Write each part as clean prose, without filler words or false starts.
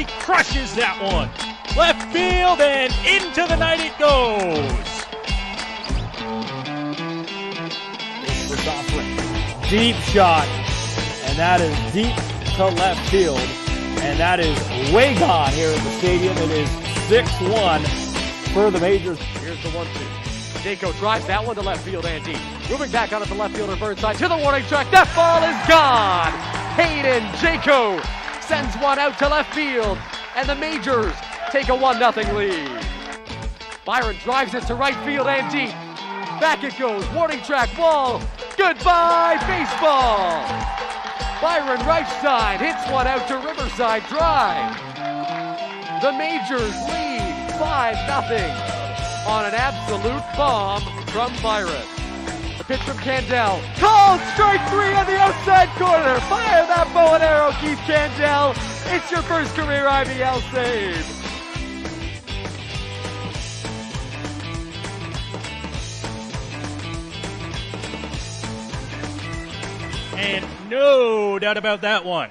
He crushes that one. Left field and into the night it goes. Deep shot, and that is deep to left field, and that is way gone here at the stadium. It is 6-1 for the Majors. Here's the 1-2. Jaco drives that one to left field and deep. Moving back on it to left fielder Burnside to the warning track. That ball is gone. Hayden Jaco sends one out to left field, and the Majors take a 1-0 lead. Byron drives it to right field and deep. Back it goes. Warning track wall. Goodbye baseball. Byron right side hits one out to Riverside Drive. The Majors lead 5-0 on an absolute bomb from Byron. The pitch from Candell. Called strike 3 on the outside corner. Fire that bow and arrow, Keith Candell. It's your first career IBL save. And no doubt about that one.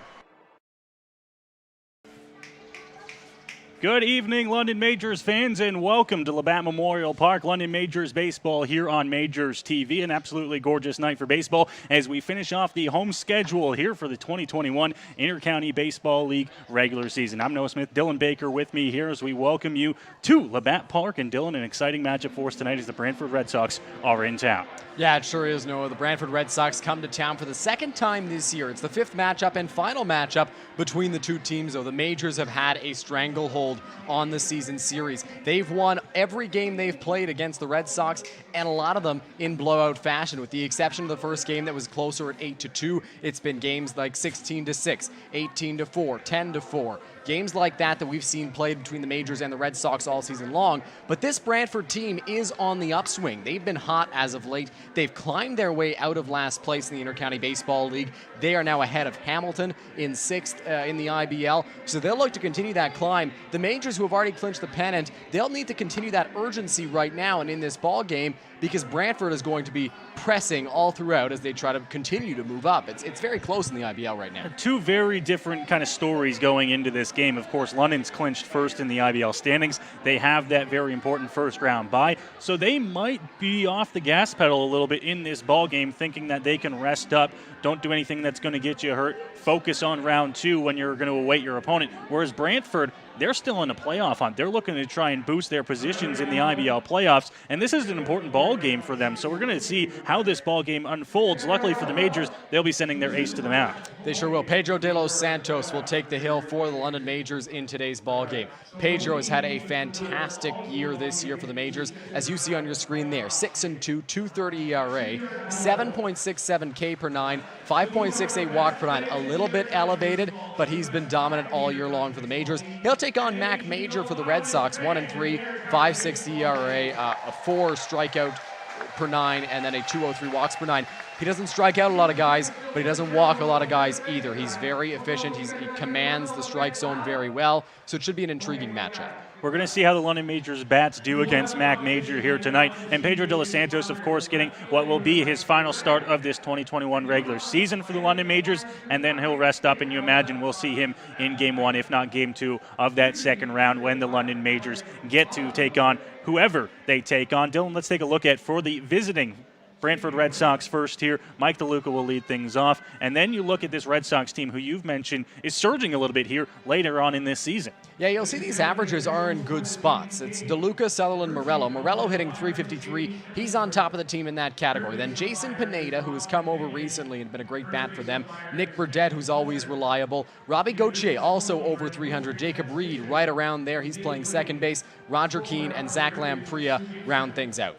Good evening, London Majors fans, and welcome to Labatt Memorial Park. London Majors baseball here on Majors TV. An absolutely gorgeous night for baseball as we finish off the home schedule here for the 2021 Intercounty Baseball League regular season. I'm Noah Smith, Dylan Baker with me here as we welcome you to Labatt Park. And Dylan, an exciting matchup for us tonight as the Brantford Red Sox are in town. Yeah, it sure is, Noah. The Brantford Red Sox come to town for the second time this year. It's the fifth matchup and final matchup between the two teams, though. The Majors have had a stranglehold on the season series. They've won every game they've played against the Red Sox, and a lot of them in blowout fashion, with the exception of the first game that was closer at 8-2. It's been games like 16-6, 18-4, 10-4. Games like that we've seen played between the Majors and the Red Sox all season long. But this Brantford team is on the upswing. They've been hot as of late. They've climbed their way out of last place in the Intercounty Baseball League. They are now ahead of Hamilton in 6th in the IBL. So they'll look to continue that climb. The Majors, who have already clinched the pennant, they'll need to continue that urgency right now and in this ball game, because Brantford is going to be pressing all throughout as they try to continue to move up. It's very close in the IBL right now. Two very different kind of stories going into this game. Of course, London's clinched first in the IBL standings. They have that very important first round bye, so they might be off the gas pedal a little bit in this ball game, thinking that they can rest up, don't do anything that's going to get you hurt, focus on round 2 when you're going to await your opponent. Whereas Brantford, they're still in a playoff hunt. They're looking to try and boost their positions in the IBL playoffs, and this is an important ball game for them. So we're going to see how this ball game unfolds. Luckily for the Majors, they'll be sending their ace to the mound. They sure will. Pedro de los Santos will take the hill for the London Majors in today's ball game. Pedro has had a fantastic year this year for the Majors, as you see on your screen there. 6-2, 2.30 ERA, 7.67 K per 9, 5.68 walk per 9. A little bit elevated, but he's been dominant all year long for the Majors. He'll take on Mac Major for the Red Sox, 1-3, 5.60 ERA, a 4 strikeout per 9, and then a 2.03 walks per 9. He doesn't strike out a lot of guys, but he doesn't walk a lot of guys either. He's very efficient. He commands the strike zone very well, so it should be an intriguing matchup. We're going to see how the London Majors bats do against Mac Major here tonight. And Pedro de los Santos, of course, getting what will be his final start of this 2021 regular season for the London Majors. And then he'll rest up, and you imagine we'll see him in Game 1, if not Game 2 of that second round, when the London Majors get to take on whoever they take on. Dylan, let's take a look at for the visiting Brantford Red Sox first here. Mike DeLuca will lead things off. And then you look at this Red Sox team, who you've mentioned is surging a little bit here later on in this season. Yeah, you'll see these averages are in good spots. It's DeLuca, Sutherland, Morello. Morello hitting .353. He's on top of the team in that category. Then Jason Pineda, who has come over recently and been a great bat for them. Nick Burdett, who's always reliable. Robbie Gauthier, also over 300. Jacob Reed, right around there. He's playing second base. Roger Keane and Zach Lamprilla round things out.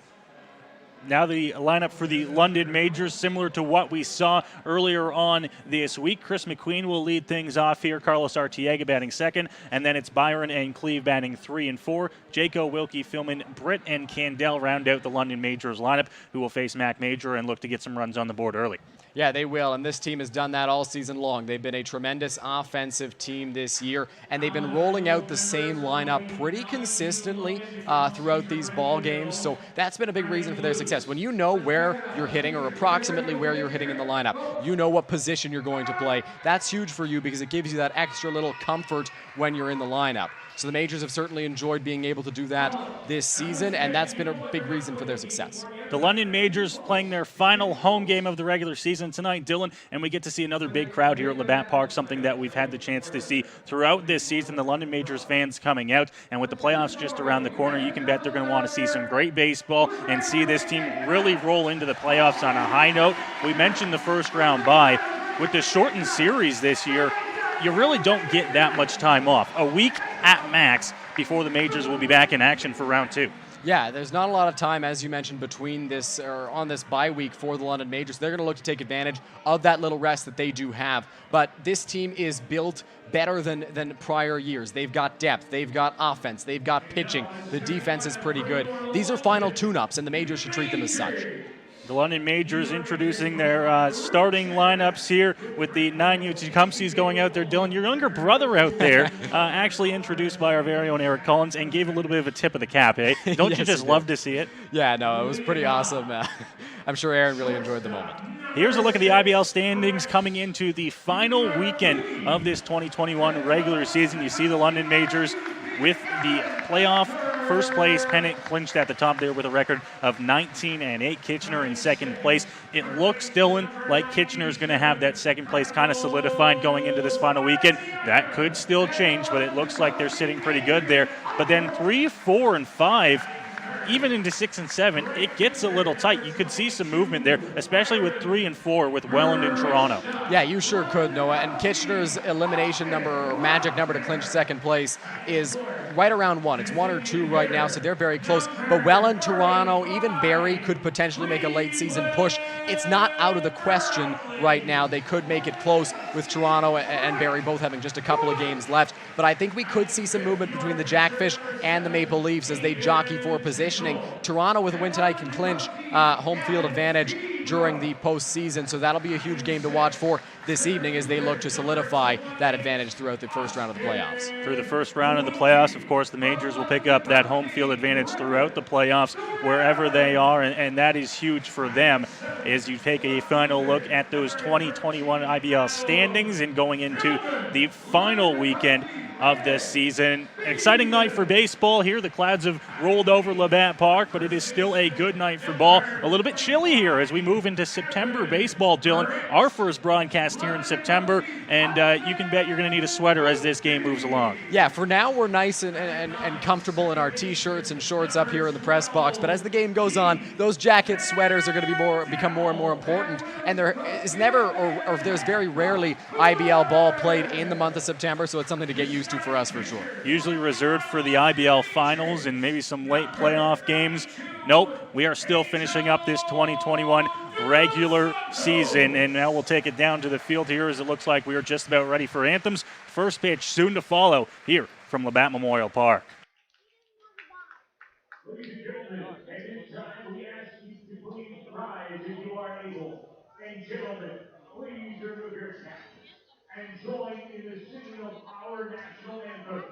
Now the lineup for the London Majors, similar to what we saw earlier on this week. Chris McQueen will lead things off here. Carlos Arteaga batting second. And then it's Byron and Cleve batting 3 and 4. Jaco, Wilkie, Philman, Britt, and Candell round out the London Majors lineup, who will face Mac Major and look to get some runs on the board early. Yeah, they will, and this team has done that all season long. They've been a tremendous offensive team this year, and they've been rolling out the same lineup pretty consistently throughout these ball games, so that's been a big reason for their success. When you know where you're hitting, or approximately where you're hitting in the lineup, you know what position you're going to play. That's huge for you because it gives you that extra little comfort when you're in the lineup. So the Majors have certainly enjoyed being able to do that this season, and that's been a big reason for their success. The London Majors playing their final home game of the regular season tonight, Dylan, and we get to see another big crowd here at Labatt Park, something that we've had the chance to see throughout this season. The London Majors fans coming out, and with the playoffs just around the corner, you can bet they're going to want to see some great baseball and see this team really roll into the playoffs on a high note. We mentioned the first round bye. With the shortened series this year, you really don't get that much time off. A week at max before the Majors will be back in action for round 2. Yeah, there's not a lot of time, as you mentioned, between this or on this bye week for the London Majors. They're going to look to take advantage of that little rest that they do have. But this team is built better than prior years. They've got depth, they've got offense, they've got pitching. The defense is pretty good. These are final tune-ups, and the Majors should treat them as such. The London Majors introducing their starting lineups here with the 9 Tecumsehs going out there. Dylan, your younger brother out there, actually introduced by our very own Eric Collins, and gave a little bit of a tip of the cap, eh? Don't Yes, you just love to see it? Yeah, no, it was pretty awesome. I'm sure Aaron really enjoyed the moment. Here's a look at the IBL standings coming into the final weekend of this 2021 regular season. You see the London Majors with the playoff first place pennant clinched at the top there with a record of 19-8. Kitchener in second place. It looks, Dylan, like Kitchener's going to have that second place kind of solidified going into this final weekend. That could still change, but it looks like they're sitting pretty good there. But then 3, 4, and 5, even into 6 and 7, it gets a little tight. You could see some movement there, especially with 3 and 4 with Welland and Toronto. Yeah, you sure could, Noah. And Kitchener's elimination number, or magic number to clinch second place, is right around 1. It's 1 or 2 right now, so they're very close. But Welland, Toronto, even Barrie could potentially make a late season push. It's not out of the question right now. They could make it close with Toronto and Barrie both having just a couple of games left. But I think we could see some movement between the Jackfish and the Maple Leafs as they jockey for positioning. Toronto with a win tonight can clinch home field advantage during the postseason, so that'll be a huge game to watch for this evening as they look to solidify that advantage throughout the first round of the playoffs. Through the first round of the playoffs, of course, the Majors will pick up that home field advantage throughout the playoffs wherever they are, and that is huge for them as you take a final look at those 2021 IBL standings and going into the final weekend of this season. An exciting night for baseball here. The clouds have rolled over Labatt Park, but it is still a good night for ball. A little bit chilly here as we move into September baseball, Dylan. Our first broadcast here in September, and you can bet you're going to need a sweater as this game moves along. Yeah, for now we're nice and comfortable in our T-shirts and shorts up here in the press box, but as the game goes on, those jackets, sweaters are going to become more and more important, and there is never, or there's very rarely IBL ball played in the month of September, so it's something to get used to for us for sure. Usually reserved for the IBL finals and maybe some late playoff games. Nope, we are still finishing up this 2021 regular season, and now we'll take it down to the field here as it looks like we are just about ready for anthems. First pitch soon to follow here from Labatt Memorial Park. Ladies and gentlemen, at this time we ask you to please rise if you are able. And gentlemen, please remove your caps and join in the singing of our national anthem.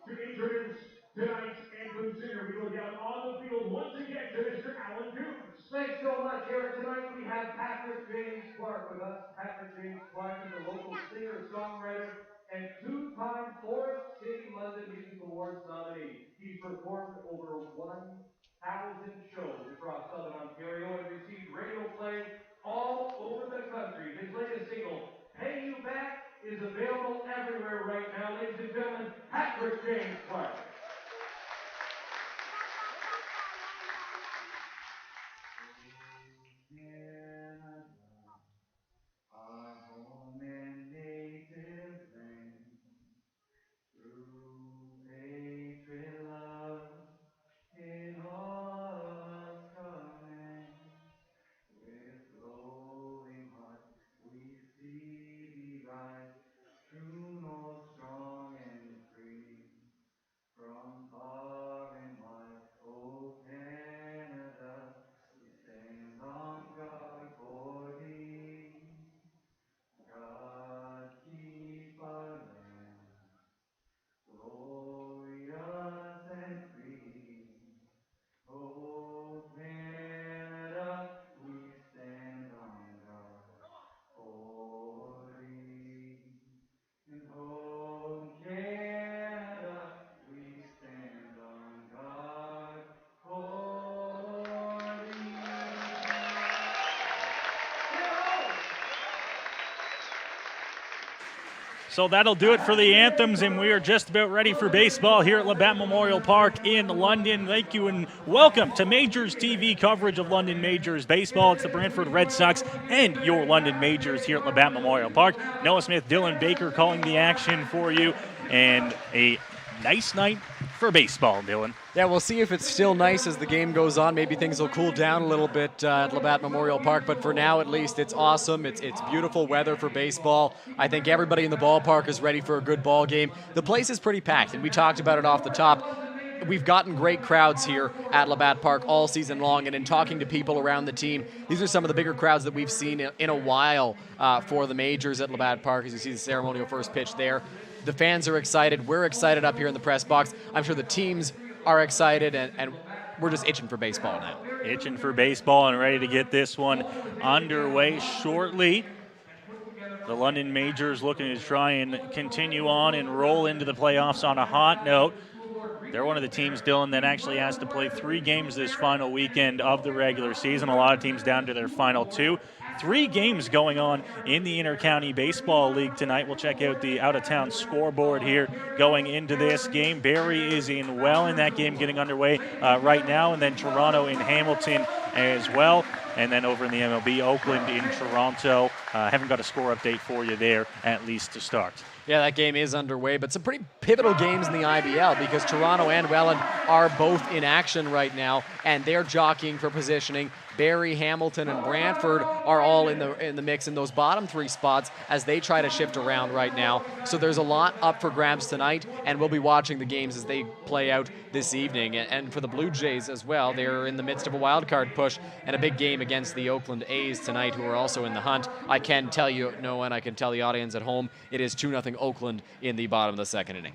To introduce tonight's anthem singer, we go down on the field once again to Mr. Alan Dukes. Thanks so much, Eric. Tonight we have Patrick James Clark with us. Patrick James Clark is a local singer, songwriter, and two-time Forest City London Music Awards nominee. He's performed over 1,000 shows across Southern Ontario and received radio play all over the country. His latest single, Pay You Back, is available everywhere right now. Ladies and gentlemen, Patrick James Clark. Our home and native land, through hatred, love, in all of us command. With glowing hearts we see thee rise, true, most strong and free. From So that'll do it for the anthems, and we are just about ready for baseball here at Labatt Memorial Park in London. Thank you and welcome to Majors TV coverage of London Majors baseball. It's the Brantford Red Sox and your London Majors here at Labatt Memorial Park. Noah Smith, Dylan Baker calling the action for you, and a nice night for baseball, Dylan. Yeah, we'll see if it's still nice as the game goes on. Maybe things will cool down a little bit at Labatt Memorial Park, but for now at least it's awesome. It's beautiful weather for baseball. I think everybody in the ballpark is ready for a good ball game. The place is pretty packed, and we talked about it off the top. We've gotten great crowds here at Labatt Park all season long, and in talking to people around the team, these are some of the bigger crowds that we've seen in a while for the Majors at Labatt Park, as you see the ceremonial first pitch there. The fans are excited. We're excited up here in the press box. I'm sure the teams are excited, and we're just itching for baseball now. Itching for baseball and ready to get this one underway shortly. The London Majors looking to try and continue on and roll into the playoffs on a hot note. They're one of the teams, Dylan, that actually has to play 3 games this final weekend of the regular season. A lot of teams down to their final 2. 3 games going on in the Intercounty Baseball League tonight. We'll check out the out-of-town scoreboard here going into this game. Barrie is in that game getting underway right now, and then Toronto in Hamilton as well. And then over in the MLB, Oakland in Toronto. Haven't got a score update for you there, at least to start. Yeah, that game is underway, but some pretty pivotal games in the IBL because Toronto and Welland are both in action right now, and they're jockeying for positioning. Barrie, Hamilton, and Brantford are all in the mix in those bottom 3 spots as they try to shift around right now. So there's a lot up for grabs tonight, and we'll be watching the games as they play out this evening. And for the Blue Jays as well, they're in the midst of a wild card push and a big game against the Oakland A's tonight, who are also in the hunt. I can tell you, Noah, and I can tell the audience at home, it is 2-0 Oakland in the bottom of the second inning.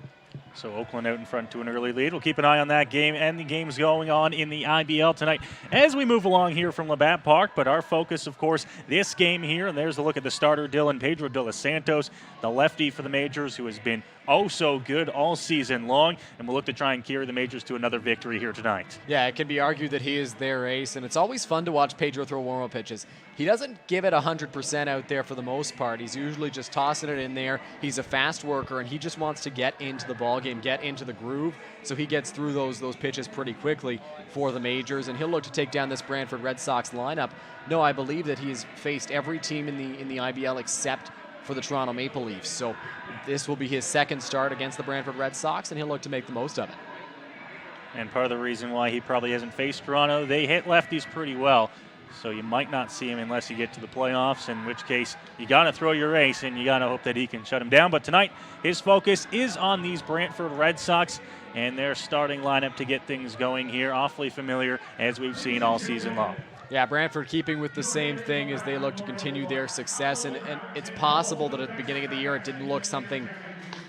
So Oakland out in front to an early lead. We'll keep an eye on that game and the games going on in the IBL tonight as we move along here from Labatt Park. But our focus, of course, this game here, and there's a look at the starter, Dylan Pedro de los Santos, the lefty for the Majors, who has been oh so good all season long, and we'll look to try and carry the Majors to another victory here tonight. Yeah, it can be argued that he is their ace, and it's always fun to watch Pedro throw warm-up pitches. He doesn't give it 100% out there for the most part. He's usually just tossing it in there. He's a fast worker, and he just wants to get into the ball game, get into the groove, so he gets through those pitches pretty quickly for the Majors, and he'll look to take down this Brantford Red Sox lineup. No, I believe that he's faced every team in the IBL except for the Toronto Maple Leafs. So this will be his second start against the Brantford Red Sox, and he'll look to make the most of it. And part of the reason why he probably hasn't faced Toronto, they hit lefties pretty well. So you might not see him unless you get to the playoffs, in which case you got to throw your ace and you got to hope that he can shut him down. But tonight, his focus is on these Brantford Red Sox and their starting lineup to get things going here. Awfully familiar, as we've seen all season long. Yeah, Brantford keeping with the same thing as they look to continue their success. And it's possible that at the beginning of the year it didn't look something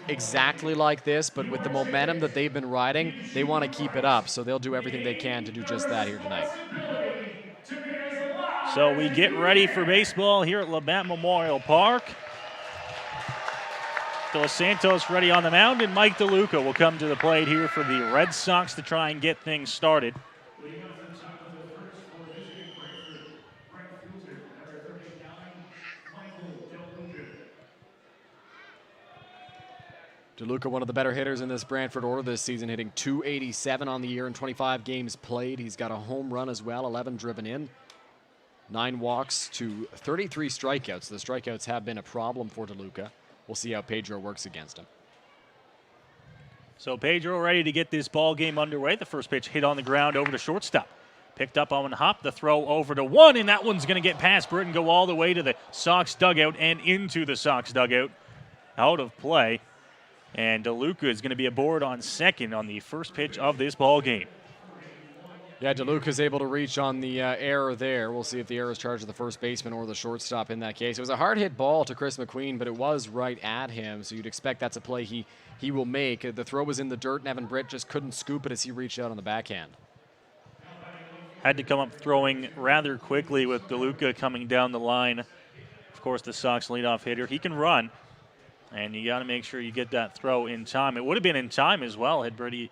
exactly like this, but with the momentum that they've been riding, they want to keep it up. So they'll do everything they can to do just that here tonight. So we get ready for baseball here at Labatt Memorial Park. De los Santos ready on the mound, and Mike DeLuca will come to the plate here for the Red Sox to try and get things started. DeLuca, one of the better hitters in this Brantford order this season, hitting .287 on the year in 25 games played. He's got a home run as well, 11 driven in. 9 walks to 33 strikeouts. The strikeouts have been a problem for DeLuca. We'll see how Pedro works against him. So Pedro ready to get this ball game underway. The first pitch hit on the ground over to shortstop. Picked up on hop, the throw over to 1, and that one's going to get past Britton, go all the way to the Sox dugout and into the Sox dugout. Out of play. And DeLuca is going to be aboard on second on the first pitch of this ball game. Yeah, DeLuca is able to reach on the error there. We'll see if the error is charged to the first baseman or the shortstop in that case. It was a hard hit ball to Chris McQueen, but it was right at him, so you'd expect that's a play he will make. The throw was in the dirt, and Evan Britt just couldn't scoop it as he reached out on the backhand. Had to come up throwing rather quickly with DeLuca coming down the line. Of course, the Sox leadoff hitter. He can run, and you got to make sure you get that throw in time. It would have been in time as well had Britt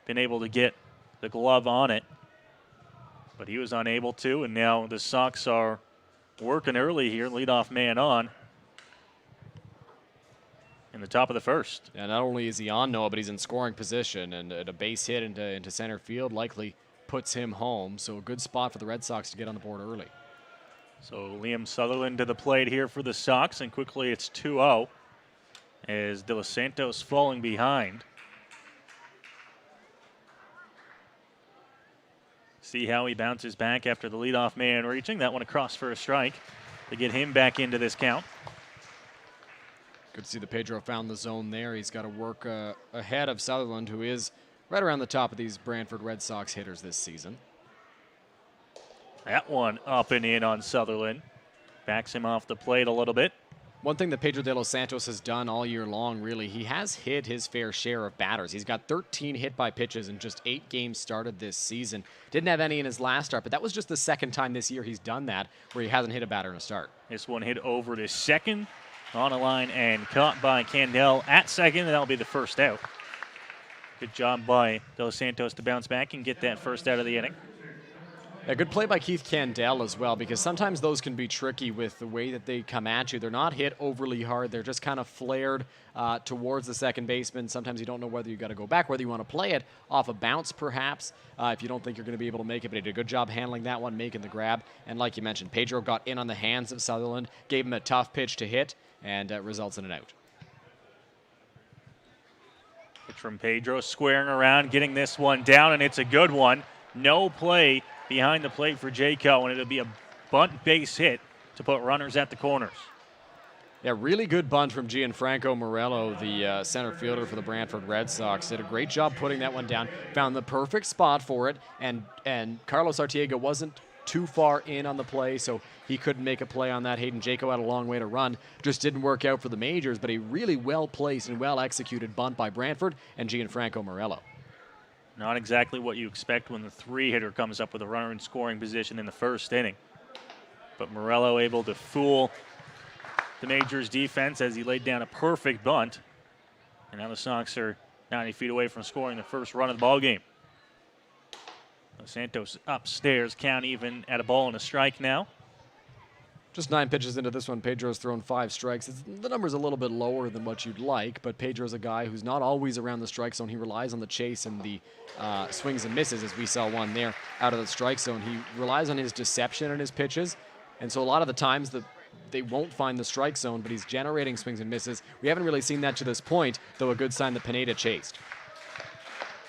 been able to get the glove on it. But he was unable to, and now the Sox are working early here, leadoff man on. in the top of the first. Yeah, not only is he on Noah, but he's in scoring position, and a base hit into center field likely puts him home. So a good spot for the Red Sox to get on the board early. So Liam Sutherland to the plate here for the Sox, and quickly it's 2-0 as De Los Santos falling behind. See how he bounces back after the leadoff man reaching. That one across for a strike to get him back into this count. Good to see that Pedro found the zone there. He's got to work ahead of Sutherland, who is right around the top of these Brantford Red Sox hitters this season. That one up and in on Sutherland. Backs him off the plate a little bit. One thing that Pedro de los Santos has done all year long, really, he has hit his fair share of batters. He's got 13 hit by pitches in just 8 games started this season. Didn't have any in his last start, but that was just the second time this year he's done that where he hasn't hit a batter in a start. This one hit over to second on a line and caught by Candel at second, and that'll be the first out. Good job by De Los Santos to bounce back and get that first out of the inning. A good play by Keith Candel as well, because sometimes those can be tricky with the way that they come at you. They're not hit overly hard. They're just kind of flared towards the second baseman. Sometimes you don't know whether you got to go back, whether you want to play it off a bounce perhaps, if you don't think you're going to be able to make it. But he did a good job handling that one, making the grab. And like you mentioned, Pedro got in on the hands of Sutherland, gave him a tough pitch to hit, and results in an out. Pitch from Pedro, squaring around, getting this one down, and it's a good one. No play behind the plate for Jayco, and it'll be a bunt base hit to put runners at the corners. Yeah, really good bunt from Gianfranco Morello, the center fielder for the Brantford Red Sox. Did a great job putting that one down. Found the perfect spot for it, and Carlos Artiega wasn't too far in on the play, so he couldn't make a play on that. Hayden Jayco had a long way to run. Just didn't work out for the Majors, but a really well-placed and well-executed bunt by Brantford and Gianfranco Morello. Not exactly what you expect when the 3-hitter comes up with a runner in scoring position in the first inning. But Morello able to fool the Majors defense as he laid down a perfect bunt. And now the Sox are 90 feet away from scoring the first run of the ball game. Santos upstairs, count even at a ball and a strike now. Just 9 pitches into this one, Pedro's thrown 5 strikes. The number's a little bit lower than what you'd like, but Pedro's a guy who's not always around the strike zone. He relies on the chase and the swings and misses, as we saw one there out of the strike zone. He relies on his deception and his pitches, and so a lot of the times they won't find the strike zone, but he's generating swings and misses. We haven't really seen that to this point, though a good sign that Pineda chased.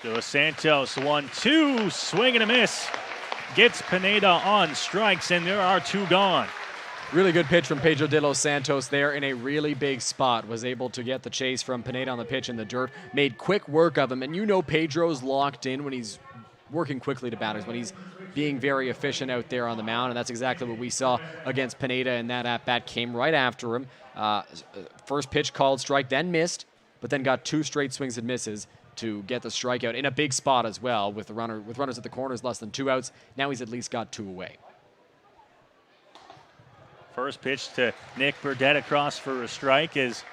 De Los Santos 1-2, swing and a miss. Gets Pineda on strikes, and there are 2 gone. Really good pitch from Pedro de los Santos there in a really big spot. Was able to get the chase from Pineda on the pitch in the dirt. Made quick work of him. And you know Pedro's locked in when he's working quickly to batters, when he's being very efficient out there on the mound. And that's exactly what we saw against Pineda. And that at-bat came right after him. First pitch called strike, then missed, but then got 2 straight swings and misses to get the strikeout in a big spot as well with runners at the corners, less than 2 outs. Now he's at least got 2 away. First pitch to Nick Burdett across for a strike as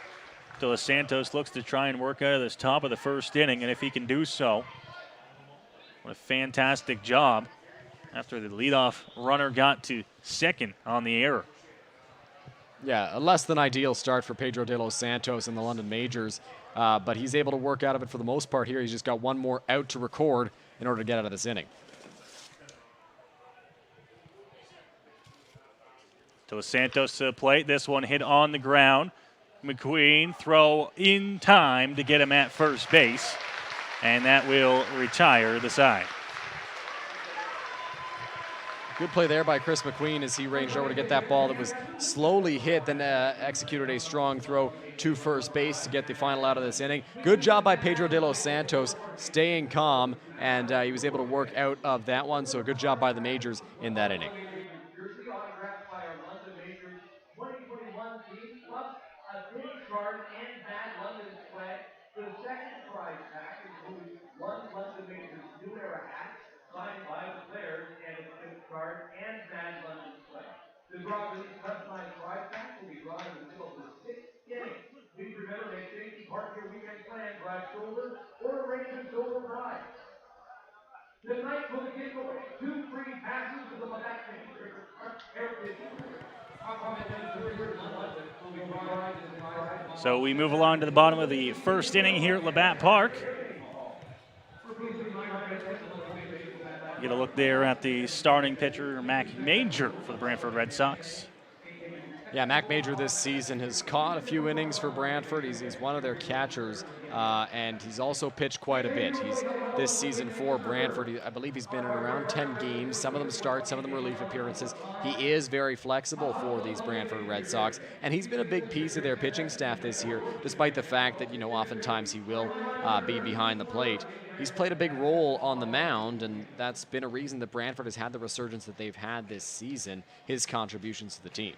De Los Santos looks to try and work out of this top of the first inning, and if he can do so, what a fantastic job after the leadoff runner got to second on the error. Yeah, a less than ideal start for Pedro de los Santos in the London Majors, but he's able to work out of it for the most part here. He's just got 1 more out to record in order to get out of this inning. De Los Santos to the plate. This one hit on the ground. McQueen throw in time to get him at first base, and that will retire the side. Good play there by Chris McQueen as he ranged over to get that ball that was slowly hit, then executed a strong throw to first base to get the final out of this inning. Good job by Pedro de los Santos staying calm, and he was able to work out of that one, so a good job by the Majors in that inning. Jersey autographed by our London Majors 2021 team, plus a big card and bad London flag. The second prize pack includes 1 London Majors New Era hat signed by the players and a gift card and bad London flag. The draw for these customized prize packs will be drawn in the middle of the 6th inning. Please remember, make safety part of your weekend plan, drive shoulder, or arrange a silver prize. Tonight we'll give away 2 free passes to the Black Heritage. So we move along to the bottom of the first inning here at Labatt Park. Get a look there at the starting pitcher, Mac Major, for the Brantford Red Sox. Yeah, Mac Major this season has caught a few innings for Brantford. He's one of their catchers, and he's also pitched quite a bit. He's this season for Brantford. I believe he's been in around 10 games. Some of them start, some of them relief appearances. He is very flexible for these Brantford Red Sox, and he's been a big piece of their pitching staff this year, despite the fact that, oftentimes he will be behind the plate. He's played a big role on the mound, and that's been a reason that Brantford has had the resurgence that they've had this season, his contributions to the team.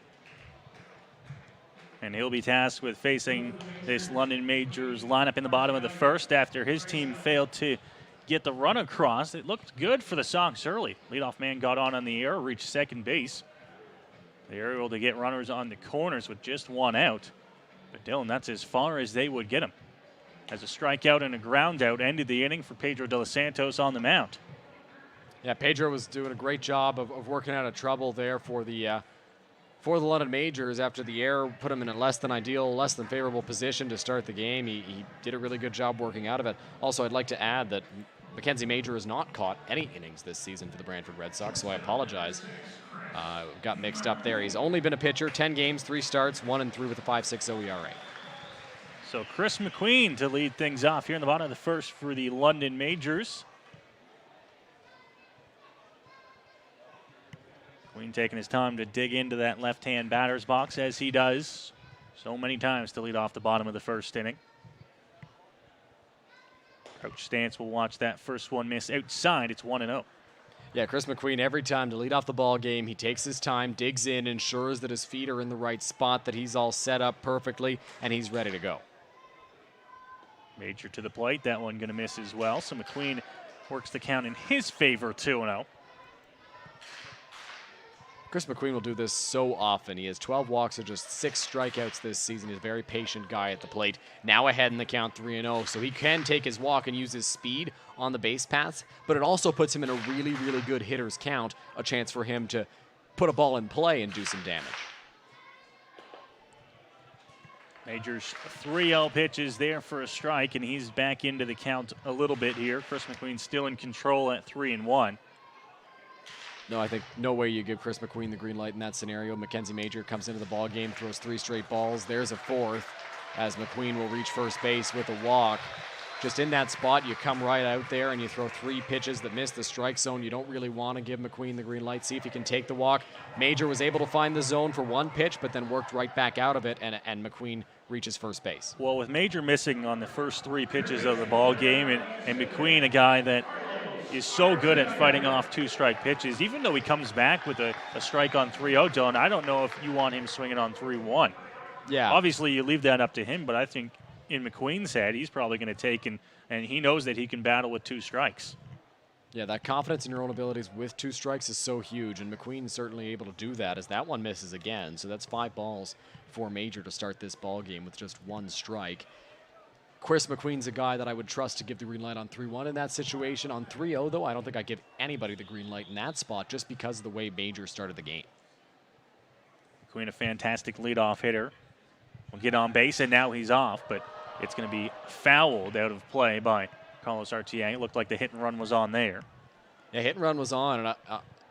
And he'll be tasked with facing this London Majors lineup in the bottom of the first after his team failed to get the run across. It looked good for the Sox early. Leadoff man got on the air, reached second base. They were able to get runners on the corners with just one out. But Dylan, that's as far as they would get him. As a strikeout and a ground out ended the inning for Pedro de los Santos on the mound. Yeah, Pedro was doing a great job of working out of trouble there for the London Majors after the error put him in a less than ideal, less than favorable position to start the game. He did a really good job working out of it. Also, I'd like to add that Mackenzie Major has not caught any innings this season for the Brantford Red Sox, so I apologize. Got mixed up there. He's only been a pitcher, 10 games, 3 starts, 1-3 with a 5.60 ERA. So Chris McQueen to lead things off here in the bottom of the first for the London Majors. McQueen taking his time to dig into that left-hand batter's box, as he does so many times to lead off the bottom of the first inning. Coach Stantz will watch that first one miss outside. It's 1-0. Yeah, Chris McQueen, every time to lead off the ball game, he takes his time, digs in, ensures that his feet are in the right spot, that he's all set up perfectly, and he's ready to go. Major to the plate. That one going to miss as well. So McQueen works the count in his favor, 2-0. Chris McQueen will do this so often. He has 12 walks and just 6 strikeouts this season. He's a very patient guy at the plate. Now ahead in the count 3-0, so he can take his walk and use his speed on the base paths, but it also puts him in a really, really good hitter's count, a chance for him to put a ball in play and do some damage. Major's 3-0 pitches there for a strike, and he's back into the count a little bit here. Chris McQueen still in control at 3-1. No, I think no way you give Chris McQueen the green light in that scenario. Mackenzie Major comes into the ball game, throws 3 straight balls. There's a 4th as McQueen will reach first base with a walk. Just in that spot, you come right out there and you throw 3 pitches that miss the strike zone. You don't really want to give McQueen the green light. See if he can take the walk. Major was able to find the zone for 1 pitch, but then worked right back out of it, and McQueen reaches first base. Well, with Major missing on the first 3 pitches of the ball game, and McQueen, a guy that is so good at fighting off 2-strike pitches, even though he comes back with a strike on 3-0, Dylan, I don't know if you want him swinging on 3-1. Yeah. Obviously, you leave that up to him, but I think in McQueen's head, he's probably going to take, and he knows that he can battle with 2 strikes. Yeah, that confidence in your own abilities with 2 strikes is so huge, and McQueen is certainly able to do that as that one misses again. So that's 5 balls for Major to start this ball game with just 1 strike. Chris McQueen's a guy that I would trust to give the green light on 3-1 in that situation. On 3-0, though, I don't think I give anybody the green light in that spot just because of the way Major started the game. McQueen, a fantastic leadoff hitter, will get on base, and now he's off, but it's going to be fouled out of play by Carlos Artiaga. It looked like the hit and run was on there. Yeah, hit and run was on, and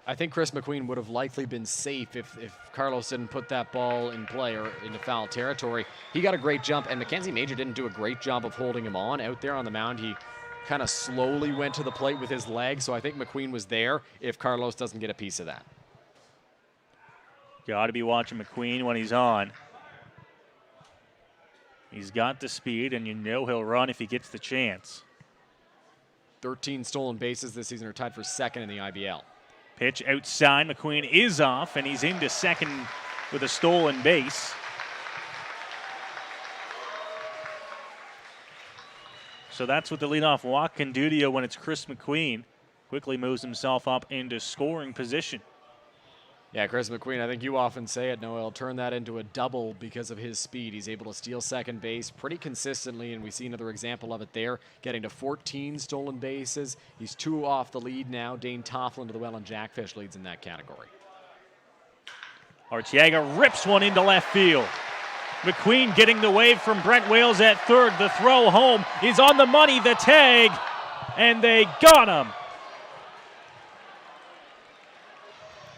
I think Chris McQueen would have likely been safe if Carlos didn't put that ball in play or into foul territory. He got a great jump, and Mackenzie Major didn't do a great job of holding him on out there on the mound. He kind of slowly went to the plate with his leg, so I think McQueen was there if Carlos doesn't get a piece of that. Got to be watching McQueen when he's on. He's got the speed, and you know he'll run if he gets the chance. 13 stolen bases this season, are tied for 2nd in the IBL. Pitch outside. McQueen is off, and he's into second with a stolen base. So that's what the leadoff walk can do to you when it's Chris McQueen. Quickly moves himself up into scoring position. Yeah, Chris McQueen, I think you often say it, Noel, turn that into a double because of his speed. He's able to steal second base pretty consistently, and we see another example of it there, getting to 14 stolen bases. He's 2 off the lead now. Dane Tofflin to the well, and Jackfish leads in that category. Artiaga rips one into left field. McQueen getting the wave from Brent Wales at third. The throw home is on the money, the tag, and they got him.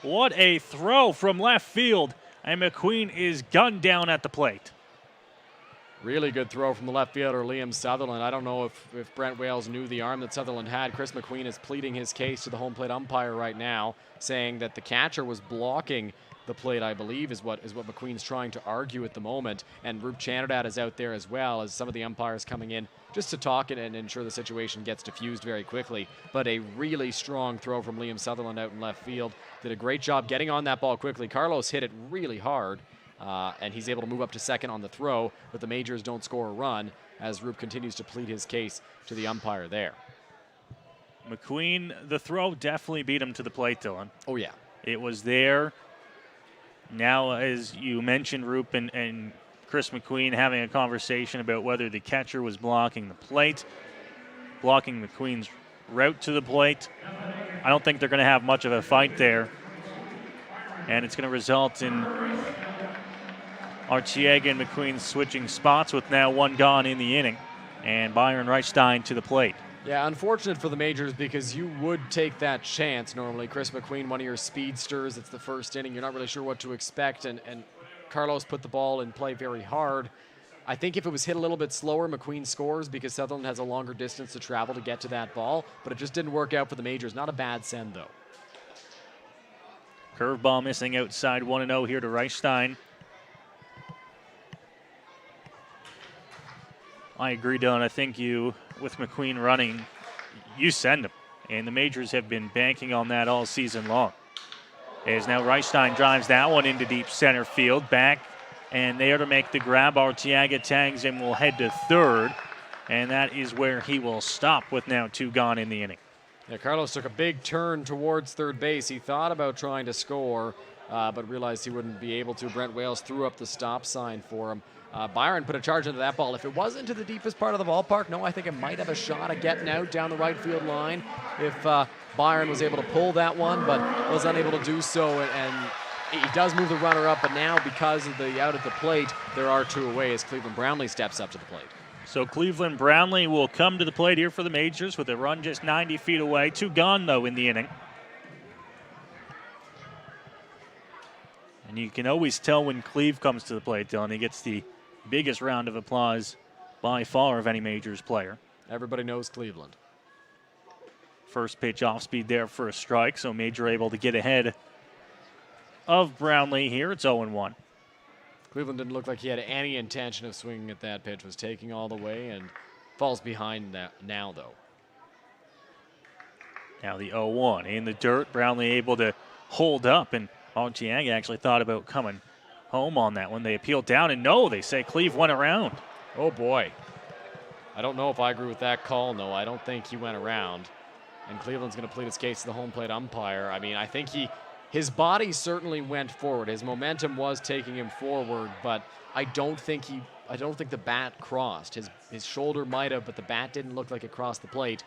What a throw from left field, and McQueen is gunned down at the plate. Really good throw from the left fielder, Liam Sutherland. I don't know if Brent Wales knew the arm that Sutherland had. Chris McQueen is pleading his case to the home plate umpire right now, saying that the catcher was blocking the plate, I believe, is what McQueen's trying to argue at the moment. And Roop Chanadad is out there as well, as some of the umpires coming in just to talk and ensure the situation gets diffused very quickly. But a really strong throw from Liam Sutherland out in left field. Did a great job getting on that ball quickly. Carlos hit it really hard, and he's able to move up to second on the throw, but the Majors don't score a run as Roop continues to plead his case to the umpire there. McQueen, the throw definitely beat him to the plate, Dylan. Oh, yeah. It was there. Now, as you mentioned, Roop and Chris McQueen having a conversation about whether the catcher was blocking the plate, blocking McQueen's route to the plate. I don't think they're going to have much of a fight there. And it's going to result in Arteaga and McQueen switching spots with now one gone in the inning. And Byron Reichstein to the plate. Yeah, unfortunate for the Majors because you would take that chance normally. Chris McQueen, one of your speedsters. It's the first inning. You're not really sure what to expect. And Carlos put the ball in play very hard. I think if it was hit a little bit slower, McQueen scores because Sutherland has a longer distance to travel to get to that ball. But it just didn't work out for the Majors. Not a bad send, though. Curveball missing outside 1-0 here to Reichstein. I agree, Dylan. I think with McQueen running, you send him. And the Majors have been banking on that all season long. As now Reichstein drives that one into deep center field. Back, and there to make the grab. Arteaga tags and will head to third. And that is where he will stop with now two gone in the inning. Yeah, Carlos took a big turn towards third base. He thought about trying to score, but realized he wouldn't be able to. Brent Wales threw up the stop sign for him. Byron put a charge into that ball. If it wasn't to the deepest part of the ballpark, no, I think it might have a shot at getting out down the right field line if Byron was able to pull that one, but was unable to do so. And he does move the runner up, but now because of the out at the plate, there are two away as Cleveland Brownlee steps up to the plate. So Cleveland Brownlee will come to the plate here for the Majors with a run just 90 feet away. Two gone, though, in the inning. And you can always tell when Cleve comes to the plate, Dylan. He gets the biggest round of applause by far of any Majors player. Everybody knows Cleveland. First pitch off speed there for a strike, so Major able to get ahead of Brownlee here. It's 0-1. Cleveland didn't look like he had any intention of swinging at that pitch. Was taking all the way and falls behind now, though. Now the 0-1 in the dirt. Brownlee able to hold up, and Arteaga actually thought about coming home on that one. They appealed down, and no, they say Cleve went around. Oh, boy. I don't know if I agree with that call, no. I don't think he went around. And Cleveland's going to plead his case to the home plate umpire. I mean, I think his body certainly went forward. His momentum was taking him forward, but I don't think the bat crossed. His shoulder might have, but the bat didn't look like it crossed the plate.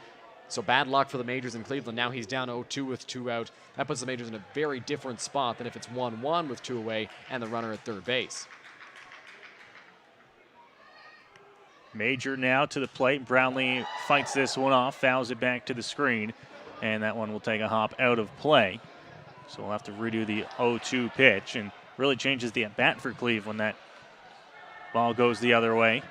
So bad luck for the Majors in Cleveland. Now he's down 0-2 with two out. That puts the Majors in a very different spot than if it's 1-1 with two away and the runner at third base. Major now to the plate. Brownlee fights this one off, fouls it back to the screen, and that one will take a hop out of play. So we'll have to redo the 0-2 pitch, and really changes the at-bat for Cleve when that ball goes the other way.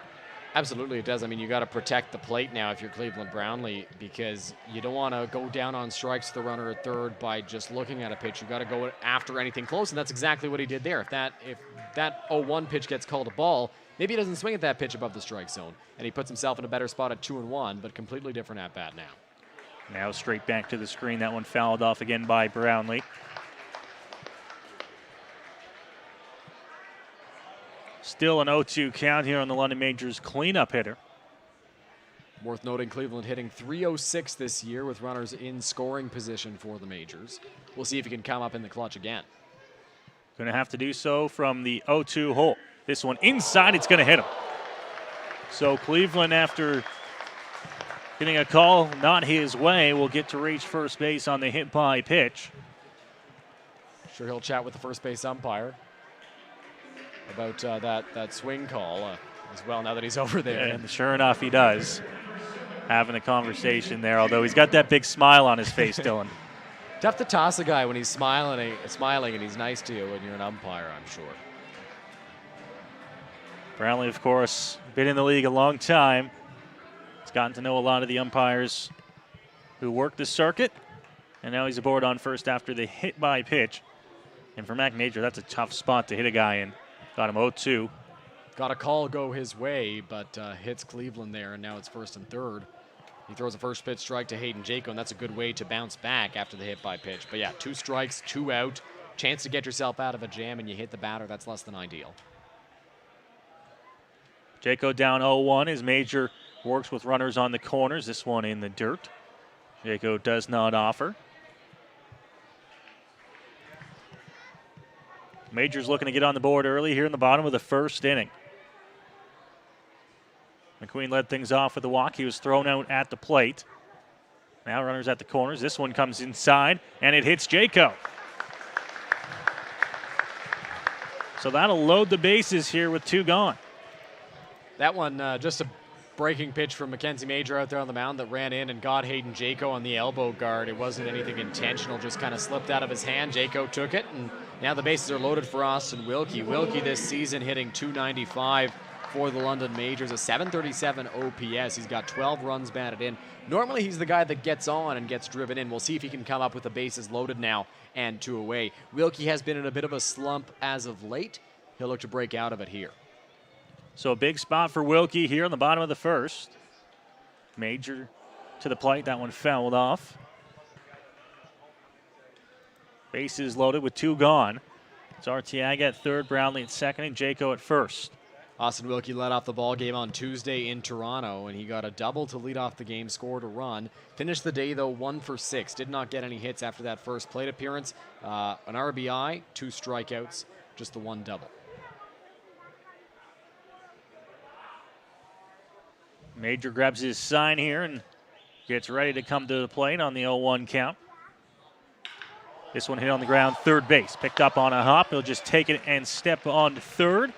Absolutely, it does. I mean, you got to protect the plate now if you're Cleveland Brownlee, because you don't want to go down on strikes to the runner at third by just looking at a pitch. You got to go after anything close, and that's exactly what he did there. If that 0-1 pitch gets called a ball, maybe he doesn't swing at that pitch above the strike zone, and he puts himself in a better spot at 2-1, but completely different at bat now. Now straight back to the screen. That one fouled off again by Brownlee. Still an 0-2 count here on the London Majors cleanup hitter. Worth noting, Cleveland hitting .306 this year with runners in scoring position for the Majors. We'll see if he can come up in the clutch again. Going to have to do so from the 0-2 hole. This one inside, it's going to hit him. So Cleveland, after getting a call not his way, will get to reach first base on the hit by pitch. Sure, he'll chat with the first base umpire. about that swing call as well now that he's over there. And sure enough, he does. Having a conversation there, although he's got that big smile on his face, Dylan. Tough to toss a guy when he's smiling and he's nice to you when you're an umpire, I'm sure. Brownlee, of course, been in the league a long time. He's gotten to know a lot of the umpires who work the circuit. And now he's aboard on first after the hit by pitch. And for Mac Major, that's a tough spot to hit a guy in. Got him 0-2. Got a call go his way, but hits Cleveland there, and now it's first and third. He throws a first pitch strike to Hayden Jaco, and that's a good way to bounce back after the hit by pitch. But yeah, 2 strikes, 2 out. Chance to get yourself out of a jam, and you hit the batter. That's less than ideal. Jaco down 0-1 as Major works with runners on the corners. This one in the dirt. Jaco does not offer. Major's looking to get on the board early here in the bottom of the first inning. McQueen led things off with a walk. He was thrown out at the plate. Now runners at the corners. This one comes inside, and it hits Jaco. So that'll load the bases here with 2 gone. That one, just a breaking pitch from Mackenzie Major out there on the mound that ran in and got Hayden Jaco on the elbow guard. It wasn't anything intentional, just kind of slipped out of his hand. Jaco took it, and now the bases are loaded for Austin Wilkie. Wilkie this season hitting .295 for the London Majors, a .737 OPS. He's got 12 runs batted in. Normally he's the guy that gets on and gets driven in. We'll see if he can come up with the bases loaded now and 2 away. Wilkie has been in a bit of a slump as of late. He'll look to break out of it here. So a big spot for Wilkie here on the bottom of the first. Major to the plate. That one fouled off. Bases loaded with 2 gone. It's Arteaga at third, Brownlee at second, and Jaco at first. Austin Wilkie led off the ball game on Tuesday in Toronto, and he got a double to lead off the game, scored a run. Finished the day, though, 1 for 6. Did not get any hits after that first plate appearance. An RBI, 2 strikeouts, just the 1 double. Major grabs his sign here and gets ready to come to the plate on the 0-1 count. This one hit on the ground, third base. Picked up on a hop. He'll just take it and step on third.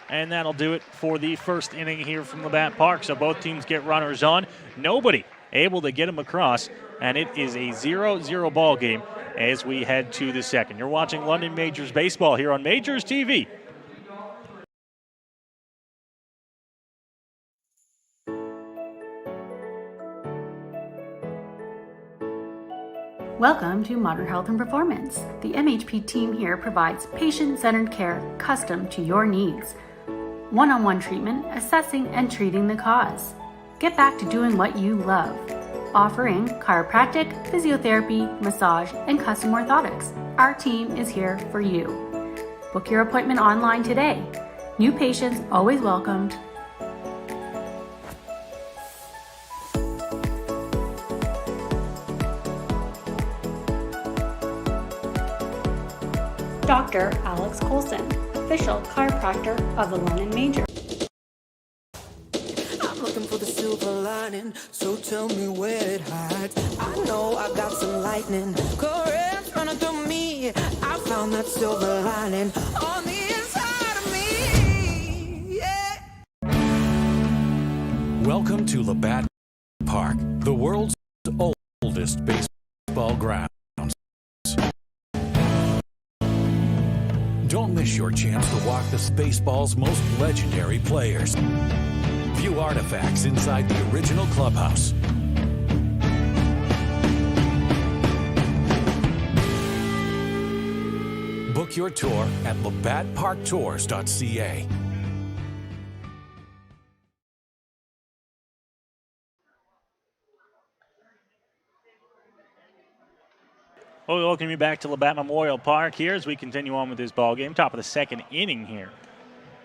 And that'll do it for the first inning here from Labatt Park. So both teams get runners on. Nobody able to get them across. And it is a 0-0 ball game as we head to the second. You're watching London Majors baseball here on MajorsTV. Welcome to Modern Health and Performance. The MHP team here provides patient-centered care custom to your needs. One-on-one treatment, assessing and treating the cause. Get back to doing what you love. Offering chiropractic, physiotherapy, massage, and custom orthotics. Our team is here for you. Book your appointment online today. New patients always welcomed. Dr. Alex Colson, official chiropractor of the London Majors. I'm looking for the silver lining, so tell me where it hides. I know I got some lightning, currents running through me. I found that silver lining on the inside of me, yeah. Welcome to Labatt Park, the world's oldest baseball grounds. Don't miss your chance to walk the baseball's most legendary players. View artifacts inside the original clubhouse. Book your tour at labattparktours.ca. Well, we welcome you back to Labatt Memorial Park here as we continue on with this ball game. Top of the second inning here.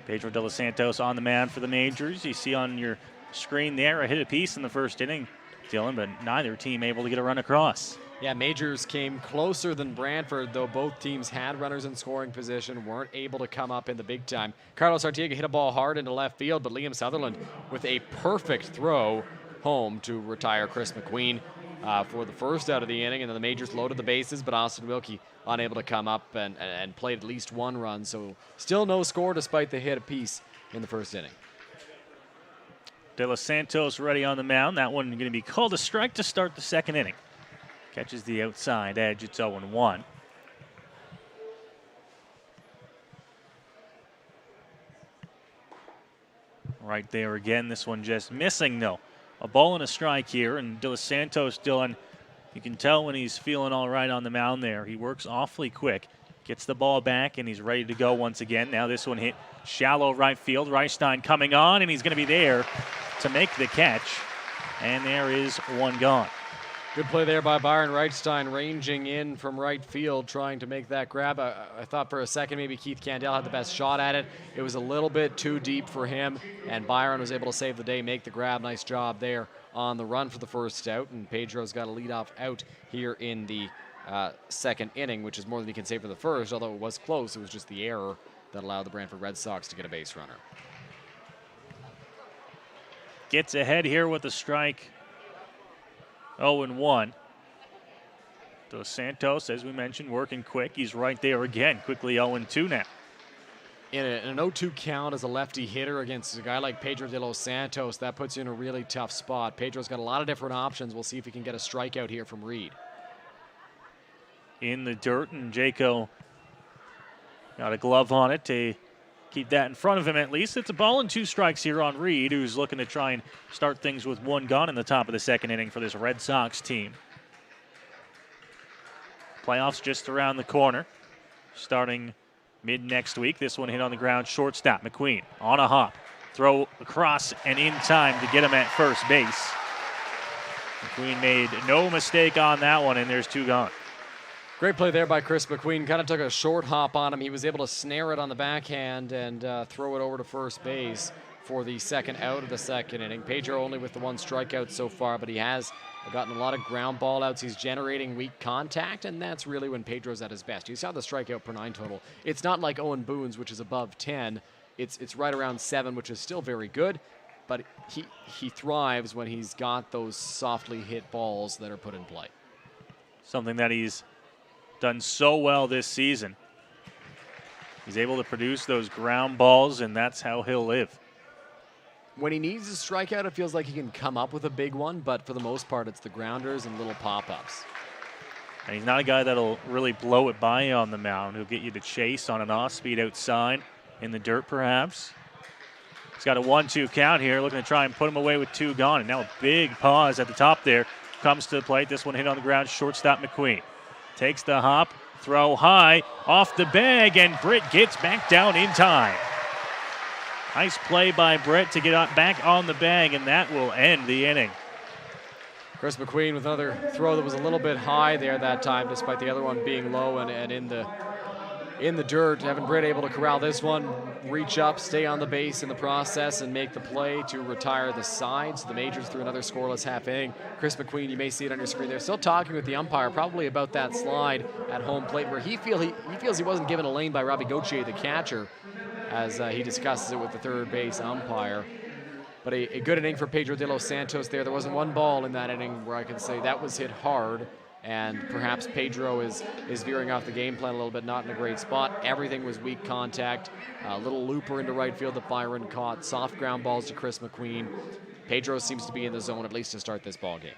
Pedro De Los Santos on the mound for the Majors. You see on your screen there a hit apiece in the first inning, Dylan, but neither team able to get a run across. Yeah, Majors came closer than Brantford, though both teams had runners in scoring position, weren't able to come up in the big time. Carlos Arteaga hit a ball hard into left field, but Liam Sutherland with a perfect throw home to retire Chris McQueen. for the first out of the inning, and then the Majors loaded the bases, but Austin Wilkie unable to come up and played at least one run. So still no score despite the hit apiece in the first inning. De Los Santos ready on the mound. That one going to be called a strike to start the second inning. Catches the outside edge. It's 0-1. Right there again. This one just missing, though. A ball and a strike here, and De Los Santos, Dylan, you can tell when he's feeling all right on the mound there. He works awfully quick. Gets the ball back, and he's ready to go once again. Now this one hit shallow right field. Reichstein coming on, and he's going to be there to make the catch. And there is one gone. Good play there by Byron Reichstein, ranging in from right field, trying to make that grab. I thought for a second maybe Keith Candell had the best shot at it. It was a little bit too deep for him, and Byron was able to save the day, make the grab. Nice job there on the run for the first out, and Pedro's got a leadoff out here in the second inning, which is more than he can say for the first, although it was close. It was just the error that allowed the Brantford Red Sox to get a base runner. Gets ahead here with a strike. 0-1. Dos Santos, as we mentioned, working quick. He's right there again. Quickly 0-2 now. In an 0-2 count as a lefty hitter against a guy like Pedro de Los Santos, that puts you in a really tough spot. Pedro's got a lot of different options. We'll see if he can get a strikeout here from Reed. In the dirt, and Jaco got a glove on it to keep that in front of him at least. It's a ball and 2 strikes here on Reed, who's looking to try and start things with one gone in the top of the second inning for this Red Sox team. Playoffs just around the corner, starting mid next week. This one hit on the ground, shortstop. McQueen on a hop. Throw across and in time to get him at first base. McQueen made no mistake on that one, and there's 2 gone. Great play there by Chris McQueen. Kind of took a short hop on him. He was able to snare it on the backhand and throw it over to first base for the second out of the second inning. Pedro only with the 1 strikeout so far, but he has gotten a lot of ground ball outs. He's generating weak contact, and that's really when Pedro's at his best. You saw the strikeout per 9 total. It's not like Owen Boone's, which is above 10. It's right around 7, which is still very good, but he thrives when he's got those softly hit balls that are put in play. Something that he's done so well this season. He's able to produce those ground balls, and that's how he'll live. When he needs a strikeout, it feels like he can come up with a big one, but for the most part, it's the grounders and little pop-ups. And he's not a guy that'll really blow it by you on the mound. He'll get you to chase on an off-speed outside in the dirt, perhaps. He's got a 1-2 count here, looking to try and put him away with 2 gone. And now a big pause at the top there. Comes to the plate. This one hit on the ground, shortstop McQueen. Takes the hop, throw high, off the bag, and Britt gets back down in time. Nice play by Britt to get back on the bag, and that will end the inning. Chris McQueen with another throw that was a little bit high there that time, despite the other one being low and in the dirt. Evan Britt able to corral this one, reach up, stay on the base in the process, and make the play to retire the side. So the Majors through another scoreless half inning. Chris McQueen, you may see it on your screen there, still talking with the umpire, probably about that slide at home plate, where he feels he wasn't given a lane by Robbie Gauthier, the catcher, as he discusses it with the third base umpire. But a good inning for Pedro de Los Santos there. There wasn't one ball in that inning where I can say that was hit hard. And perhaps Pedro is veering off the game plan a little bit, not in a great spot. Everything was weak contact. A little looper into right field that Byron caught. Soft ground balls to Chris McQueen. Pedro seems to be in the zone at least to start this ball game.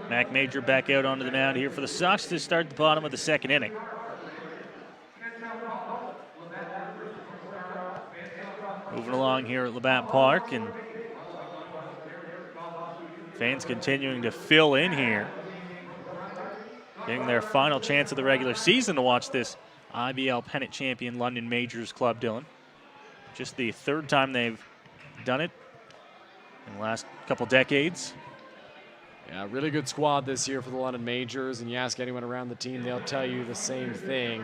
Mac Major back out onto the mound here for the Sox to start the bottom of the second inning. Moving along here at Labatt Park, and fans continuing to fill in here, getting their final chance of the regular season to watch this IBL pennant champion London Majors club, Dylan. Just the 3rd time they've done it in the last couple decades. Yeah, really good squad this year for the London Majors, and you ask anyone around the team, they'll tell you the same thing.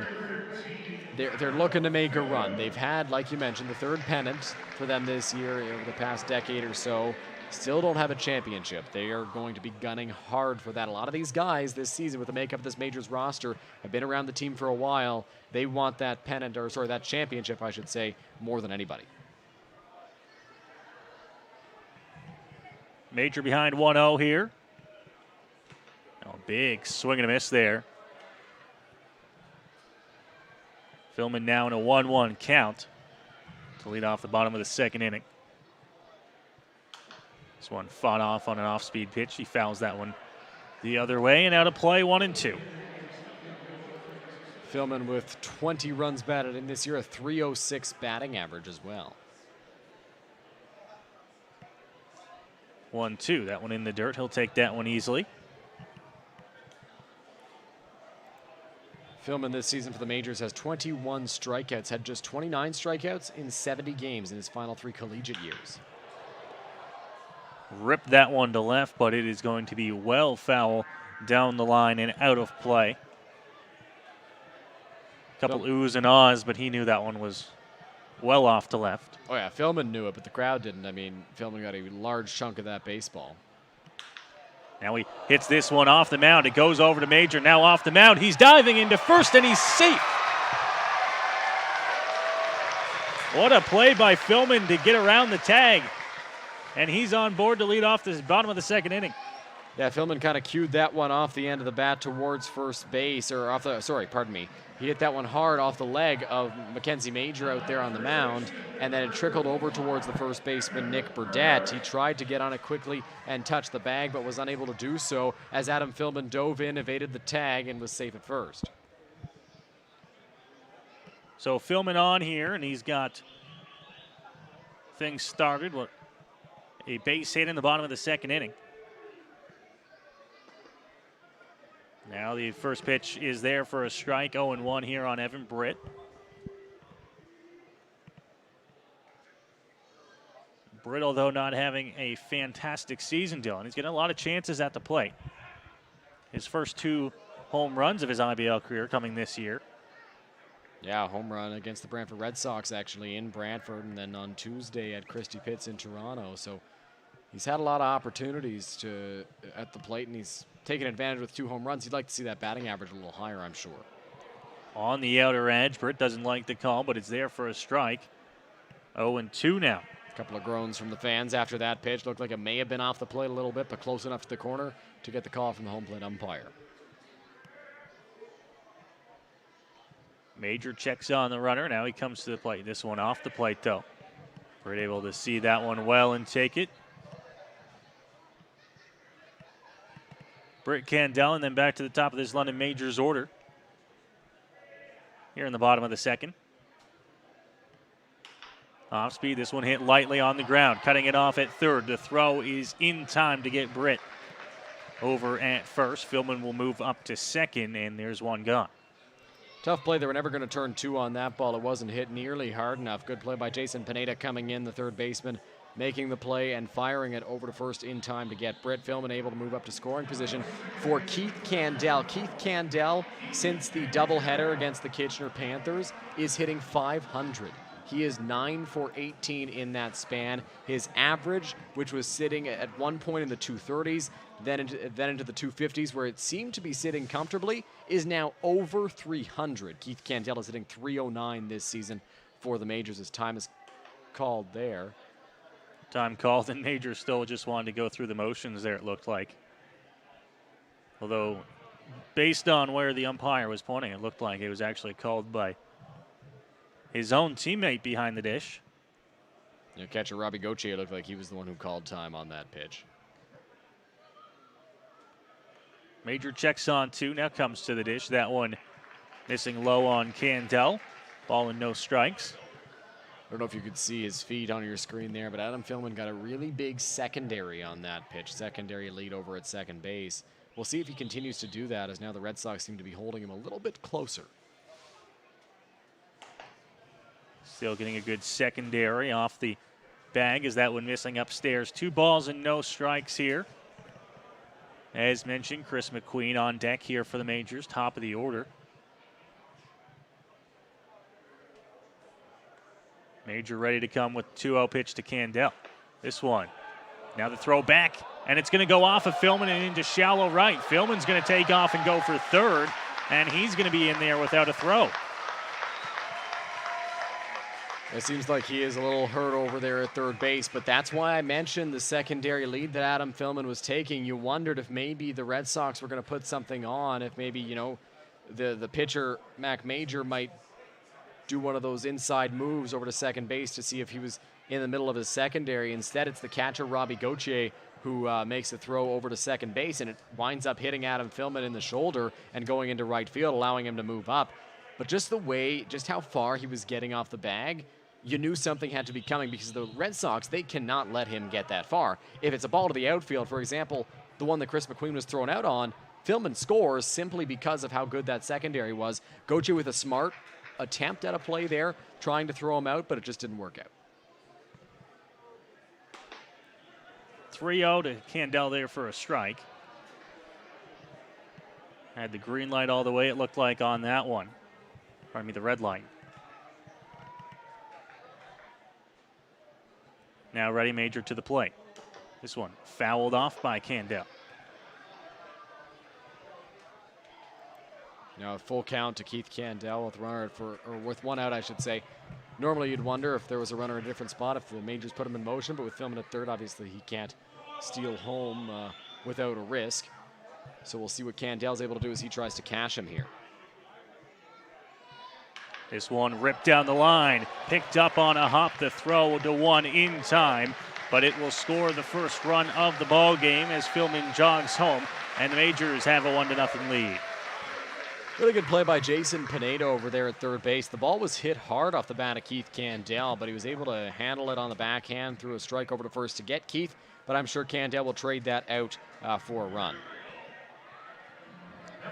They're looking to make a run. They've had, like you mentioned, the 3rd pennant for them this year over the past decade or so. Still don't have a championship. They are going to be gunning hard for that. A lot of these guys this season with the makeup of this Majors roster have been around the team for a while. They want that pennant, or sorry, that championship, I should say, more than anybody. Major behind 1-0 here. Oh, big swing and a miss there. Philman now in a 1-1 count to lead off the bottom of the second inning. This one fought off on an off-speed pitch. He fouls that one the other way, and out of play, 1-2. Philman with 20 runs batted in this year, a .306 batting average as well. 1-2, that one in the dirt. He'll take that one easily. Philman this season for the Majors has 21 strikeouts, had just 29 strikeouts in 70 games in his final 3 collegiate years. Ripped that one to left, but it is going to be well foul down the line and out of play. Couple oohs and ahs, but he knew that one was well off to left. Oh yeah, Philman knew it, but the crowd didn't. I mean, Philman got a large chunk of that baseball. Now he hits this one off the mound. It goes over to Major. Now off the mound. He's diving into first, and he's safe. What a play by Philman to get around the tag. And he's on board to lead off the bottom of the second inning. Yeah, Philman kind of cued that one off the end of the bat towards first base, or off the, sorry, pardon me. He hit that one hard off the leg of Mackenzie Major out there on the mound, and then it trickled over towards the first baseman, Nick Burdett. He tried to get on it quickly and touch the bag, but was unable to do so as Adam Philman dove in, evaded the tag, and was safe at first. So Philman on here, and he's got things started. A base hit in the bottom of the second inning. Now the first pitch is there for a strike. 0-1 here on Evan Britt. Britt, although not having a fantastic season, Dylan, he's getting a lot of chances at the plate. His first 2 home runs of his IBL career coming this year. Yeah, home run against the Brantford Red Sox actually in Brantford, and then on Tuesday at Christie Pitts in Toronto. So he's had a lot of opportunities at the plate, and he's taken advantage with 2 home runs. He'd like to see that batting average a little higher, I'm sure. On the outer edge, Britt doesn't like the call, but it's there for a strike. 0-2 now. A couple of groans from the fans after that pitch. Looked like it may have been off the plate a little bit, but close enough to the corner to get the call from the home plate umpire. Major checks on the runner. Now he comes to the plate. This one off the plate, though. Britt able to see that one well and take it. Britt Candell, and then back to the top of this London Majors order. Here in the bottom of the second. Off speed, this one hit lightly on the ground. Cutting it off at third. The throw is in time to get Britt over at first. Philman will move up to second, and there's one gone. Tough play. They were never going to turn 2 on that ball. It wasn't hit nearly hard enough. Good play by Jason Pineda coming in, the third baseman, making the play and firing it over to first in time to get Britt. Philman able to move up to scoring position for Keith Candell. Keith Candell, since the doubleheader against the Kitchener Panthers, is hitting .500. He is 9 for 18 in that span. His average, which was sitting at one point in the 230s, then into the 250s, where it seemed to be sitting comfortably, is now over 300. Keith Candell is hitting .309 this season for the Majors. His time is called there. Time called, and Major still just wanted to go through the motions there, it looked like. Although, based on where the umpire was pointing, it looked like it was actually called by his own teammate behind the dish. You know, catcher Robbie Gauthier looked like he was the one who called time on that pitch. Major checks on 2, now comes to the dish. That one missing low on Candell. Ball and no strikes. I don't know if you could see his feet on your screen there, but Adam Philman got a really big secondary on that pitch. Secondary lead over at second base. We'll see if he continues to do that, as now the Red Sox seem to be holding him a little bit closer. Still getting a good secondary off the bag as that one missing upstairs. 2 balls and no strikes here. As mentioned, Chris McQueen on deck here for the Majors, top of the order. Major ready to come with 2-0 pitch to Candell. This one. Now the throw back, and it's going to go off of Philman and into shallow right. Philman's going to take off and go for third, and he's going to be in there without a throw. It seems like he is a little hurt over there at third base, but that's why I mentioned the secondary lead that Adam Philman was taking. You wondered if maybe the Red Sox were going to put something on, if maybe, you know, the pitcher, Mac Major, might do one of those inside moves over to second base to see if he was in the middle of his secondary. Instead, it's the catcher, Robbie Gauthier, who makes the throw over to second base, and it winds up hitting Adam Philman in the shoulder and going into right field, allowing him to move up. But just the way, just how far he was getting off the bag, you knew something had to be coming, because the Red Sox, they cannot let him get that far. If it's a ball to the outfield, for example, the one that Chris McQueen was thrown out on, Philman scores simply because of how good that secondary was. Gauthier with a smart attempt at a play there, trying to throw him out, but it just didn't work out. 3-0 to Candell there for a strike. Had the green light all the way, it looked like, on that one. Pardon me, the red light. Now ready Major to the plate. This one fouled off by Candell. Now a full count to Keith Candell with runner with one out, I should say. Normally you'd wonder if there was a runner in a different spot, if the Majors put him in motion, but with Philman at third, obviously he can't steal home without a risk. So we'll see what Candell's able to do as he tries to cash him here. This one ripped down the line, picked up on a hop, the throw to one in time, but it will score the first run of the ball game as Philman jogs home, and the Majors have a 1-0 lead. Really good play by Jason Pinedo over there at third base. The ball was hit hard off the bat of Keith Candell, but he was able to handle it on the backhand, threw a strike over to first to get Keith, but I'm sure Candell will trade that out for a run.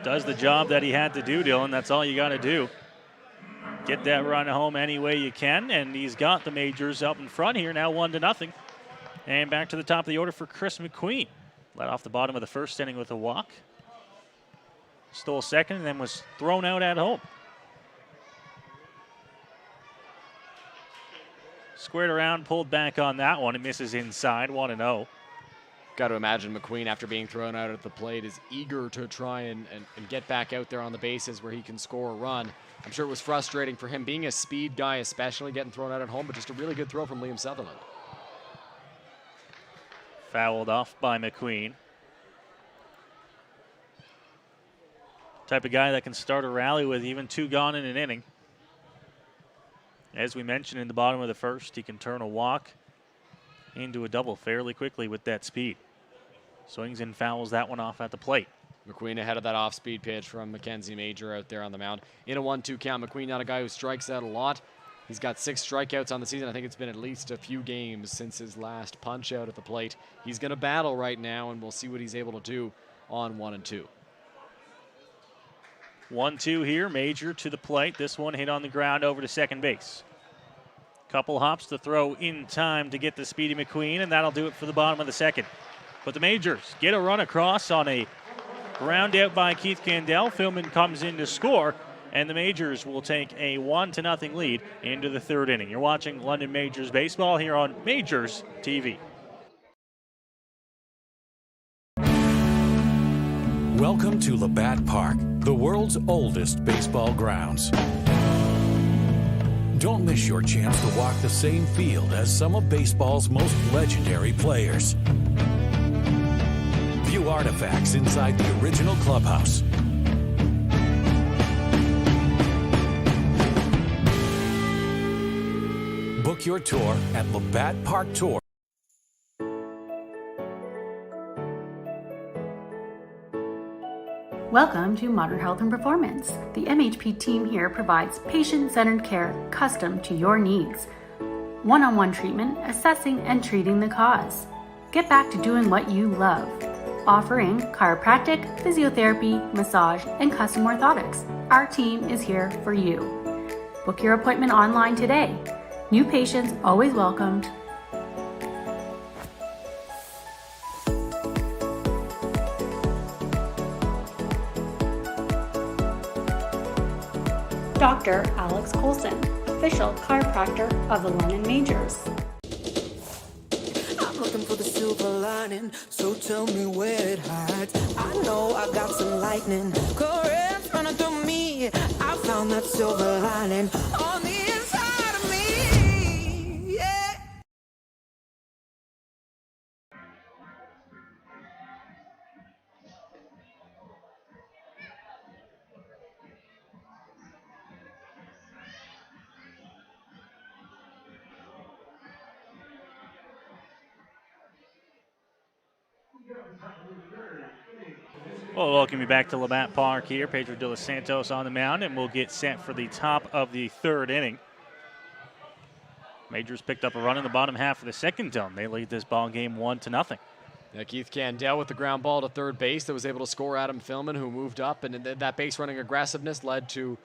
Does the job that he had to do, Dylan. That's all you got to do. Get that run home any way you can, and he's got the Majors up in front here, now 1-0. And back to the top of the order for Chris McQueen. Led off the bottom of the first inning with a walk. Stole second and then was thrown out at home. Squared around, pulled back on that one. It misses inside, 1-0. Got to imagine McQueen, after being thrown out at the plate, is eager to try and get back out there on the bases where he can score a run. I'm sure it was frustrating for him, being a speed guy especially, getting thrown out at home, but just a really good throw from Liam Sutherland. Fouled off by McQueen. Type of guy that can start a rally with even 2 gone in an inning. As we mentioned in the bottom of the first, he can turn a walk into a double fairly quickly with that speed. Swings and fouls that one off at the plate. McQueen ahead of that off-speed pitch from Mackenzie Major out there on the mound. In a 1-2 count, McQueen not a guy who strikes out a lot. He's got 6 strikeouts on the season. I think it's been at least a few games since his last punch out at the plate. He's going to battle right now, and we'll see what he's able to do on 1 and 2. 1-2 here, Major to the plate. This one hit on the ground over to second base. Couple hops to throw in time to get the speedy McQueen, and that'll do it for the bottom of the second. But the Majors get a run across on a ground out by Keith Candell. Philman comes in to score, and the Majors will take a 1-0 lead into the third inning. You're watching London Majors baseball here on Majors TV. Welcome to Labatt Park, the world's oldest baseball grounds. Don't miss your chance to walk the same field as some of baseball's most legendary players. View artifacts inside the original clubhouse. Book your tour at Labatt Park Tour. Welcome to Modern Health and Performance. The MHP team here provides patient-centered care custom to your needs. One-on-one treatment, assessing and treating the cause. Get back to doing what you love. Offering chiropractic, physiotherapy, massage, and custom orthotics. Our team is here for you. Book your appointment online today. New patients always welcomed. Dr. Alex Colson, official chiropractor of the London Majors. I'm looking for the silver lining, so tell me where it hides. I know I got some lightning, currents running through me. I found that silver lining on the inside of me. Well, welcome you back to Labatt Park here. Pedro de los Santos on the mound, and we'll get set for the top of the third inning. Majors picked up a run in the bottom half of the second zone. They lead this ball game 1-0. Yeah, Keith Candell with the ground ball to third base that was able to score Adam Philman, who moved up, and that base running aggressiveness led to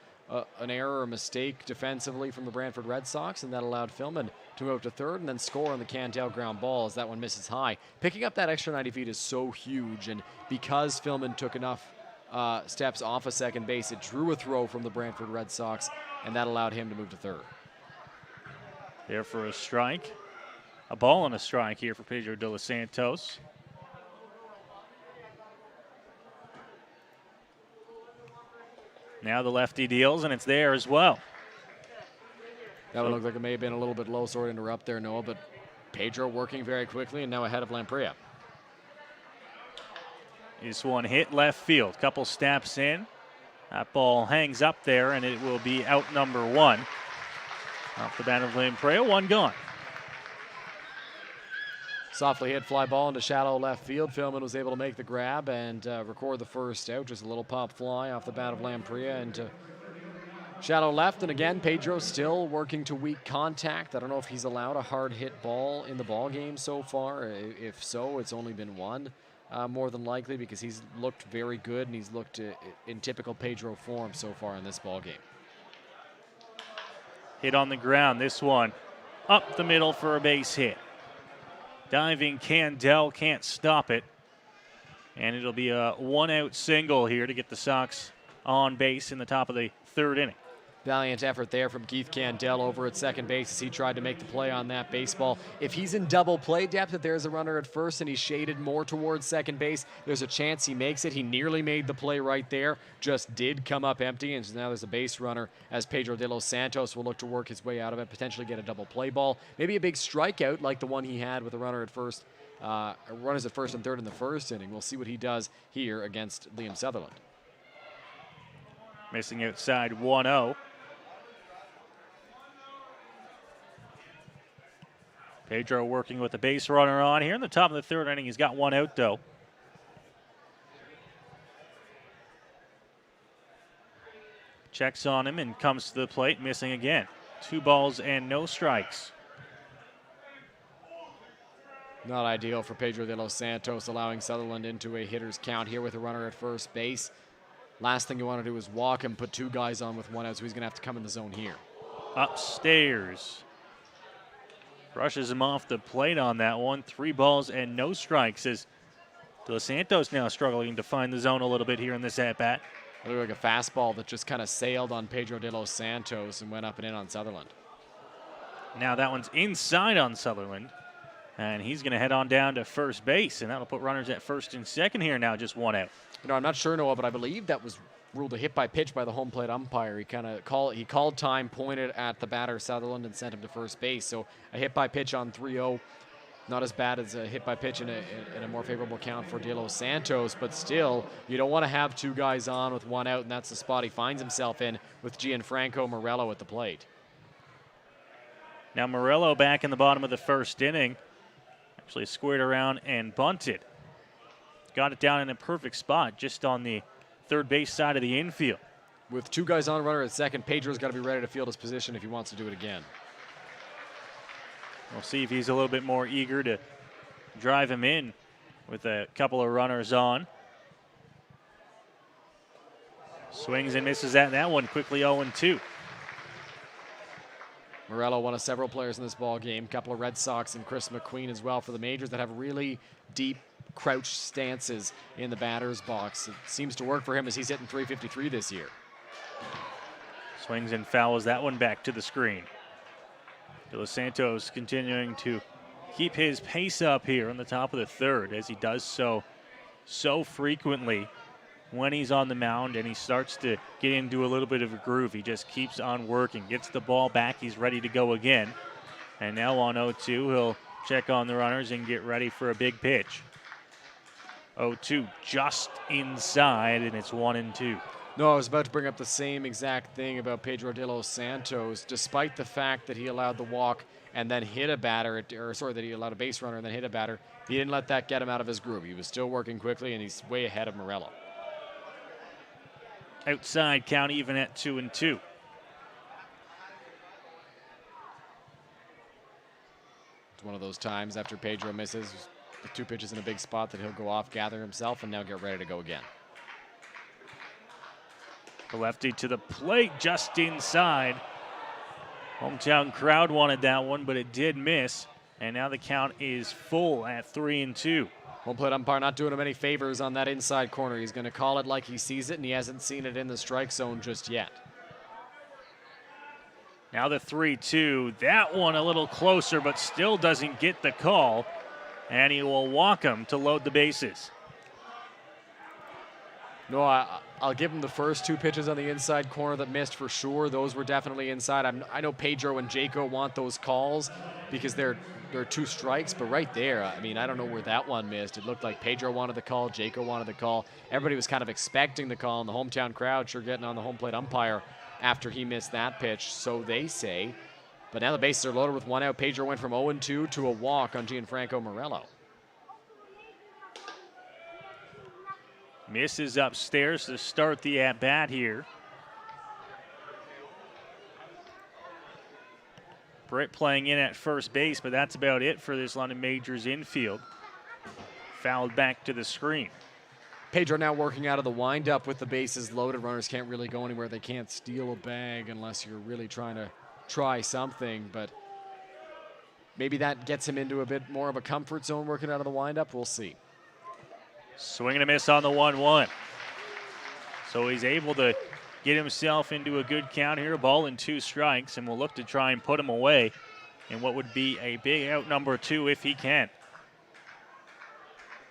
an error or mistake defensively from the Brantford Red Sox, and that allowed Philman to move to third and then score on the Candell ground ball as that one misses high. Picking up that extra 90 feet is so huge, and because Philman took enough steps off of second base, it drew a throw from the Brantford Red Sox, and that allowed him to move to third. There for a strike. A ball and a strike here for Pedro de los Santos. Now the lefty deals, and it's there as well. That one looked like it may have been a little bit low. Sorry to interrupt there, Noah, but Pedro working very quickly and now ahead of Lamprilla. This one hit left field. Couple steps in. That ball hangs up there, and it will be out number one. Off the bat of Lamprilla, one gone. Softly hit fly ball into shallow left field. Philman was able to make the grab and record the first out. Just a little pop fly off the bat of Lamprilla into shallow left. And again, Pedro still working to weak contact. I don't know if he's allowed a hard hit ball in the ball game so far. If so, it's only been one, more than likely, because he's looked very good and he's looked in typical Pedro form so far in this ball game. Hit on the ground. This one up the middle for a base hit. Diving Candell can't stop it. And it'll be a one-out single here to get the Sox on base in the top of the third inning. Valiant effort there from Keith Candell over at second base as he tried to make the play on that baseball. If he's in double play depth, if there's a runner at first and he's shaded more towards second base, there's a chance he makes it. He nearly made the play right there, just did come up empty, and so now there's a base runner as Pedro de los Santos will look to work his way out of it, potentially get a double play ball. Maybe a big strikeout like the one he had with a runner at first, runners at first and third in the first inning. We'll see what he does here against Liam Sutherland. Missing outside 1-0. Pedro working with the base runner on here in the top of the third inning. He's got one out, though. Checks on him and comes to the plate, missing again. 2 balls and no strikes. Not ideal for Pedro de los Santos, allowing Sutherland into a hitter's count here with a runner at first base. Last thing you want to do is walk him, put 2 guys on with 1 out, so he's going to have to come in the zone here. Upstairs. Brushes him off the plate on that one. 3 balls and no strikes as De Los Santos now struggling to find the zone a little bit here in this at-bat. It looked like a fastball that just kind of sailed on Pedro de los Santos and went up and in on Sutherland. Now that one's inside on Sutherland, and he's going to head on down to first base, and that'll put runners at first and second here now, just 1 out. You know, I'm not sure, Noah, but I believe that was ruled a hit by pitch by the home plate umpire. He called time, pointed at the batter Sutherland, and sent him to first base. So a hit by pitch on 3-0, not as bad as a hit by pitch in a more favorable count for De Los Santos, but still, you don't want to have 2 guys on with 1 out, and that's the spot he finds himself in with Gianfranco Morello at the plate. Now Morello back in the bottom of the first inning, actually squared around and bunted. Got it down in a perfect spot, just on the third base side of the infield. With 2 guys on, runner at second, Pedro's got to be ready to field his position if he wants to do it again. We'll see if he's a little bit more eager to drive him in with a couple of runners on. Swings and misses at that one, quickly 0-2. Morello, one of several players in this ball game. Couple of Red Sox and Chris McQueen as well for the Majors that have really deep crouched stances in the batter's box. It seems to work for him as he's hitting .353 this year. Swings and fouls that one back to the screen. De Los Santos continuing to keep his pace up here on the top of the third, as he does so frequently when he's on the mound and he starts to get into a little bit of a groove. He just keeps on working, gets the ball back, he's ready to go again. And now on 0-2, he'll check on the runners and get ready for a big pitch. 0-2 just inside, and it's 1-2. No, I was about to bring up the same exact thing about Pedro de los Santos. Despite the fact that he allowed the walk and then hit a batter, that he allowed a base runner and then hit a batter, he didn't let that get him out of his groove. He was still working quickly, and he's way ahead of Morello. Outside count even at 2-2. It's one of those times after Pedro misses with 2 pitches in a big spot that he'll go off, gather himself, and now get ready to go again. The lefty to the plate, just inside. Hometown crowd wanted that one, but it did miss. And now the count is full at 3-2. Home plate umpire not doing him any favors on that inside corner. He's going to call it like he sees it, and he hasn't seen it in the strike zone just yet. Now the 3-2. That one a little closer, but still doesn't get the call. And he will walk him to load the bases. No, I'll give him the first 2 pitches on the inside corner that missed for sure. Those were definitely inside. I know Pedro and Jaco want those calls because they're 2 strikes, but right there, I mean, I don't know where that one missed. It looked like Pedro wanted the call, Jaco wanted the call. Everybody was kind of expecting the call, and the hometown crowd sure getting on the home plate umpire after he missed that pitch, so they say. But now the bases are loaded with 1 out. Pedro went from 0-2 to a walk on Gianfranco Morello. Misses upstairs to start the at-bat here. Britt playing in at first base, but that's about it for this London Majors infield. Fouled back to the screen. Pedro now working out of the windup with the bases loaded. Runners can't really go anywhere. They can't steal a bag unless you're really trying to try something, but maybe that gets him into a bit more of a comfort zone working out of the windup. We'll see. Swing and a miss on the 1-1. So he's able to get himself into a good count here. A ball and 2 strikes, and we'll look to try and put him away in what would be a big out number 2 if he can.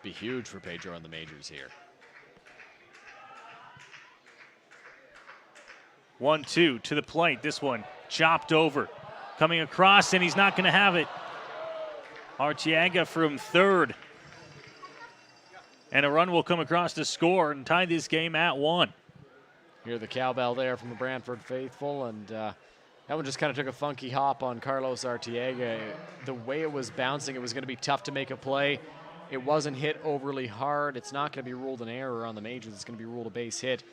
Be huge for Pedro in the majors here. 1-2 to the plate. This one chopped over. Coming across, and he's not going to have it. Arteaga from third. And a run will come across to score and tie this game at 1. Hear the cowbell there from the Brantford faithful, and that one just kind of took a funky hop on Carlos Arteaga. The way it was bouncing, it was going to be tough to make a play. It wasn't hit overly hard. It's not going to be ruled an error on the majors. It's going to be ruled a base hit.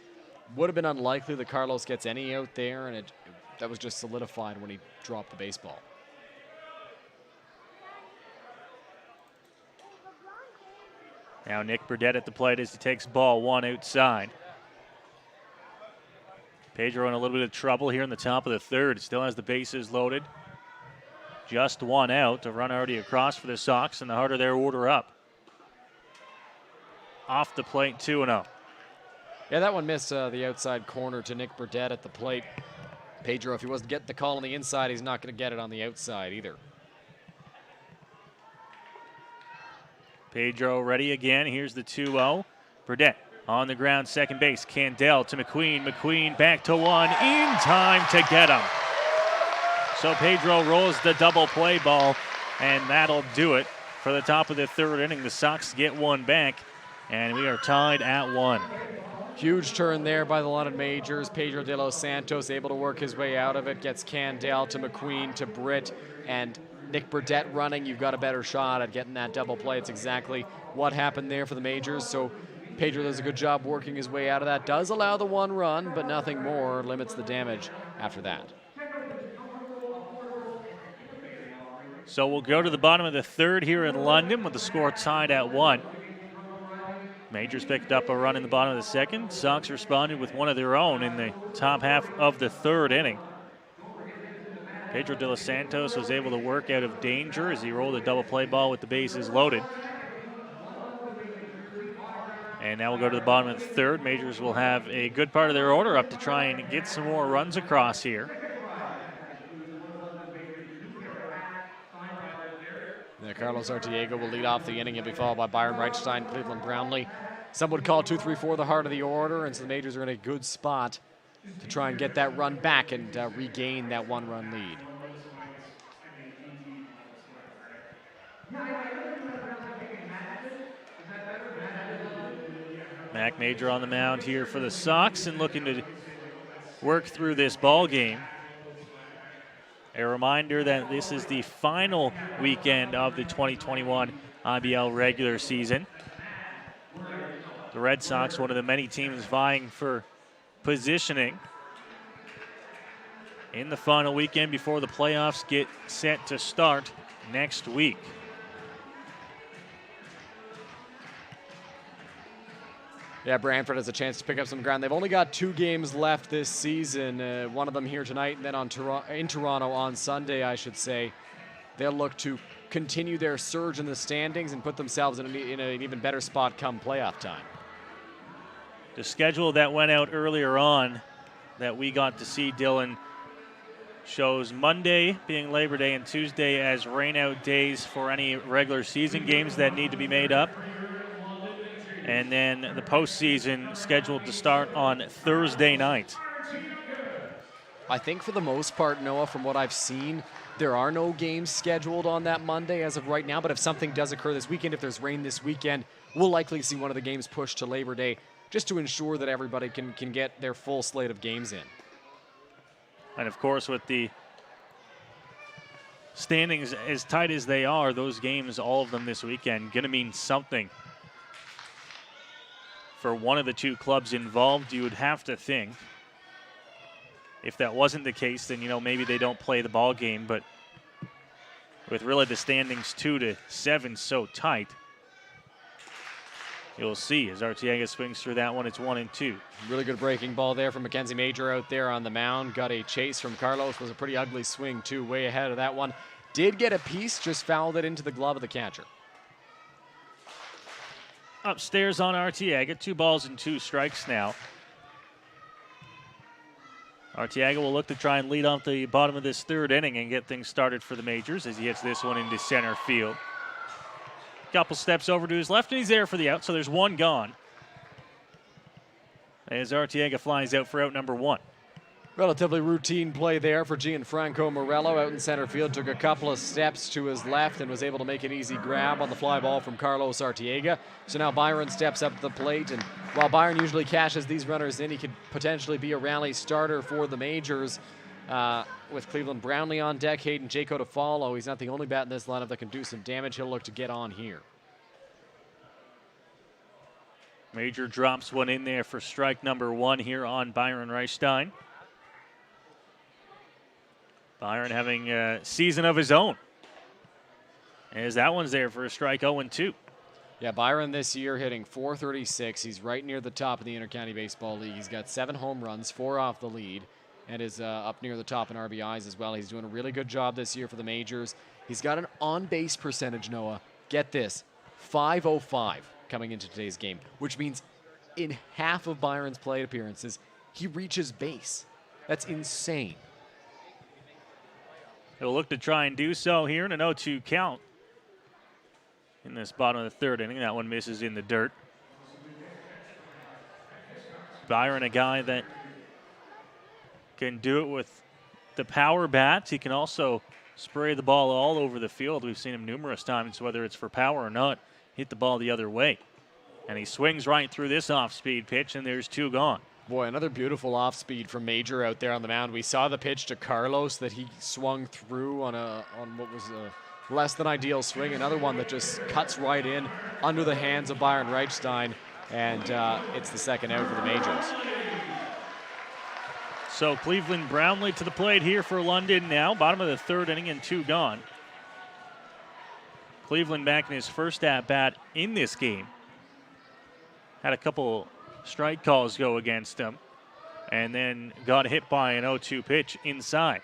Would have been unlikely that Carlos gets any out there, and that was just solidified when he dropped the baseball. Now Nick Burdett at the plate as he takes ball 1 outside. Pedro in a little bit of trouble here in the top of the 3rd. Still has the bases loaded. Just 1 out. A run already across for the Sox in the heart of their order up. Off the plate, 2-0. Yeah, that one missed the outside corner to Nick Burdett at the plate. Pedro, if he wasn't getting the call on the inside, he's not going to get it on the outside either. Pedro ready again. Here's the 2-0. Burdett on the ground, second base. Candell to McQueen. McQueen back to 1 in time to get him. So Pedro rolls the double play ball, and that'll do it for the top of the 3rd inning. The Sox get 1 back, and we are tied at 1. Huge turn there by the London Majors. Pedro de los Santos able to work his way out of it. Gets Candell to McQueen to Britt, and Nick Burdett running. You've got a better shot at getting that double play. It's exactly what happened there for the Majors. So Pedro does a good job working his way out of that. Does allow the 1 run, but nothing more. Limits the damage after that. So we'll go to the bottom of the 3rd here in London with the score tied at 1. Majors picked up a run in the bottom of the 2nd. Sox responded with one of their own in the top half of the 3rd inning. Pedro de los Santos was able to work out of danger as he rolled a double play ball with the bases loaded. And now we'll go to the bottom of the 3rd. Majors will have a good part of their order up to try and get some more runs across here. Yeah, Carlos Arteaga will lead off the inning. He'll be followed by Byron Reichstein, Cleveland Brownlee. Some would call 2-3-4 the heart of the order, and so the Majors are in a good spot to try and get that run back and regain that 1-run lead. Mac Major on the mound here for the Sox and looking to work through this ball game. A reminder that this is the final weekend of the 2021 IBL regular season. The Red Sox, one of the many teams vying for positioning in the final weekend before the playoffs get set to start next week. Yeah, Brantford has a chance to pick up some ground. They've only got 2 games left this season, one of them here tonight and then in Toronto on Sunday, I should say. They'll look to continue their surge in the standings and put themselves in an even better spot come playoff time. The schedule that went out earlier on that we got to see, Dylan, shows Monday being Labor Day and Tuesday as rainout days for any regular season games that need to be made up. And then the postseason scheduled to start on Thursday night. I think for the most part, Noah, from what I've seen, there are no games scheduled on that Monday as of right now. But if something does occur this weekend, if there's rain this weekend, we'll likely see one of the games pushed to Labor Day just to ensure that everybody can get their full slate of games in. And of course, with the standings as tight as they are, those games, all of them this weekend, going to mean something for one of the 2 clubs involved, you would have to think. If that wasn't the case, then, maybe they don't play the ball game. But with really the standings 2-7 so tight, you'll see as Arteaga swings through that one. It's 1-2. Really good breaking ball there from Mackenzie Major out there on the mound. Got a chase from Carlos. Was a pretty ugly swing, too, way ahead of that one. Did get a piece, just fouled it into the glove of the catcher. Upstairs on Arteaga, 2 balls and 2 strikes now. Arteaga will look to try and lead off the bottom of this 3rd inning and get things started for the Majors as he hits this one into center field. Couple steps over to his left, and he's there for the out, so there's 1 gone. As Arteaga flies out for out number 1. Relatively routine play there for Gianfranco Morello out in center field. Took a couple of steps to his left and was able to make an easy grab on the fly ball from Carlos Arteaga. So now Byron steps up to the plate, and while Byron usually cashes these runners in, he could potentially be a rally starter for the Majors. With Cleveland Brownlee on deck, Hayden Jaco to follow. He's not the only bat in this lineup that can do some damage. He'll look to get on here. Major drops one in there for strike number 1 here on Byron Reichstein. Byron having a season of his own, as that one's there for a strike, 0-2. Yeah, Byron this year hitting .436. He's right near the top of the Intercounty Baseball League. He's got 7 home runs, 4 off the lead, and is up near the top in RBIs as well. He's doing a really good job this year for the Majors. He's got an on-base percentage, Noah. Get this, .505 coming into today's game, which means in half of Byron's plate appearances, he reaches base. That's insane. He'll look to try and do so here in an 0-2 count in this bottom of the 3rd inning. That one misses in the dirt. Byron, a guy that can do it with the power bats. He can also spray the ball all over the field. We've seen him numerous times, whether it's for power or not, hit the ball the other way. And he swings right through this off-speed pitch, and there's 2 gone. Boy, another beautiful off-speed from Major out there on the mound. We saw the pitch to Carlos that he swung through on what was a less than ideal swing. Another one that just cuts right in under the hands of Byron Reichstein, and it's the 2nd out for the Majors. So Cleveland Brownlee to the plate here for London now. Bottom of the 3rd inning and 2 gone. Cleveland back in his first at-bat in this game. Had a couple strike calls go against him, and then got hit by an 0-2 pitch inside.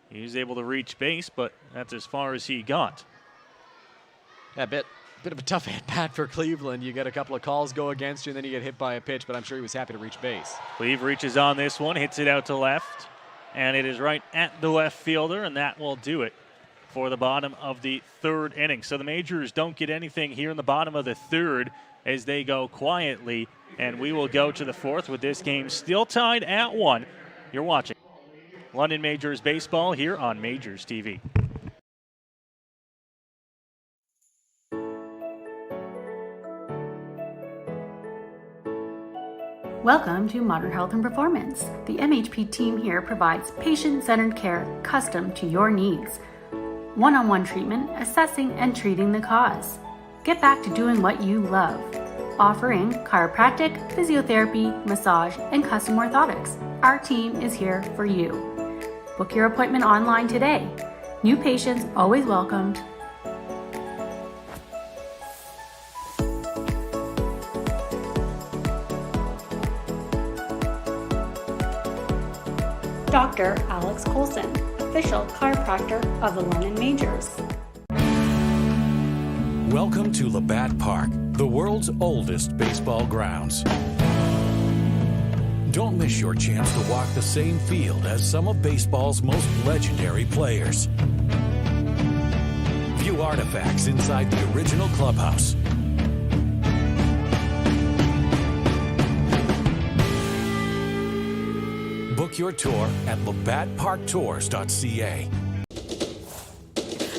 He was able to reach base, but that's as far as he got. Yeah, bit of a tough at-bat for Cleveland. You get a couple of calls go against you, and then you get hit by a pitch, but I'm sure he was happy to reach base. Cleve reaches on this one, hits it out to left, and it is right at the left fielder, and that will do it for the bottom of the 3rd inning. So the Majors don't get anything here in the bottom of the 3rd as they go quietly, and we will go to the 4th with this game still tied at 1. You're watching London Majors Baseball here on Majors TV. Welcome to Modern Health and Performance. The MHP team here provides patient-centered care custom to your needs. One-on-one treatment, assessing and treating the cause. Get back to doing what you love. Offering chiropractic, physiotherapy, massage, and custom orthotics. Our team is here for you. Book your appointment online today. New patients always welcomed. Dr. Alex Coulson, official chiropractor of the London Majors. Welcome to Labatt Park, the world's oldest baseball grounds. Don't miss your chance to walk the same field as some of baseball's most legendary players. View artifacts inside the original clubhouse. Book your tour at labattparktours.ca.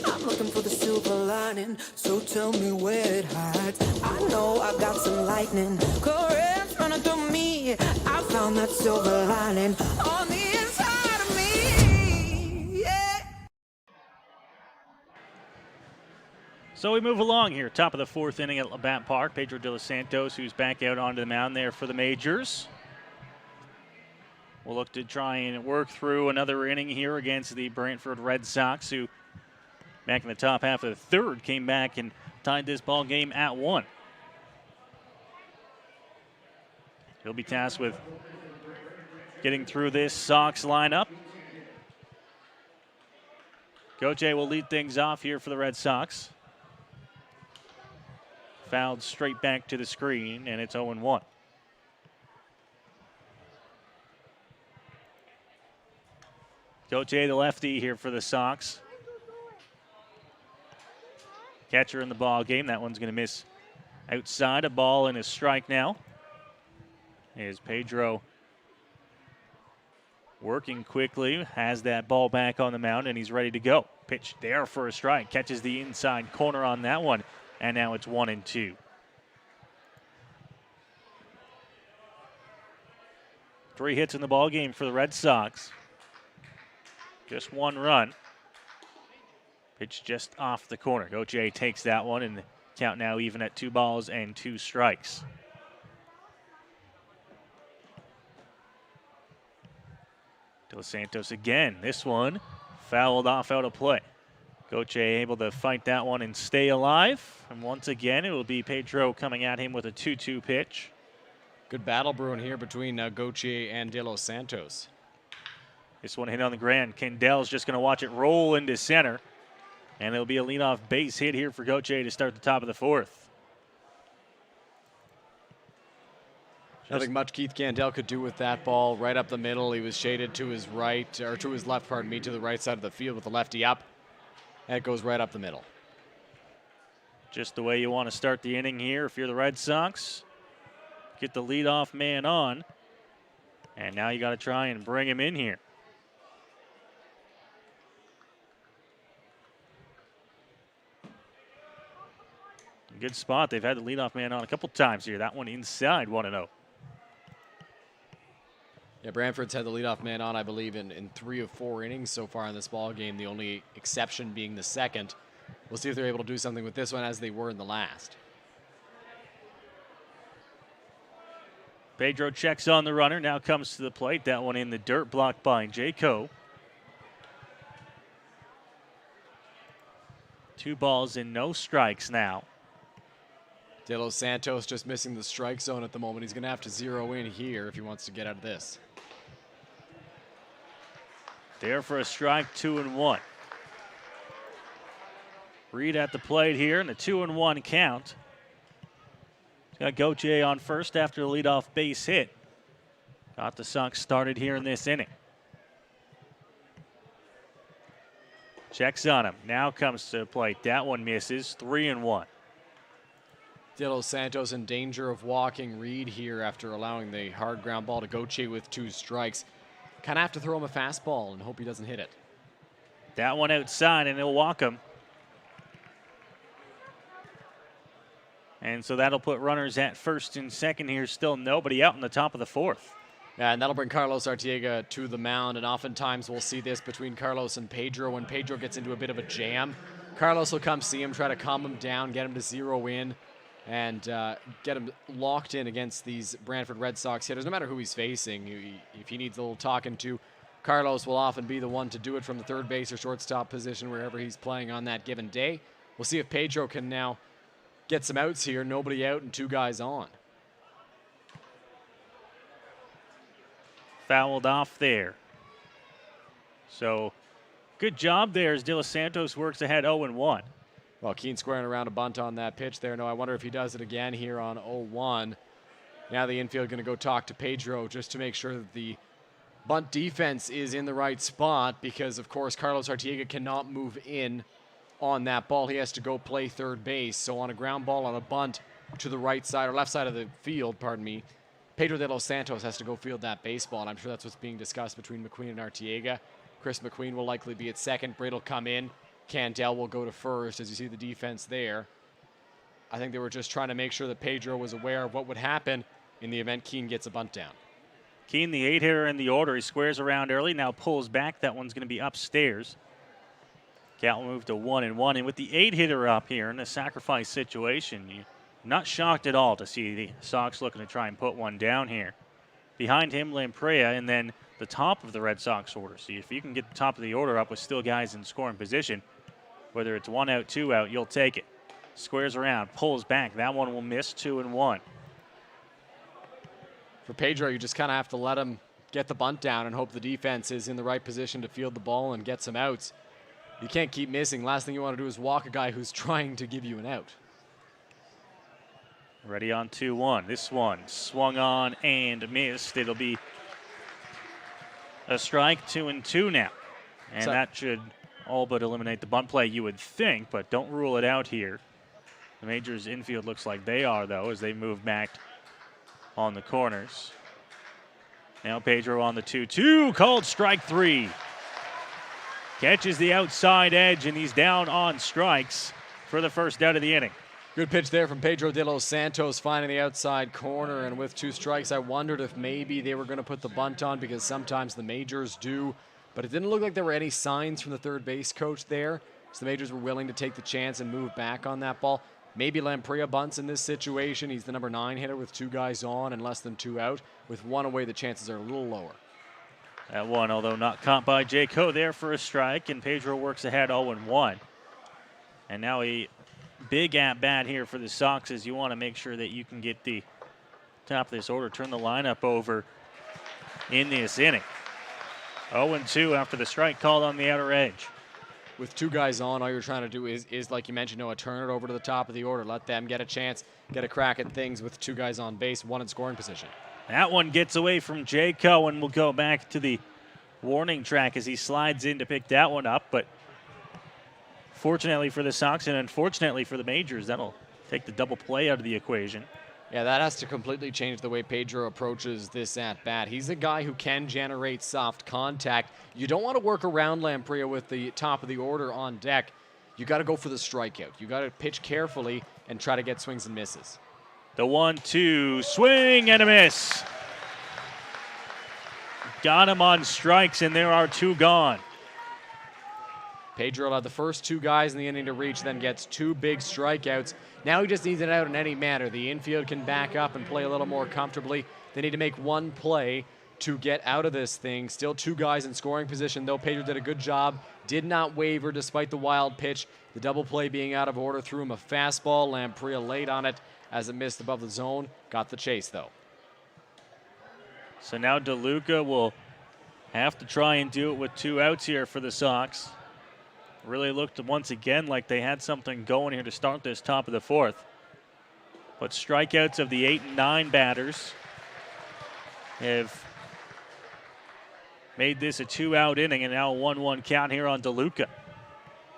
I'm looking for the silver lining, so tell me where it hides. I know I got some lightning, currents running through me. I found that silver lining on the inside of me. Yeah. So we move along here, top of the fourth inning at Labatt Park. Pedro de los Santos, who's back out onto the mound there for the Majors. We'll look to try and work through another inning here against the Brantford Red Sox, who back in the top half of the third came back and tied this ball game at 1. He'll be tasked with getting through this Sox lineup. Gauthier will lead things off here for the Red Sox. Fouled straight back to the screen, and it's 0-1. Gauthier, the lefty here for the Sox. Catcher in the ball game. That one's going to miss outside. A ball and a strike now. Is Pedro working quickly, has that ball back on the mound, and he's ready to go. Pitch there for a strike. Catches the inside corner on that one, and now it's 1-2. 3 hits in the ball game for the Red Sox. Just 1 run. Pitch just off the corner. Gauthier takes that one, and the count now even at 2 balls and 2 strikes. De los Santos again. This one fouled off out of play. Gauthier able to fight that one and stay alive. And once again, it will be Pedro coming at him with a 2-2 pitch. Good battle brewing here between Gauthier and De los Santos. This one hit on the ground. Kendall's just going to watch it roll into center. And it'll be a leadoff base hit here for Gauthier to start the top of the 4th. Nothing much Keith Candell could do with that ball. Right up the middle. He was shaded to his right, or to his left, pardon me, to the right side of the field with the lefty up. And it goes right up the middle. Just the way you want to start the inning here if you're the Red Sox. Get the leadoff man on. And now you got to try and bring him in here. Good spot. They've had the leadoff man on a couple times here. That one inside 1-0. Yeah, Brantford's had the leadoff man on, I believe, in 3 of 4 innings so far in this ball game. The only exception being the second. We'll see if they're able to do something with this one as they were in the last. Pedro checks on the runner. Now comes to the plate. That one in the dirt, blocked by Jaco. 2 balls and no strikes now. De los Santos just missing the strike zone at the moment. He's going to have to zero in here if he wants to get out of this. There for a strike, 2-1. Reed at the plate here, and the 2-1 count. He's got Gauthier on first after the leadoff base hit. Got the Sox started here in this inning. Checks on him. Now comes to the plate. That one misses, 3-1. De los Santos in danger of walking Reed here after allowing the hard ground ball to Gauthier with 2 strikes. Kind of have to throw him a fastball and hope he doesn't hit it. That one outside, and he'll walk him. And so that'll put runners at first and second here. Still nobody out in the top of the fourth. Yeah, and that'll bring Carlos Artiega to the mound, and oftentimes we'll see this between Carlos and Pedro. When Pedro gets into a bit of a jam, Carlos will come see him, try to calm him down, get him to zero in, and get him locked in against these Brantford Red Sox hitters, no matter who he's facing. If he needs a little talking to, Carlos will often be the one to do it from the third base or shortstop position, wherever he's playing on that given day. We'll see if Pedro can now get some outs here. Nobody out and 2 guys on. Fouled off there. So good job there as De Los Santos works ahead 0-1. Well, Keane squaring around a bunt on that pitch there. No, I wonder if he does it again here on 0-1. Now the infield going to go talk to Pedro just to make sure that the bunt defense is in the right spot, because, of course, Carlos Artiega cannot move in on that ball. He has to go play third base. So on a ground ball on a bunt to the right side or left side of the field, pardon me, Pedro De Los Santos has to go field that baseball, and I'm sure that's what's being discussed between McQueen and Artiega. Chris McQueen will likely be at second. Brade will come in. Cantel will go to first, as you see the defense there. I think they were just trying to make sure that Pedro was aware of what would happen in the event Keane gets a bunt down. Keane, the 8-hitter in the order. He squares around early, now pulls back. That one's going to be upstairs. Count will move to 1-1. And with the 8-hitter up here in a sacrifice situation, you're not shocked at all to see the Sox looking to try and put one down here. Behind him, Lamprey, and then the top of the Red Sox order. See, if you can get the top of the order up with still guys in scoring position, whether it's 1 out, 2 out, you'll take it. Squares around, pulls back. That one will miss, 2-1. For Pedro, you just kind of have to let him get the bunt down and hope the defense is in the right position to field the ball and get some outs. You can't keep missing. Last thing you want to do is walk a guy who's trying to give you an out. Ready on 2-1. This one swung on and missed. It'll be a strike, 2-2 now. And that should all but eliminate the bunt play, you would think, but don't rule it out here. The Majors infield looks like they are, though, as they move back on the corners. Now Pedro on the 2-2, called strike 3. Catches the outside edge, and he's down on strikes for the first out of the inning. Good pitch there from Pedro De Los Santos, finding the outside corner, and with 2 strikes, I wondered if maybe they were going to put the bunt on, because sometimes the Majors do, but it didn't look like there were any signs from the third base coach there, so the Majors were willing to take the chance and move back on that ball. Maybe Lamprey bunts in this situation. He's the number 9 hitter with 2 guys on and less than 2 out. With 1 away, the chances are a little lower. That one, although not caught by Jaco there for a strike, and Pedro works ahead 0-1. And now a big at-bat here for the Sox, as you want to make sure that you can get the top of this order, turn the lineup over in this inning. 0-2 after the strike called on the outer edge. With 2 guys on, all you're trying to do is like you mentioned, Noah, turn it over to the top of the order. Let them get a chance, get a crack at things with 2 guys on base, 1 in scoring position. That one gets away from Jaco, and we'll go back to the warning track as he slides in to pick that one up. But fortunately for the Sox and unfortunately for the Majors, that'll take the double play out of the equation. Yeah, that has to completely change the way Pedro approaches this at-bat. He's a guy who can generate soft contact. You don't want to work around Lamprey with the top of the order on deck. You got to go for the strikeout. You got to pitch carefully and try to get swings and misses. The 1-2, swing and a miss. Got him on strikes, and there are 2 gone. Pedro allowed the first 2 guys in the inning to reach, then gets 2 big strikeouts. Now he just needs it out in any manner. The infield can back up and play a little more comfortably. They need to make 1 play to get out of this thing. Still 2 guys in scoring position, though. Pedro did a good job, did not waver despite the wild pitch. The double play being out of order, threw him a fastball. Lamprey late on it as it missed above the zone. Got the chase, though. So now DeLuca will have to try and do it with 2 outs here for the Sox. Really looked once again like they had something going here to start this top of the 4th. But strikeouts of the 8 and 9 batters have made this a 2-out inning, and now a 1-1 count here on DeLuca.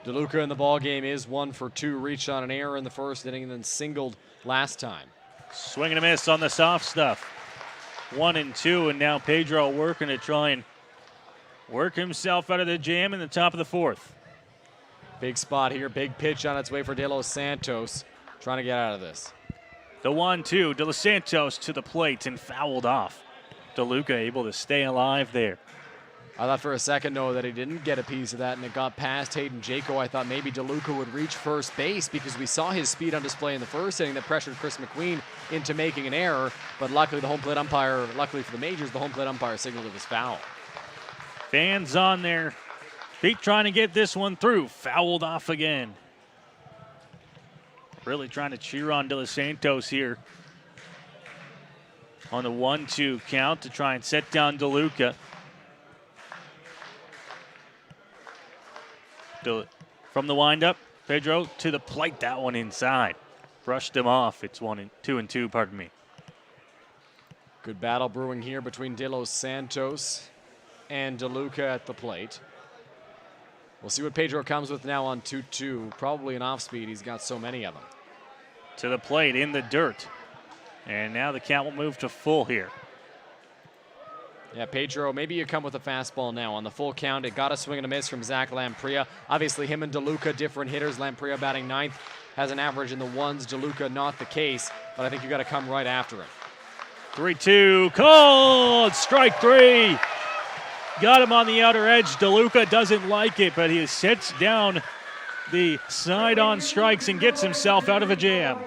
DeLuca in the ball game is 1 for 2. Reached on an error in the first inning and then singled last time. Swing and a miss on the soft stuff. 1-2, and now Pedro working to try and work himself out of the jam in the top of the 4th. Big spot here, big pitch on its way for De Los Santos, trying to get out of this. The 1-2, De Los Santos to the plate and fouled off. DeLuca able to stay alive there. I thought for a second, Noah, that he didn't get a piece of that and it got past Hayden Jaco. I thought maybe DeLuca would reach first base because we saw his speed on display in the first inning that pressured Chris McQueen into making an error. But luckily, luckily for the Majors, the home plate umpire signaled it was foul. Fans on their feet trying to get this one through. Fouled off again. Really trying to cheer on De Los Santos here on the 1-2 count to try and set down DeLuca. From the windup, Pedro to the plate. That one inside. Brushed him off. It's 2-2, pardon me. Good battle brewing here between De Los Santos and DeLuca at the plate. We'll see what Pedro comes with now on 2-2. Probably an off-speed. He's got so many of them. To the plate in the dirt. And now the count will move to full here. Yeah, Pedro, maybe you come with a fastball now. On the full count, it got a swing and a miss from Zach Lamprilla. Obviously, him and DeLuca, different hitters. Lamprilla batting ninth, has an average in the ones. DeLuca, not the case, but I think you got to come right after him. 3-2, called, strike three. Got him on the outer edge. DeLuca doesn't like it, but he sets down the side on strikes and gets himself out of a jam.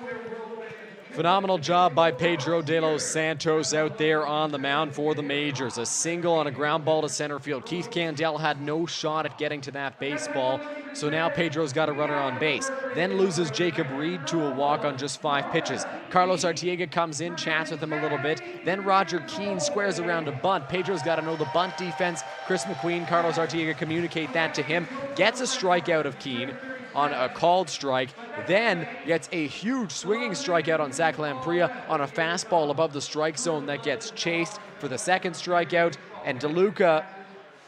Phenomenal job by Pedro De Los Santos out there on the mound for the Majors. A single on a ground ball to center field. Keith Candell had no shot at getting to that baseball, so now Pedro's got a runner on base. Then loses Jacob Reed to a walk on just 5 pitches. Carlos Artiega comes in, chats with him a little bit. Then Roger Keane squares around a bunt. Pedro's got to know the bunt defense. Chris McQueen, Carlos Artiega communicate that to him. Gets a strikeout of Keane on a called strike, then gets a huge swinging strikeout on Zach Lamprilla on a fastball above the strike zone that gets chased for the second strikeout. And DeLuca,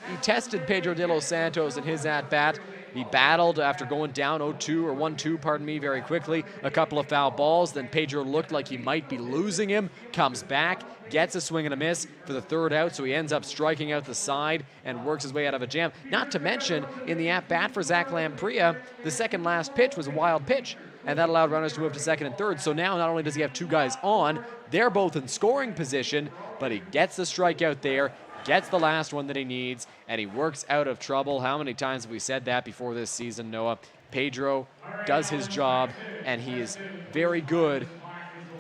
he tested Pedro De Los Santos in his at-bat. He battled after going down 0-2 or 1-2, pardon me, very quickly. A couple of foul balls. Then Pedro looked like he might be losing him. Comes back, gets a swing and a miss for the third out, so he ends up striking out the side and works his way out of a jam. Not to mention, in the at-bat for Zach Lamprilla, the second last pitch was a wild pitch, and that allowed runners to move to second and third. So now not only does he have 2 guys on, they're both in scoring position, but he gets the strikeout there, gets the last one that he needs, and he works out of trouble. How many times have we said that before this season, Noah? Pedro does his job, and he is very good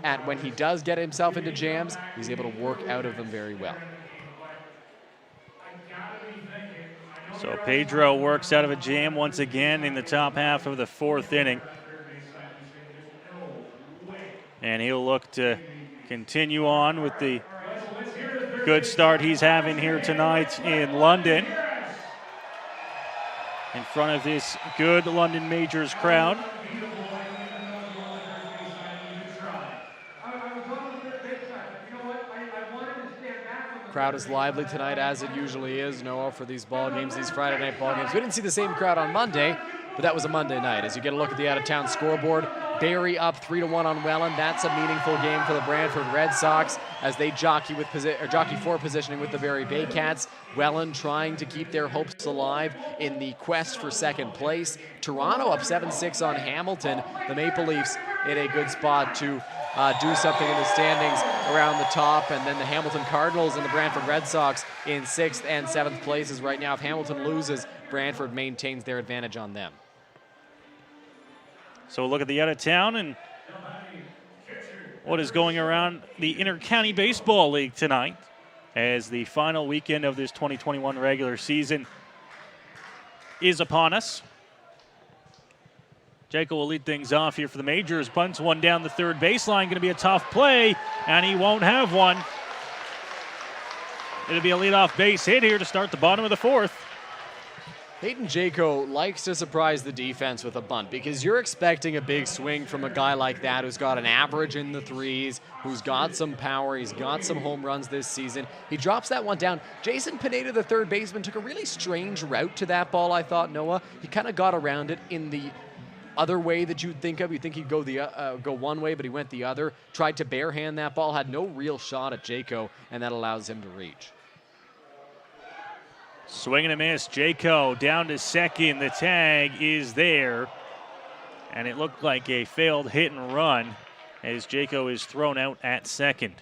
at when he does get himself into jams, he's able to work out of them very well. So Pedro works out of a jam once again in the top half of the 4th inning. And he'll look to continue on with the good start he's having here tonight in London in front of this good London Majors crowd. Crowd is lively tonight, as it usually is, Noah, for these ball games, these Friday night ball games. We didn't see the same crowd on Monday, but that was a Monday night. As you get a look at the out-of-town scoreboard, Barrie up 3-1 on Welland. That's a meaningful game for the Brantford Red Sox as they jockey for positioning with the Barrie Baycats. Welland trying to keep their hopes alive in the quest for second place. Toronto up 7-6 on Hamilton. The Maple Leafs in a good spot to do something in the standings around the top, and then the Hamilton Cardinals and the Brantford Red Sox in 6th and 7th places right now. If Hamilton loses, Brantford maintains their advantage on them. So we'll look at the out-of-town and what is going around the Inter-County Baseball League tonight as the final weekend of this 2021 regular season is upon us. Jaco will lead things off here for the Majors. Bunts one down the third baseline. Going to be a tough play, and he won't have one. It'll be a leadoff base hit here to start the bottom of the 4th. Hayden Jaco likes to surprise the defense with a bunt because you're expecting a big swing from a guy like that who's got an average in the 3s, who's got some power, he's got some home runs this season. He drops that one down. Jason Pineda, the third baseman, took a really strange route to that ball, I thought, Noah. He kind of got around it in the other way that you'd think of. You'd think he'd go one way, but he went the other. Tried to barehand that ball, had no real shot at Jaco, and that allows him to reach. Swing and a miss. Jaco down to second. The tag is there. And it looked like a failed hit and run as Jaco is thrown out at second.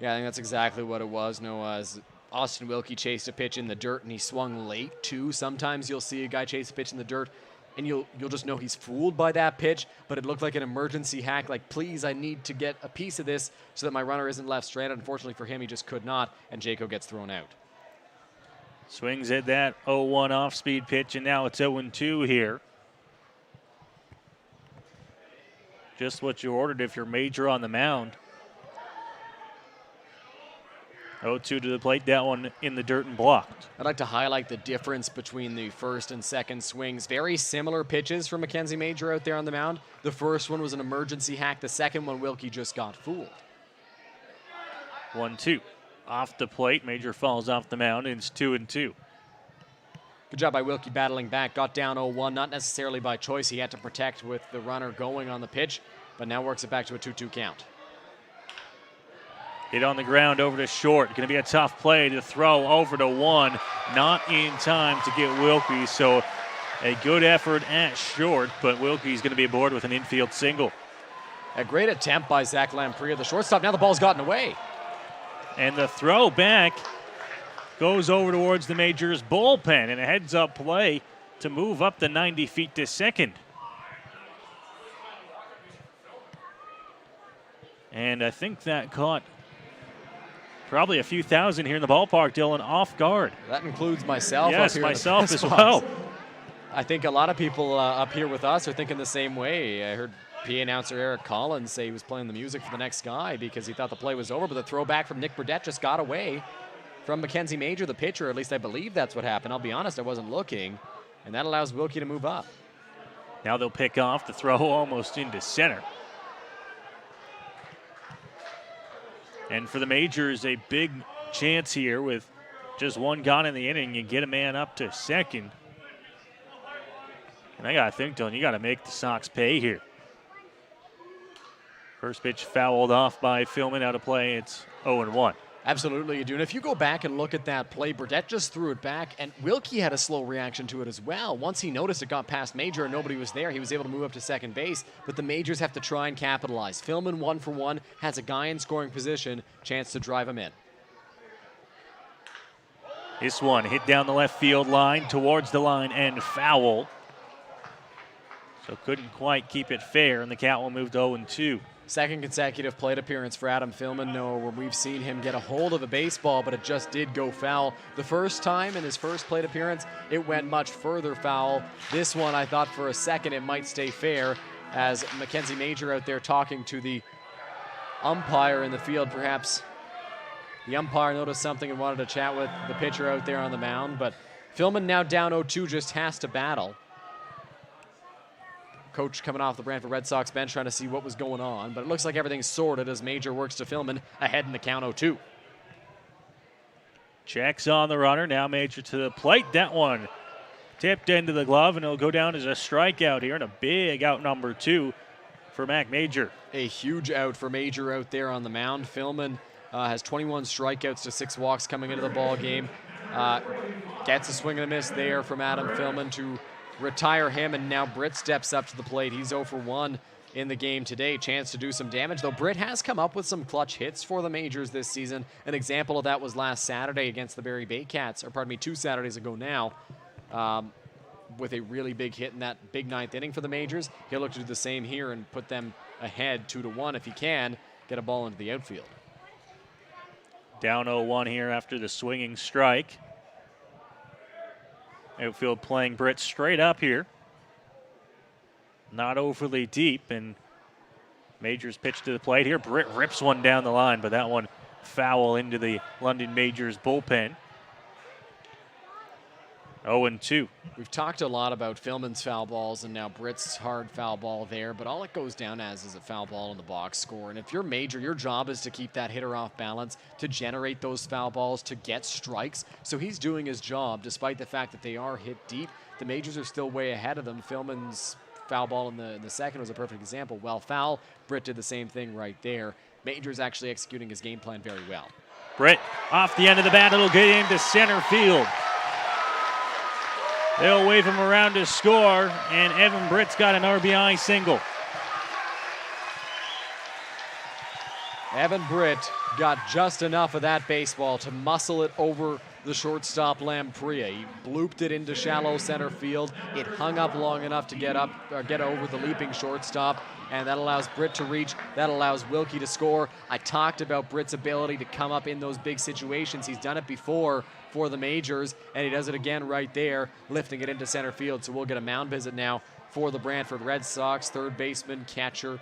Yeah, I think that's exactly what it was, Noah. As Austin Wilkie chased a pitch in the dirt and he swung late too. Sometimes you'll see a guy chase a pitch in the dirt and you'll just know he's fooled by that pitch, but it looked like an emergency hack, like, please, I need to get a piece of this so that my runner isn't left stranded. Unfortunately for him, he just could not, and Jaco gets thrown out. Swings at that 0-1 off-speed pitch, and now it's 0-2 here. Just what you ordered if you're Major on the mound. 0-2 to the plate, that one in the dirt and blocked. I'd like to highlight the difference between the first and second swings. Very similar pitches for Mackenzie Major out there on the mound. The first one was an emergency hack. The second one, Wilkie just got fooled. 1-2. Off the plate, Major falls off the mound, and it's 2-2. Good job by Wilkie battling back. Got down 0-1, not necessarily by choice. He had to protect with the runner going on the pitch, but now works it back to a 2-2 count. Hit on the ground over to short. Going to be a tough play to throw over to one. Not in time to get Wilkie, so a good effort at short, but Wilkie's going to be aboard with an infield single. A great attempt by Zach Lamprey, the shortstop. Now the ball's gotten away. And the throw back goes over towards the Majors bullpen, and a heads-up play to move up the 90 feet to second. And I think that caught probably a few thousand here in the ballpark, Dylan, off guard. That includes myself. Yes, myself as well. I think a lot of people up here with us are thinking the same way. I heard PA announcer Eric Collins say he was playing the music for the next guy because he thought the play was over, but the throwback from Nick Burdett just got away from Mackenzie Major, the pitcher. At least I believe that's what happened. I'll be honest, I wasn't looking, and that allows Wilkie to move up. Now they'll pick off the throw almost into center. And for the Majors, a big chance here with just one gone in the inning. You get a man up to second. And I got to think, Dylan, you got to make the Sox pay here. First pitch fouled off by Philman, out of play. It's 0-1. Absolutely, you do. And if you go back and look at that play, Burdett just threw it back, and Wilkie had a slow reaction to it as well. Once he noticed it got past Major and nobody was there, he was able to move up to second base, but the Majors have to try and capitalize. Philman 1-for-1, has a guy in scoring position, chance to drive him in. This one hit down the left field line, towards the line, and foul. So couldn't quite keep it fair, and the count will move to 0-2. Second consecutive plate appearance for Adam Philman, Noah, where we've seen him get a hold of a baseball, but it just did go foul. The first time in his first plate appearance, it went much further foul. This one, I thought for a second it might stay fair, as Mackenzie Major out there talking to the umpire in the field. Perhaps the umpire noticed something and wanted to chat with the pitcher out there on the mound, but Philman now down 0-2, just has to battle. Coach coming off the Brantford Red Sox bench trying to see what was going on, but it looks like everything's sorted as Major works to Philman ahead in the count 0-2. Checks on the runner, now Major to the plate. That one tipped into the glove, and it'll go down as a strikeout here, and a big out number 2 for Mac Major. A huge out for Major out there on the mound. Philman has 21 strikeouts to 6 walks coming into the ball game. Gets a swing and a miss there from Adam Philman to retire him, and now Britt steps up to the plate. He's 0-for-1 in the game today. Chance to do some damage, though Britt has come up with some clutch hits for the Majors this season. An example of that was last Saturday against the Barrie Bay Cats, or pardon me, 2 Saturdays ago now, with a really big hit in that big 9th inning for the Majors. He'll look to do the same here and put them ahead 2-1 if he can get a ball into the outfield. Down 0-1 here after the swinging strike. Outfield playing Britt straight up here. Not overly deep, and Majors pitch to the plate here. Britt rips one down the line, but that one foul into the London Majors bullpen. 0-2. We've talked a lot about Philman's foul balls and now Britt's hard foul ball there, but all it goes down as is a foul ball in the box score. And if you're Major, your job is to keep that hitter off balance, to generate those foul balls, to get strikes. So he's doing his job, despite the fact that they are hit deep. The Majors are still way ahead of them. Philman's foul ball in the second was a perfect example. Well foul, Britt did the same thing right there. Major's actually executing his game plan very well. Britt off the end of the bat, it'll get into center field. They'll wave him around to score, and Evan Britt's got an RBI single. Evan Britt got just enough of that baseball to muscle it over the shortstop Lamprea. He blooped it into shallow center field. It hung up long enough to get over the leaping shortstop, and that allows Britt to reach. That allows Wilkie to score. I talked about Britt's ability to come up in those big situations. He's done it before for the Majors, and he does it again right there, lifting it into center field. So we'll get a mound visit now for the Brantford Red Sox. Third baseman, catcher,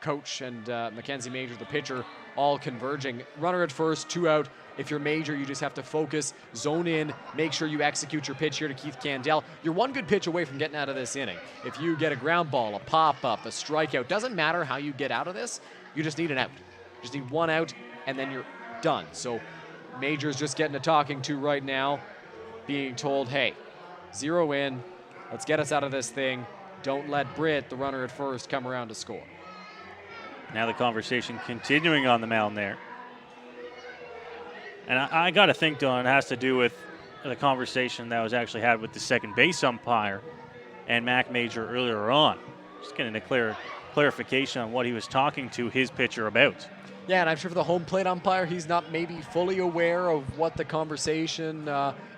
coach, and Mackenzie Majors, the pitcher, all converging. Runner at first, 2 out. If you're Major, you just have to focus, zone in, make sure you execute your pitch here to Keith Candell. You're one good pitch away from getting out of this inning. If you get a ground ball, a pop-up, a strikeout, doesn't matter how you get out of this, you just need an out. Just need 1 out, and then you're done. So Major's just getting a talking to right now, being told, hey, 0 in, let's get us out of this thing. Don't let Britt, the runner at first, come around to score. Now the conversation continuing on the mound there. And I got to think, Don, it has to do with the conversation that was actually had with the second base umpire and Mac Major earlier on. Just getting a clarification on what he was talking to his pitcher about. Yeah, and I'm sure for the home plate umpire, he's not maybe fully aware of what the conversation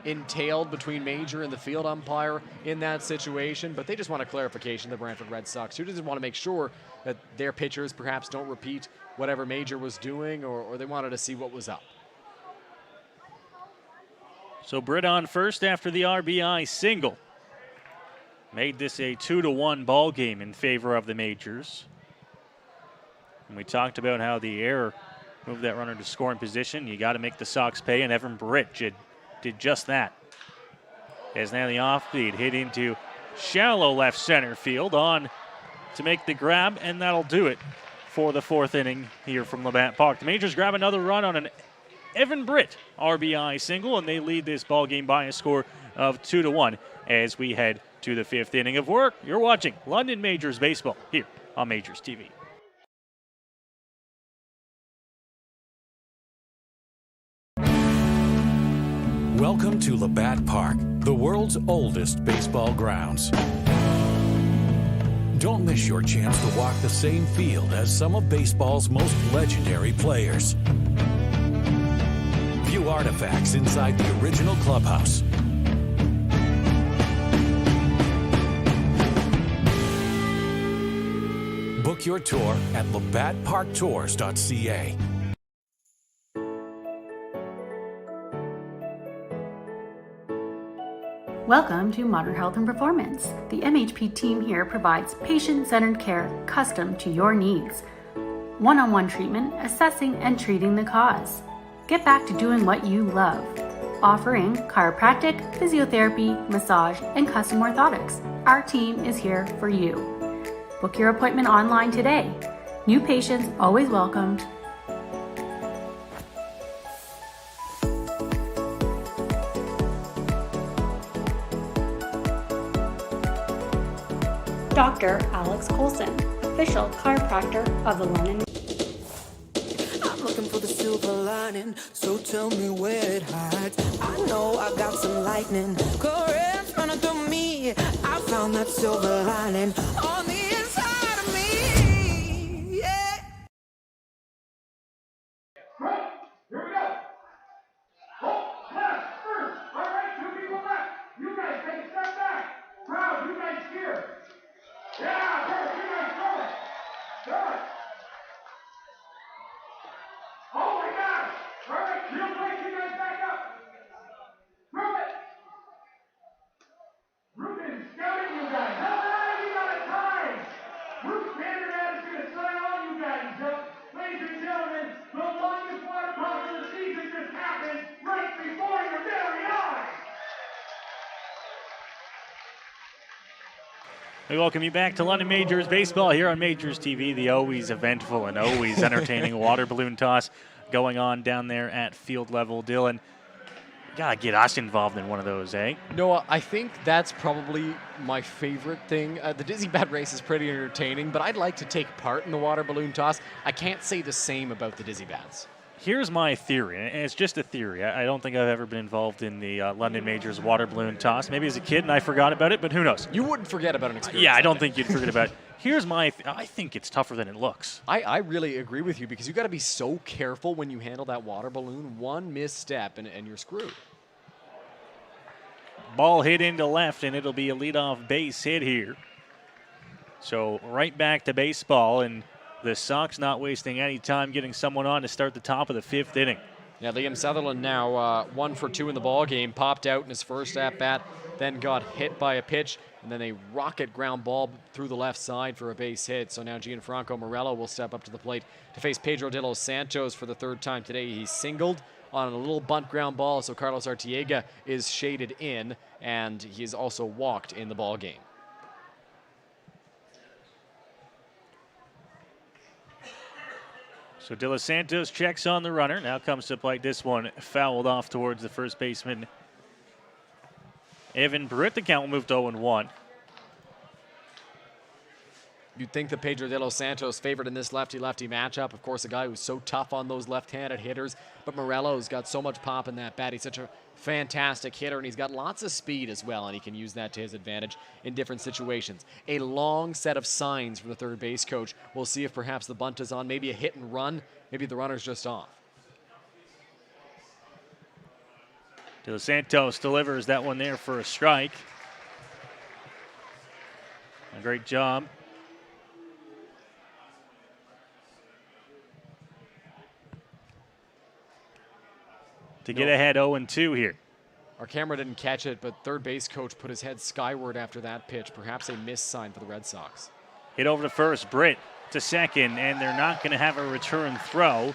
entailed between Major and the field umpire in that situation, but they just want a clarification, the Brantford Red Sox, who just want to make sure that their pitchers perhaps don't repeat whatever Major was doing, or they wanted to see what was up. So Britt on first after the RBI single. Made this a 2-1 ball game in favor of the Majors. And we talked about how the error moved that runner to scoring position. You got to make the Sox pay, and Evan Britt did just that. As now the offbeat hit into shallow left center field on to make the grab, and that'll do it for the 4th inning here from Labatt Park. The Majors grab another run on an Evan Britt RBI single, and they lead this ball game by a score of 2-1 as we head to the 5th inning of work. You're watching London Majors baseball here on Majors TV. Welcome to Labatt Park, the world's oldest baseball grounds. Don't miss your chance to walk the same field as some of baseball's most legendary players. View artifacts inside the original clubhouse. Book your tour at labattparktours.ca. Welcome to Modern Health and Performance. The MHP team here provides patient-centered care custom to your needs. One-on-one treatment, assessing and treating the cause. Get back to doing what you love. Offering chiropractic, physiotherapy, massage, and custom orthotics. Our team is here for you. Book your appointment online today. New patients always welcomed. Dr. Alex Colson, official chiropractor of the London. I'm looking for the silver lining, so tell me where it hides. I know I got some lightning, currents running through me. I found that silver lining on the inside of me. Yeah. Right, here we go. Hold, left, first. All right, 2 people left. You guys take a step back. Crowd, you guys cheer. Yeah, first, you guys throw it. Throw it. Oh my gosh. All right, real quick, you guys back up. Throw it. Ruben scouting you guys. How high you got a time? Bruce Vanderman is going to sign all you guys up. Ladies and gentlemen, the longest water pump of the season just happened right before your very eyes. We welcome you back to London Majors Baseball here on Majors TV, the always eventful and always entertaining water balloon toss going on down there at field level. Dylan, you gotta get us involved in one of those, eh? Noah, I think that's probably my favorite thing. The Dizzy Bat race is pretty entertaining, but I'd like to take part in the water balloon toss. I can't say the same about the Dizzy Bats. Here's my theory, and it's just a theory. I don't think I've ever been involved in the London Majors water balloon toss. Maybe as a kid and I forgot about it, but who knows? You wouldn't forget about an experience. Yeah, I don't like think you'd forget about it. Here's my I think it's tougher than it looks. I really agree with you because you got to be so careful when you handle that water balloon. One misstep and you're screwed. Ball hit into left, and it'll be a leadoff base hit here. So right back to baseball, and the Sox not wasting any time getting someone on to start the top of the 5th inning. Yeah, Liam Sutherland now 1 for 2 in the ball game. Popped out in his first at-bat, then got hit by a pitch, and then a rocket ground ball through the left side for a base hit. So now Gianfranco Morello will step up to the plate to face Pedro de los Santos for the 3rd time today. He singled on a little bunt ground ball, so Carlos Artiega is shaded in, and he's also walked in the ball game. So De Los Santos checks on the runner. Now comes to plate. This one fouled off towards the first baseman, Evan Britt. The count will move to 0-1. You'd think that Pedro de los Santos favored in this lefty-lefty matchup. Of course, a guy who's so tough on those left-handed hitters. But Morello's got so much pop in that bat. He's such a fantastic hitter, and he's got lots of speed as well, and he can use that to his advantage in different situations. A long set of signs from the third base coach. We'll see if perhaps the bunt is on, maybe a hit and run, maybe the runner's just off. De Los Santos delivers that one there for a strike. A great job. To get ahead 0-2 here. Our camera didn't catch it, but third base coach put his head skyward after that pitch. Perhaps a miss sign for the Red Sox. Hit over to first, Britt to second, and they're not going to have a return throw.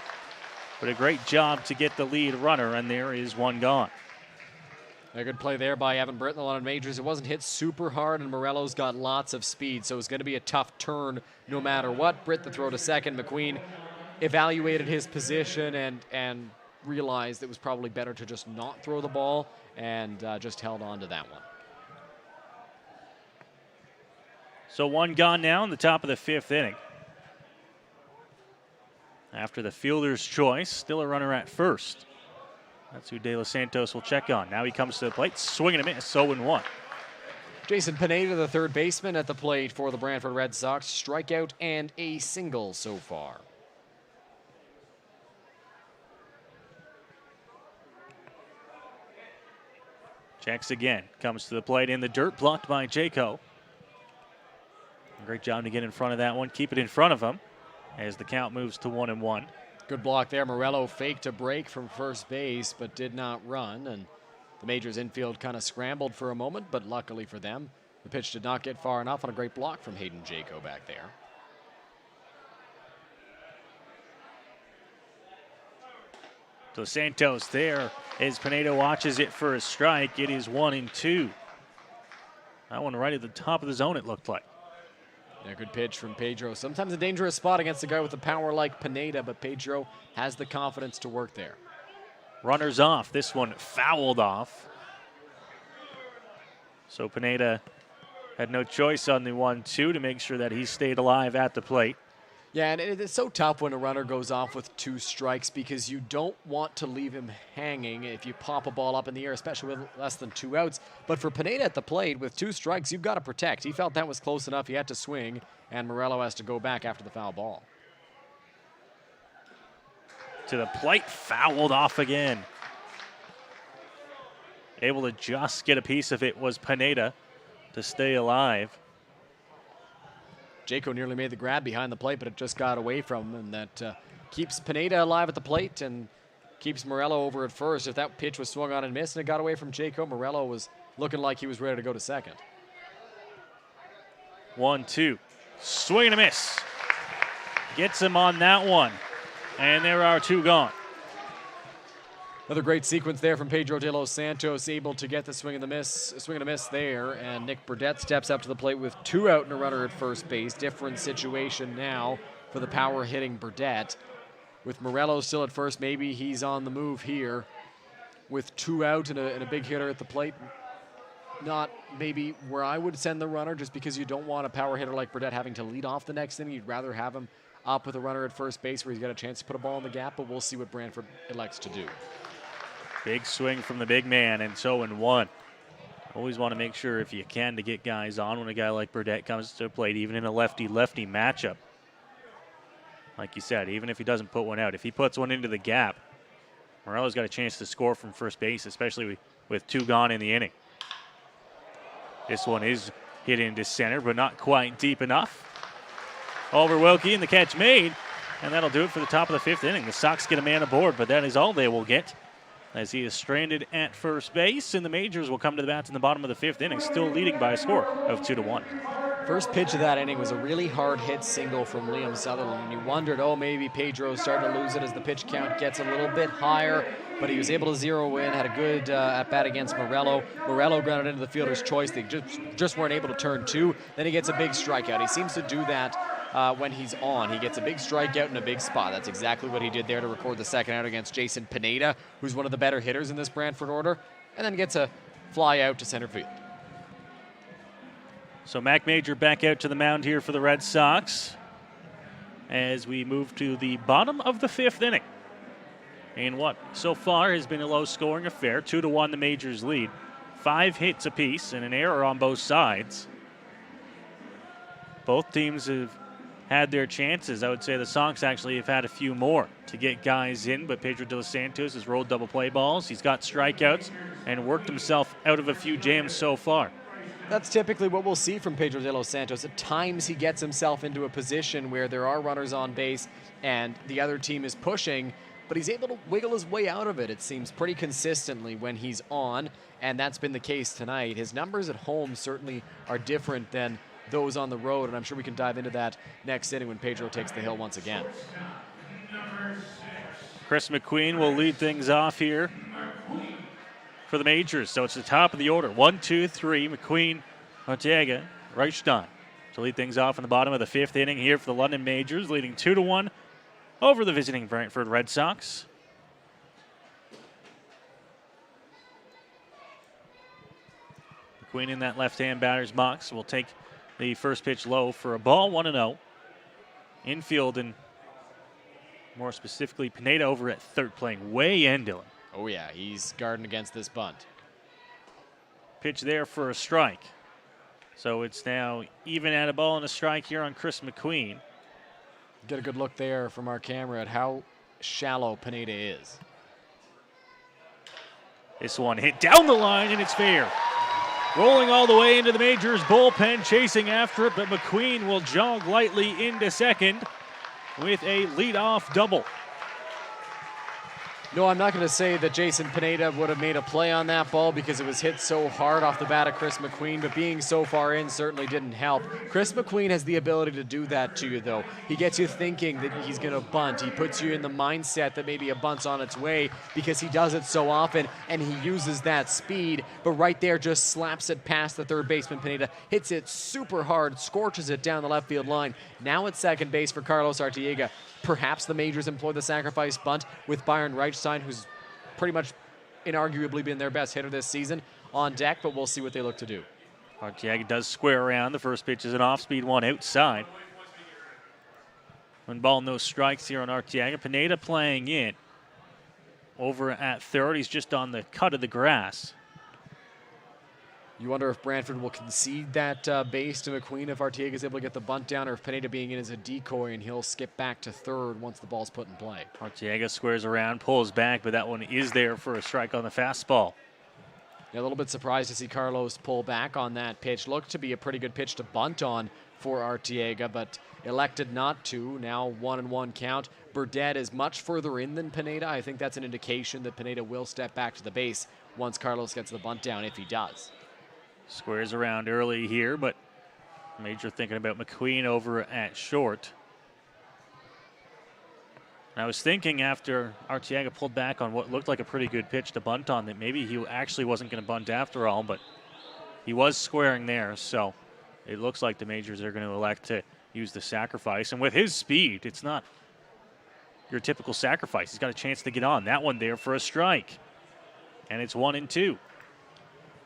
But a great job to get the lead runner, and there is one gone. A good play there by Evan Britt in the London Majors. It wasn't hit super hard, and Morello's got lots of speed, so it's going to be a tough turn no matter what. Britt the throw to second. McQueen evaluated his position and realized it was probably better to just not throw the ball and just held on to that one. So one gone now in the top of the 5th inning. After the fielder's choice, still a runner at first. That's who De Los Santos will check on. Now he comes to the plate, swing and a miss, 0-1. Jason Pineda, the third baseman at the plate for the Brantford Red Sox. Strikeout and a single so far. Checks again, comes to the plate in the dirt, blocked by Jaco. Great job to get in front of that one, keep it in front of him as the count moves to 1-1. Good block there. Morello faked a break from first base, but did not run. And the Majors infield kind of scrambled for a moment, but luckily for them, the pitch did not get far enough on a great block from Hayden Jaco back there. Dos Santos there as Pineda watches it for a strike. It is 1-2. That one right at the top of the zone, it looked like. Yeah, good pitch from Pedro. Sometimes a dangerous spot against a guy with the power like Pineda, but Pedro has the confidence to work there. Runners off. This one fouled off. So Pineda had no choice on the 1-2 to make sure that he stayed alive at the plate. Yeah, and it's so tough when a runner goes off with 2 strikes because you don't want to leave him hanging if you pop a ball up in the air, especially with less than 2 outs. But for Pineda at the plate, with 2 strikes, you've got to protect. He felt that was close enough. He had to swing, and Morello has to go back after the foul ball. To the plate, fouled off again. Able to just get a piece of it was Pineda to stay alive. Jaco nearly made the grab behind the plate, but it just got away from him, and that keeps Pineda alive at the plate and keeps Morello over at first. If that pitch was swung on and missed and it got away from Jaco, Morello was looking like he was ready to go to second. 1-2. Swing and a miss. Gets him on that one. And there are 2 gone. Another great sequence there from Pedro de los Santos, able to get the swing and a miss there. And Nick Burdett steps up to the plate with 2 out and a runner at first base. Different situation now for the power hitting Burdett. With Morello still at first, maybe he's on the move here. With 2 out and a big hitter at the plate. Not maybe where I would send the runner, just because you don't want a power hitter like Burdett having to lead off the next inning. You'd rather have him up with a runner at first base where he's got a chance to put a ball in the gap, but we'll see what Brantford elects to do. Big swing from the big man, and so in one. Always want to make sure if you can to get guys on when a guy like Burdett comes to the plate, even in a lefty-lefty matchup. Like you said, even if he doesn't put one out, if he puts one into the gap, Morello's got a chance to score from first base, especially with 2 gone in the inning. This one is hit into center, but not quite deep enough. Over Wilkie, and the catch made, and that'll do it for the top of the 5th inning. The Sox get a man aboard, but that is all they will get, as he is stranded at first base, and the Majors will come to the bats in the bottom of the 5th inning, still leading by a score of 2-1. First pitch of that inning was a really hard hit single from Liam Sutherland, and you wondered, oh, maybe Pedro's starting to lose it as the pitch count gets a little bit higher, but he was able to zero in, had a good at-bat against Morello. Morello grounded into the fielder's choice. They just weren't able to turn 2. Then he gets a big strikeout. He seems to do that when he's on. He gets a big strikeout in a big spot. That's exactly what he did there to record the second out against Jason Pineda, who's one of the better hitters in this Brantford order, and then gets a fly out to center field. So Mac Major back out to the mound here for the Red Sox as we move to the bottom of the 5th inning. And what so far has been a low-scoring affair. 2-1 the Majors lead. 5 hits apiece and an error on both sides. Both teams have had their chances. I would say the Sox actually have had a few more to get guys in, but Pedro de los Santos has rolled double play balls. He's got strikeouts and worked himself out of a few jams so far. That's typically what we'll see from Pedro de los Santos. At times he gets himself into a position where there are runners on base and the other team is pushing, but he's able to wiggle his way out of it, it seems, pretty consistently when he's on, and that's been the case tonight. His numbers at home certainly are different than those on the road, and I'm sure we can dive into that next inning when Pedro takes the hill once again. Chris McQueen will lead things off here for the Majors. So it's the top of the order. 1, 2, 3. McQueen, Ortega, Reichstein to lead things off in the bottom of the 5th inning here for the London Majors, leading 2-1 over the visiting Brantford Red Sox. McQueen in that left-hand batter's box will take the first pitch low for a ball, 1-0. Infield, and more specifically Pineda over at third, playing way in, Dylan. Oh yeah, he's guarding against this bunt. Pitch there for a strike. So it's now even at a ball and a strike here on Chris McQueen. Get a good look there from our camera at how shallow Pineda is. This one hit down the line, and it's fair. Rolling all the way into the Majors bullpen, chasing after it, but McQueen will jog lightly into second with a leadoff double. No, I'm not going to say that Jason Pineda would have made a play on that ball because it was hit so hard off the bat of Chris McQueen, but being so far in certainly didn't help. Chris McQueen has the ability to do that to you, though. He gets you thinking that he's going to bunt. He puts you in the mindset that maybe a bunt's on its way because he does it so often, and he uses that speed, but right there just slaps it past the third baseman. Pineda hits it super hard, scorches it down the left field line. Now at second base for Carlos Artiega. Perhaps the Majors employ the sacrifice bunt with Byron Reichstein, who's pretty much inarguably been their best hitter this season, on deck, but we'll see what they look to do. Artiega does square around. The first pitch is an off-speed one outside. 1 ball, no strikes here on Artiega. Pineda playing in over at third. He's just on the cut of the grass. You wonder if Brantford will concede that base to McQueen if Artiega is able to get the bunt down, or if Pineda being in as a decoy and he'll skip back to third once the ball's put in play. Artiega squares around, pulls back, but that one is there for a strike on the fastball. Yeah, a little bit surprised to see Carlos pull back on that pitch. Looked to be a pretty good pitch to bunt on for Artiega, but elected not to. Now 1-1 count. Burdett is much further in than Pineda. I think that's an indication that Pineda will step back to the base once Carlos gets the bunt down, if he does. Squares around early here, but Major thinking about McQueen over at short. And I was thinking after Artiega pulled back on what looked like a pretty good pitch to bunt on that maybe he actually wasn't going to bunt after all, but he was squaring there, so it looks like the Majors are going to elect to use the sacrifice. And with his speed, it's not your typical sacrifice. He's got a chance to get on. That one there for a strike. And it's 1-2.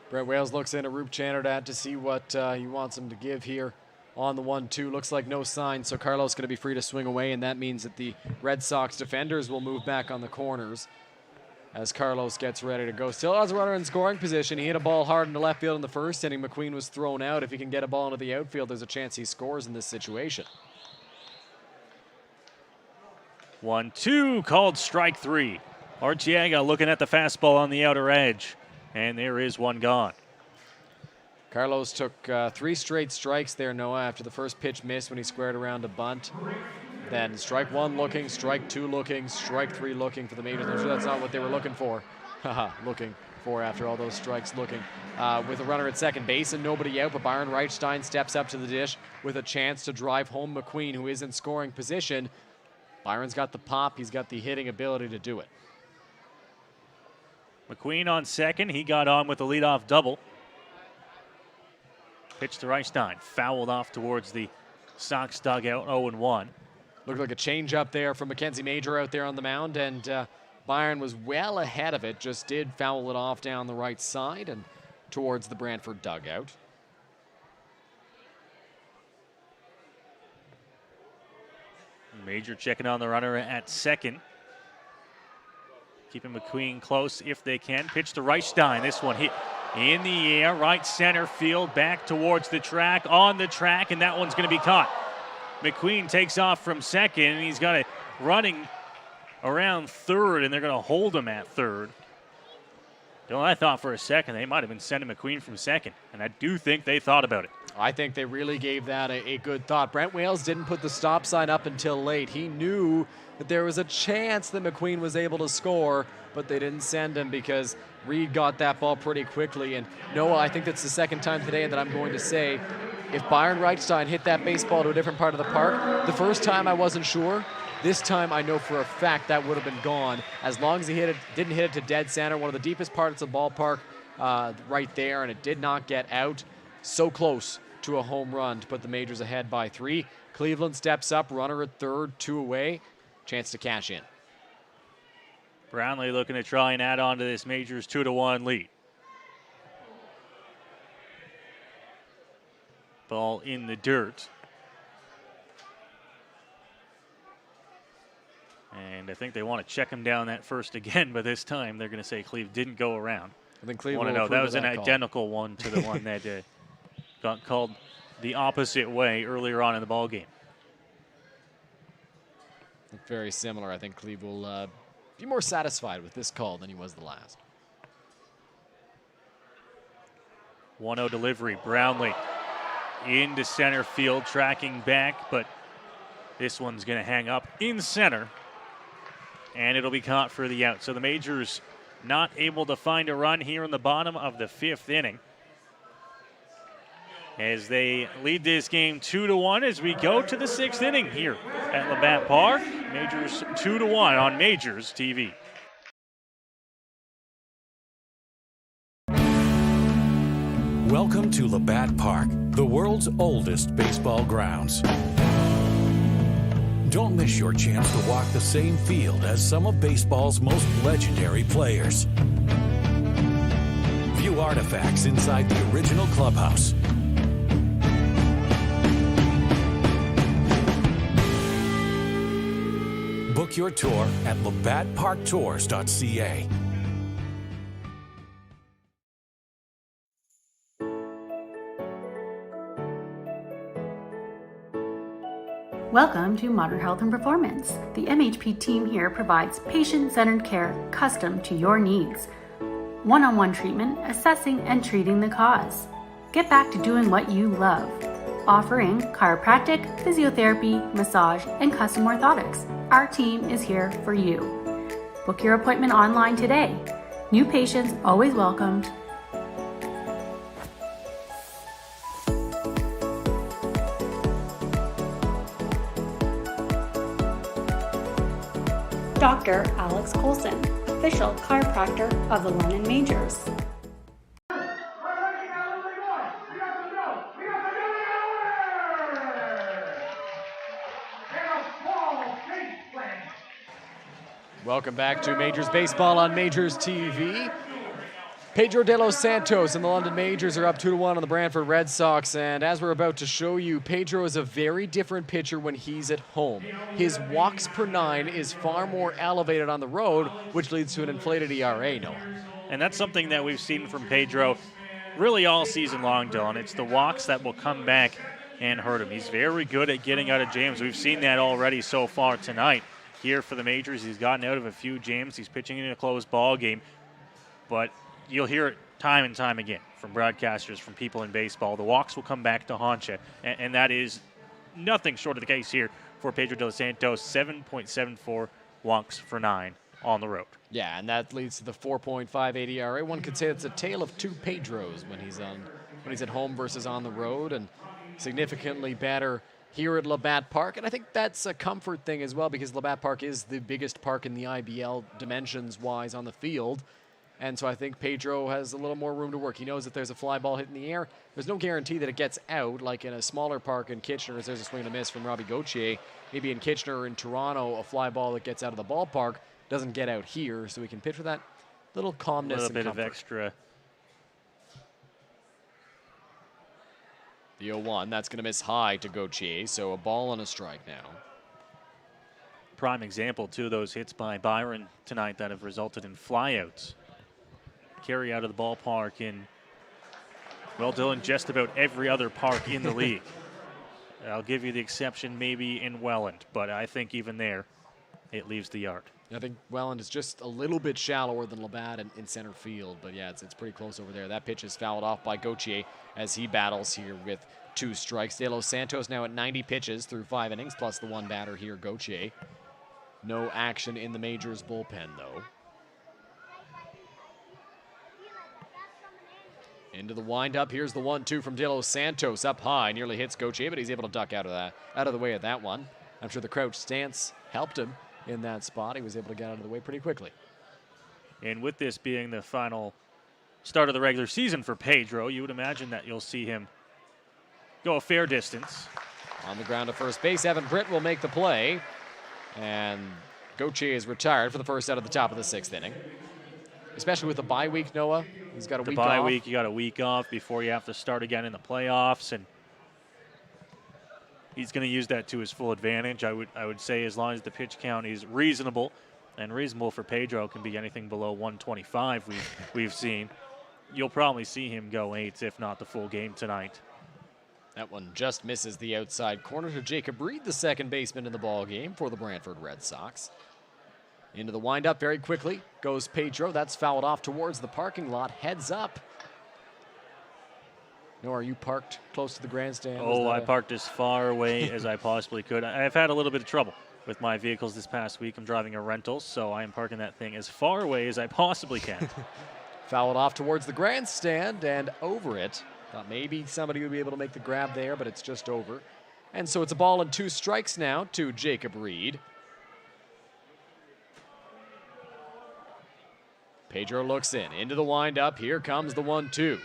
Brett Wales looks in at Roop Chanardad to see what he wants him to give here. on the 1-2. Looks like no sign, so Carlos going to be free to swing away, and that means that the Red Sox defenders will move back on the corners as Carlos gets ready to go. Still has a runner in scoring position. He hit a ball hard into left field in the first inning. McQueen was thrown out. If he can get a ball into the outfield, there's a chance he scores in this situation. 1-2, called strike 3. Arteaga looking at the fastball on the outer edge, and there is one gone. Carlos took 3 straight strikes there, Noah, after the first pitch missed when he squared around a bunt. Then strike 1 looking, strike 2 looking, strike 3 looking for the Majors. I'm sure that's not what they were looking for. Looking for after all those strikes looking. With a runner at second base and nobody out, but Byron Reichstein steps up to the dish with a chance to drive home McQueen, who is in scoring position. Byron's got the pop, he's got the hitting ability to do it. McQueen on second, he got on with the leadoff double. Pitch to Reichstein, fouled off towards the Sox dugout, 0-1. Looked like a change up there from Mackenzie Major out there on the mound, and Byron was well ahead of it, just did foul it off down the right side and towards the Brantford dugout. Major checking on the runner at second. Keeping McQueen close if they can. Pitch to Reichstein. This one hit in the air, right center field, back towards the track, on the track, and that one's going to be caught. McQueen takes off from second, and he's got it running around third, and they're going to hold him at third. You know, I thought for a second they might have been sending McQueen from second, and I do think they thought about it. I think they really gave that a good thought. Brent Wales didn't put the stop sign up until late. He knew that there was a chance that McQueen was able to score, but they didn't send him because Reed got that ball pretty quickly. And Noah, I think that's the second time today that I'm going to say, if Byron Reichstein hit that baseball to a different part of the park, the first time I wasn't sure. This time I know for a fact that would have been gone. As long as he didn't hit it to dead center, one of the deepest parts of the ballpark right there, and it did not get out. So close to a home run to put the Majors ahead by 3. Cleveland steps up, runner at third, 2 away. Chance to cash in. Brownlee looking to try and add on to this Majors 2-1 lead. Ball in the dirt. And I think they want to check him down that first again, but this time they're going to say Cleve didn't go around. I think Cleveland want to know that was an identical one to the one that got called the opposite way earlier on in the ball game. Very similar. I think Cleve will be more satisfied with this call than he was the last. 1-0 delivery. Brownlee into center field, tracking back, but this one's going to hang up in center, and it'll be caught for the out. So the Majors not able to find a run here in the bottom of the 5th inning, as they lead this game 2-1 as we go to the 6th inning here at Labatt Park. Majors 2-1 on Majors TV. Welcome to Labatt Park, the world's oldest baseball grounds. Don't miss your chance to walk the same field as some of baseball's most legendary players. View artifacts inside the original clubhouse. Book your tour at labattparktours.ca. Welcome to Modern Health and Performance. The MHP team here provides patient-centered care custom to your needs. One-on-one treatment, assessing and treating the cause. Get back to doing what you love. Offering chiropractic, physiotherapy, massage, and custom orthotics. Our team is here for you. Book your appointment online today. New patients always welcomed. Dr. Alex Colson, official chiropractor of the London Majors. Welcome back to Majors Baseball on Majors TV. Pedro de los Santos and the London Majors are up 2-1 on the Brantford Red Sox, and as we're about to show you, Pedro is a very different pitcher when he's at home. His walks per 9 is far more elevated on the road, which leads to an inflated ERA, Noah. And that's something that we've seen from Pedro really all season long, Dylan. It's the walks that will come back and hurt him. He's very good at getting out of jams. We've seen that already so far tonight. Here for the Majors, he's gotten out of a few jams. He's pitching in a closed ball game, but you'll hear it time and time again from broadcasters, from people in baseball. The walks will come back to haunt you, and that is nothing short of the case here for Pedro de los Santos. 7.74 walks for 9 on the road. Yeah, and that leads to the 4.58 ERA. One could say it's a tale of two Pedros when he's at home versus on the road, and significantly better here at Labatt Park. And I think that's a comfort thing as well, because Labatt Park is the biggest park in the IBL dimensions-wise on the field. And so I think Pedro has a little more room to work. He knows that there's a fly ball hit in the air. There's no guarantee that it gets out, like in a smaller park in Kitchener, as there's a swing and a miss from Robbie Gauthier. Maybe in Kitchener or in Toronto, a fly ball that gets out of the ballpark doesn't get out here, so we can pitch with that little calmness and comfort. A little bit of extra. The 0-1, that's going to miss high to Gauthier, so a ball and a strike now. Prime example, too, those hits by Byron tonight that have resulted in flyouts. Carry out of the ballpark in, well, Dylan, just about every other park in the league. I'll give you the exception maybe in Welland, but I think even there, it leaves the yard. I think Welland is just a little bit shallower than Labatt in center field, but yeah, it's pretty close over there. That pitch is fouled off by Gauthier as he battles here with 2 strikes. De Los Santos now at 90 pitches through 5 innings, plus the 1 batter here, Gauthier. No action in the Majors bullpen, though. Into the windup. Here's the 1-2 from De Los Santos up high. Nearly hits Gauthier, but he's able to duck out of the way of that one. I'm sure the crouch stance helped him in that spot. He was able to get out of the way pretty quickly. And with this being the final start of the regular season for Pedro, you would imagine that you'll see him go a fair distance. On the ground to first base, Evan Britt will make the play. And Gauthier is retired for the first out of the top of the 6th inning. Especially with the bye week, Noah. He's got a week off. The bye week, you got a week off before you have to start again in the playoffs, and he's going to use that to his full advantage. I would say as long as the pitch count is reasonable, and reasonable for Pedro can be anything below 125 we've seen, you'll probably see him go 8, if not the full game tonight. That one just misses the outside corner to Jacob Reed, the second baseman in the ball game for the Brantford Red Sox. Into the windup very quickly goes Pedro. That's fouled off towards the parking lot. Heads up. Noah, are you parked close to the grandstand? Oh, I parked as far away as I possibly could. I've had a little bit of trouble with my vehicles this past week. I'm driving a rental, so I am parking that thing as far away as I possibly can. Fouled off towards the grandstand and over it. Thought maybe somebody would be able to make the grab there, but it's just over. And so it's a ball and 2 strikes now to Jacob Reed. Pedro looks into the windup. Here comes the 1-2.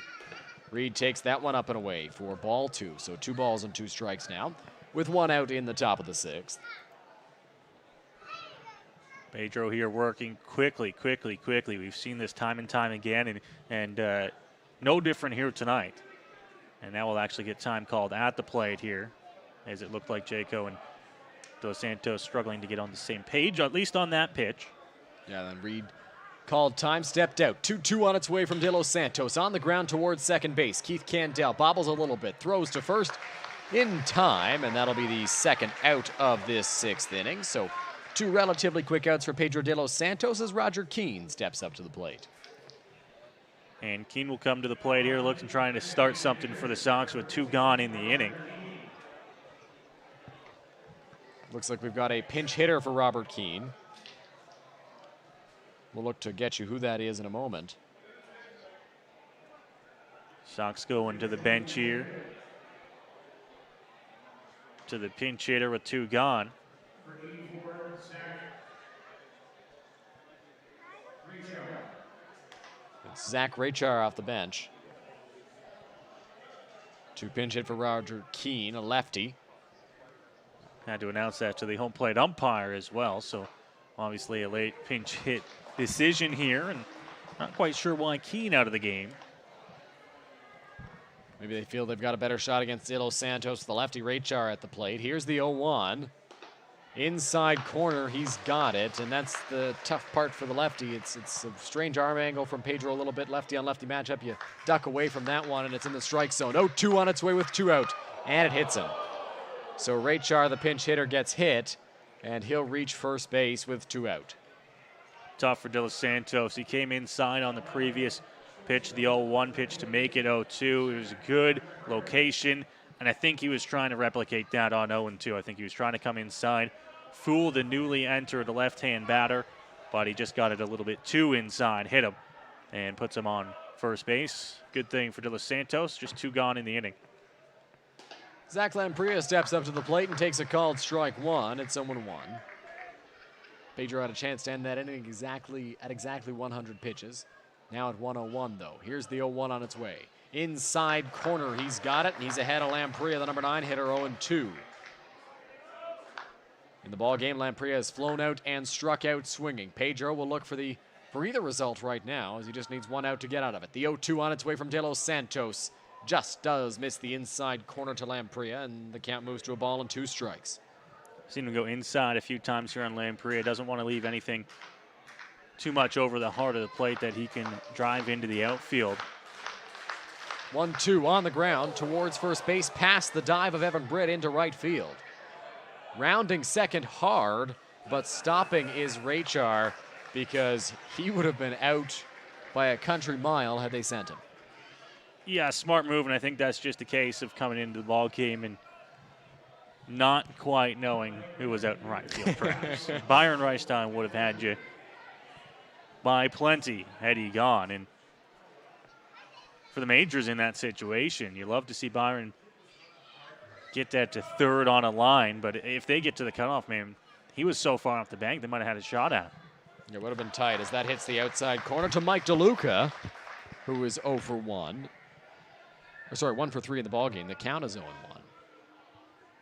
Reed takes that one up and away for ball 2. So 2 balls and 2 strikes now, with 1 out in the top of the 6th. Pedro here working quickly. We've seen this time and time again, and no different here tonight. And now we'll actually get time called at the plate here, as it looked like Jaco and Dos Santos struggling to get on the same page, at least on that pitch. Yeah, then Reed called time, stepped out. 2-2 on its way from De Los Santos. On the ground towards second base. Keith Candell bobbles a little bit, throws to first in time, and that'll be the 2nd out of this 6th inning. So 2 relatively quick outs for Pedro De Los Santos as Roger Keane steps up to the plate. And Keane will come to the plate here, looking trying to start something for the Sox with 2 gone in the inning. Looks like we've got a pinch hitter for Robert Keane. We'll look to get you who that is in a moment. Sox going to the bench here. To the pinch hitter with 2 gone. It's Zach Raychar off the bench. 2 pinch hit for Roger Keane, a lefty. Had to announce that to the home plate umpire as well, so obviously a late pinch hit decision here, and Not quite sure why Keane out of the game. Maybe they feel they've got a better shot against De Los Santos, the lefty. Rachar at the plate. Here's the 0-1. Inside corner, he's got it, and that's the tough part for the lefty. It's a strange arm angle from Pedro, a little bit lefty on lefty matchup. You duck away from that one, and it's in the strike zone. 0-2 on its way with 2 out, and it hits him. So Rachar, the pinch hitter, gets hit, and he'll reach first base with 2 out. Tough for De Los Santos. He came inside on the previous pitch, the 0-1 pitch, to make it 0-2. It was a good location, and I think he was trying to replicate that on 0-2. I think he was trying to come inside, fool the newly entered left-hand batter, but he just got it a little bit too inside, hit him, and puts him on first base. Good thing for De Los Santos, just 2 gone in the inning. Zach Lamprilla steps up to the plate and takes a called strike 1. It's 0-1. Pedro had a chance to end that inning at exactly 100 pitches. Now at 101, though. Here's the 0-1 on its way. Inside corner, he's got it, and he's ahead of Lamprilla, the number 9 hitter, 0-2. In the ball game, Lamprilla has flown out and struck out swinging. Pedro will look for either result right now, as he just needs 1 out to get out of it. The 0-2 on its way from De Los Santos just does miss the inside corner to Lamprilla, and the count moves to a ball and 2 strikes. Seen him go inside a few times here on Lamprilla. Doesn't want to leave anything too much over the heart of the plate that he can drive into the outfield. 1-2 on the ground towards first base, past the dive of Evan Britt into right field. Rounding second hard, but stopping is Rachar, because he would have been out by a country mile had they sent him. Yeah, smart move, and I think that's just a case of coming into the ball game and not quite knowing who was out in right field, perhaps. Byron Reichstein would have had you by plenty had he gone. And for the Majors in that situation, you love to see Byron get that to third on a line, but if they get to the cutoff, man, he was so far off the bank, they might have had a shot at him. It would have been tight as that hits the outside corner to Mike DeLuca, who is 0 for 1. Or sorry, 1 for 3 in the ballgame. The count is 0-1.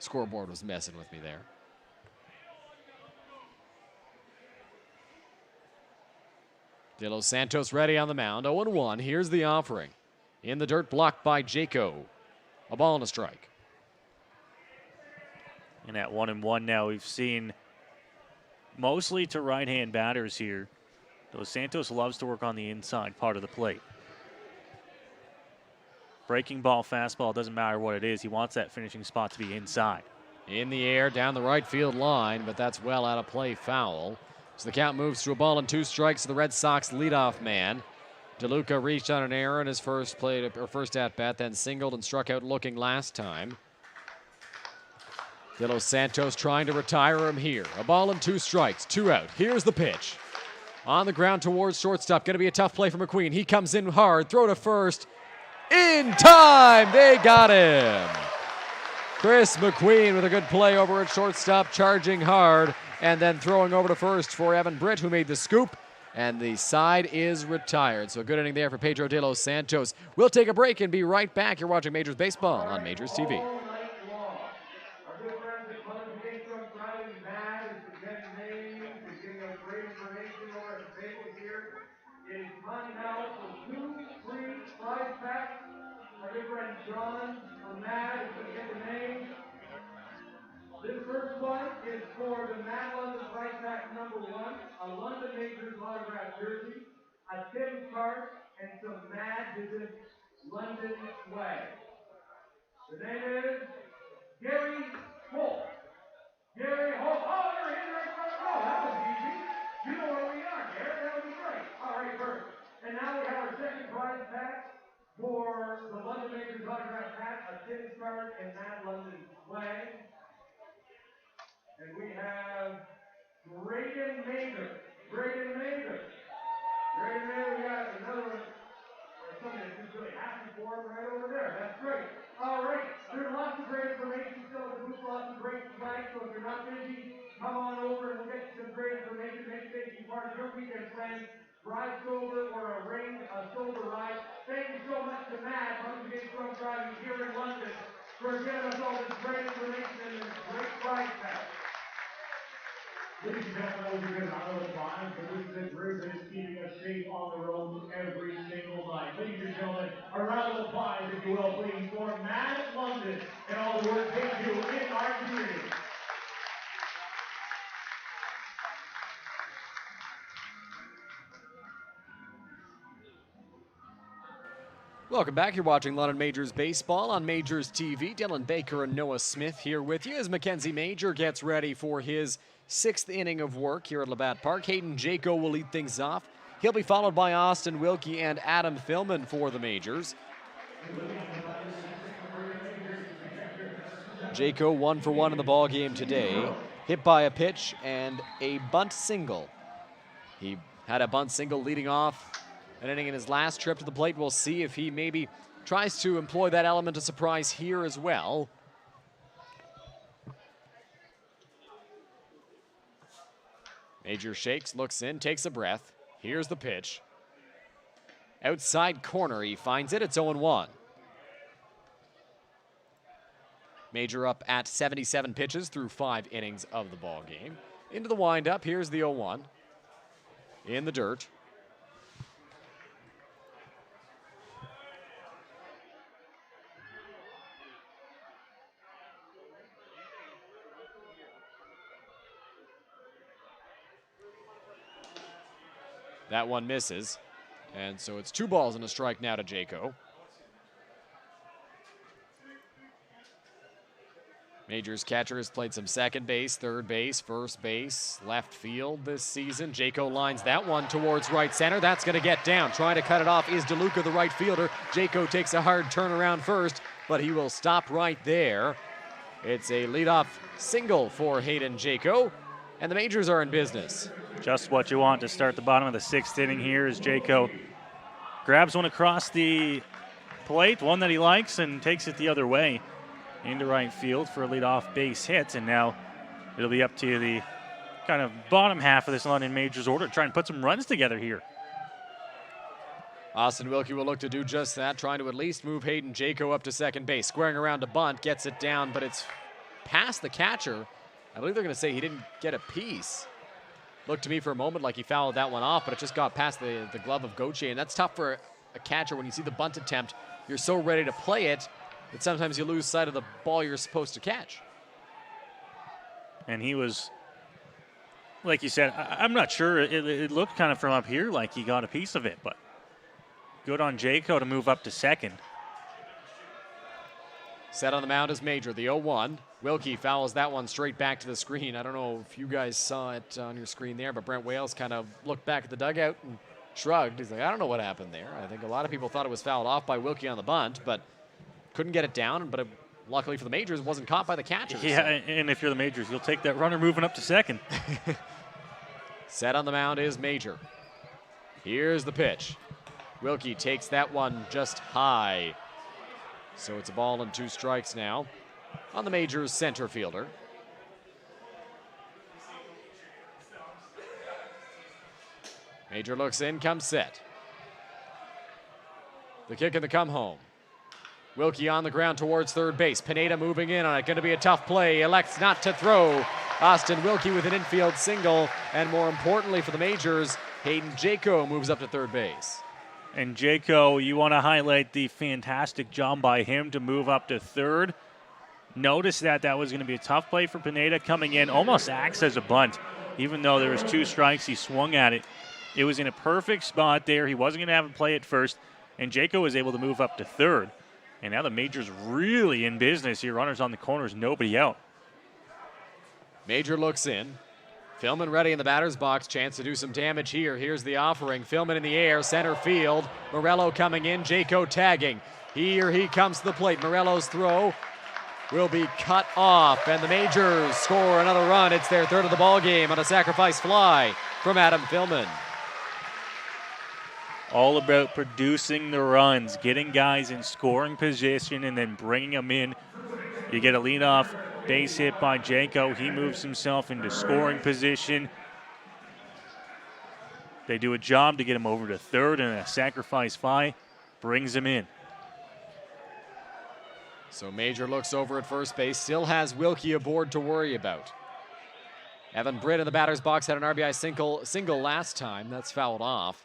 Scoreboard was messing with me there. De Los Santos ready on the mound. 0-1. Here's the offering. In the dirt, blocked by Jaco. A ball and a strike. And at 1-1 now, we've seen mostly to right-hand batters here. Dos Santos loves to work on the inside part of the plate. Breaking ball, fastball, doesn't matter what it is. He wants that finishing spot to be inside. In the air, down the right field line, but that's well out of play, foul. So the count moves to a ball and 2 strikes to the Red Sox leadoff man. DeLuca reached on an error in his first at-bat, then singled and struck out looking last time. De Los Santos trying to retire him here. A ball and 2 strikes, 2 out. Here's the pitch. On the ground towards shortstop. Going to be a tough play for McQueen. He comes in hard. Throw to first. In time. They got him. Chris McQueen with a good play over at shortstop, charging hard, and then throwing over to first for Evan Britt, who made the scoop. And the side is retired. So good inning there for Pedro De Los Santos. We'll take a break and be right back. You're watching Majors Baseball on Majors TV. This first one is for the Mad London prize pack number 1, a London Majors autograph jersey, a Tim card, and some Mad Visit London swag. The name is Gary Holt. Gary Holt. Oh, you're here right front row. That was easy. You know where we are, Gary. That would be great. All right, perfect. And now we have our second prize pack for the London Majors autograph pack, a Tim card, and Mad London swag. And we have Braden Mather. Braden Mather. Braden Mather, we got another one. Or something that's just really happy for him right over there. That's great. All right. There's lots of great information still at the booth, lots of great flags. So if you're not busy, come on over and we'll get you some great information. Make sure you part of your weekend plans. Ride sober or arrange a sober ride. Thank you so much to Matt, once again from driving here in London, for giving us all this great information and this great prize pack. Ladies and gentlemen, we'll give a round of applause for this group that is keeping us safe on the road if you will, please, for Matt London and all the work they do in our community. Welcome back. You're watching London Majors Baseball on Majors TV. Dylan Baker and Noah Smith here with you as Mackenzie Major gets ready for his 6th inning of work here at Labatt Park. Hayden Jaco will lead things off. He'll be followed by Austin Wilkie and Adam Thillman for the Majors. Jaco 1 for 1 in the ball game today. Hit by a pitch and a bunt single. He had a bunt single leading off an inning in his last trip to the plate. We'll see if he maybe tries to employ that element of surprise here as well. Major shakes, looks in, takes a breath. Here's the pitch. Outside corner, he finds it. It's 0-1. Major up at 77 pitches through 5 innings of the ball game. Into the windup, here's the 0-1. In the dirt. That one misses. And so it's 2 balls and a strike now to Jaco. Majors catcher has played some second base, third base, first base, left field this season. Jaco lines that one towards right center. That's going to get down. Trying to cut it off is DeLuca, the right fielder. Jaco takes a hard turn around first, but he will stop right there. It's a leadoff single for Hayden Jaco, and the Majors are in business. Just what you want to start the bottom of the 6th inning here as Jaco grabs one across the plate, one that he likes, and takes it the other way into right field for a leadoff base hit. And now it'll be up to the kind of bottom half of this London Majors order to try and put some runs together here. Austin Wilkie will look to do just that, trying to at least move Hayden Jaco up to second base. Squaring around to bunt, gets it down, but it's past the catcher. I believe they're going to say he didn't get a piece. Looked to me for a moment like he fouled that one off, but it just got past the glove of Gauthier, and that's tough for a catcher when you see the bunt attempt. You're so ready to play it that sometimes you lose sight of the ball you're supposed to catch. And he was, like you said, I'm not sure. It looked kind of from up here like he got a piece of it, but good on Jaco to move up to second. Set on the mound is Major, the 0-1. Wilkie fouls that one straight back to the screen. I don't know if you guys saw it on your screen there, but Brent Wales kind of looked back at the dugout and shrugged. He's like, I don't know what happened there. I think a lot of people thought it was fouled off by Wilkie on the bunt, but couldn't get it down. But luckily for the Majors, it wasn't caught by the catcher. Yeah, so. And if you're the Majors, you'll take that runner moving up to second. Set on the mound is Major. Here's the pitch. Wilkie takes that one just high. So it's a ball and 2 strikes now on the Majors center fielder. Major looks in, comes set. The kick and the come home. Wilkie on the ground towards third base. Pineda moving in on it. Going to be a tough play. Elects not to throw. Austin Wilkie with an infield single. And more importantly for the Majors, Hayden Jaco moves up to third base. And Jaco, you want to highlight the fantastic job by him to move up to third. Notice that was going to be a tough play for Pineda coming in. Almost acts as a bunt. Even though there was 2 strikes, he swung at it. It was in a perfect spot there. He wasn't going to have him play it first. And Jaco was able to move up to third. And now the Majors really in business here. Runners on the corners, nobody out. Major looks in. Philman ready in the batter's box. Chance to do some damage here. Here's the offering. Philman in the air, center field. Morello coming in, Jaco tagging. Here he comes to the plate. Morello's throw will be cut off, and the Majors score another run. It's their 3rd of the ball game on a sacrifice fly from Adam Philman. All about producing the runs, getting guys in scoring position, and then bringing them in. You get a leadoff base hit by Jaco. He moves himself into scoring position. They do a job to get him over to third, and a sacrifice fly brings him in. So Major looks over at first base, still has Wilkie aboard to worry about. Evan Britt in the batter's box had an RBI single last time. That's fouled off,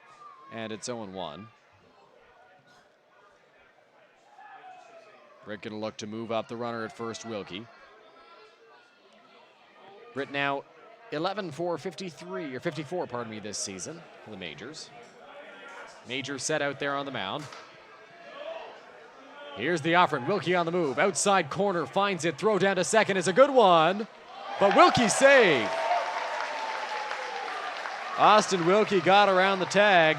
and it's 0-1. Britt gonna look to move up the runner at first, Wilkie. Britt now 11 for 53, or 54, pardon me, this season for the Majors. Major set out there on the mound. Here's the offering, Wilkie on the move, outside corner, finds it, throw down to second is a good one, but Wilkie safe. Austin Wilkie got around the tag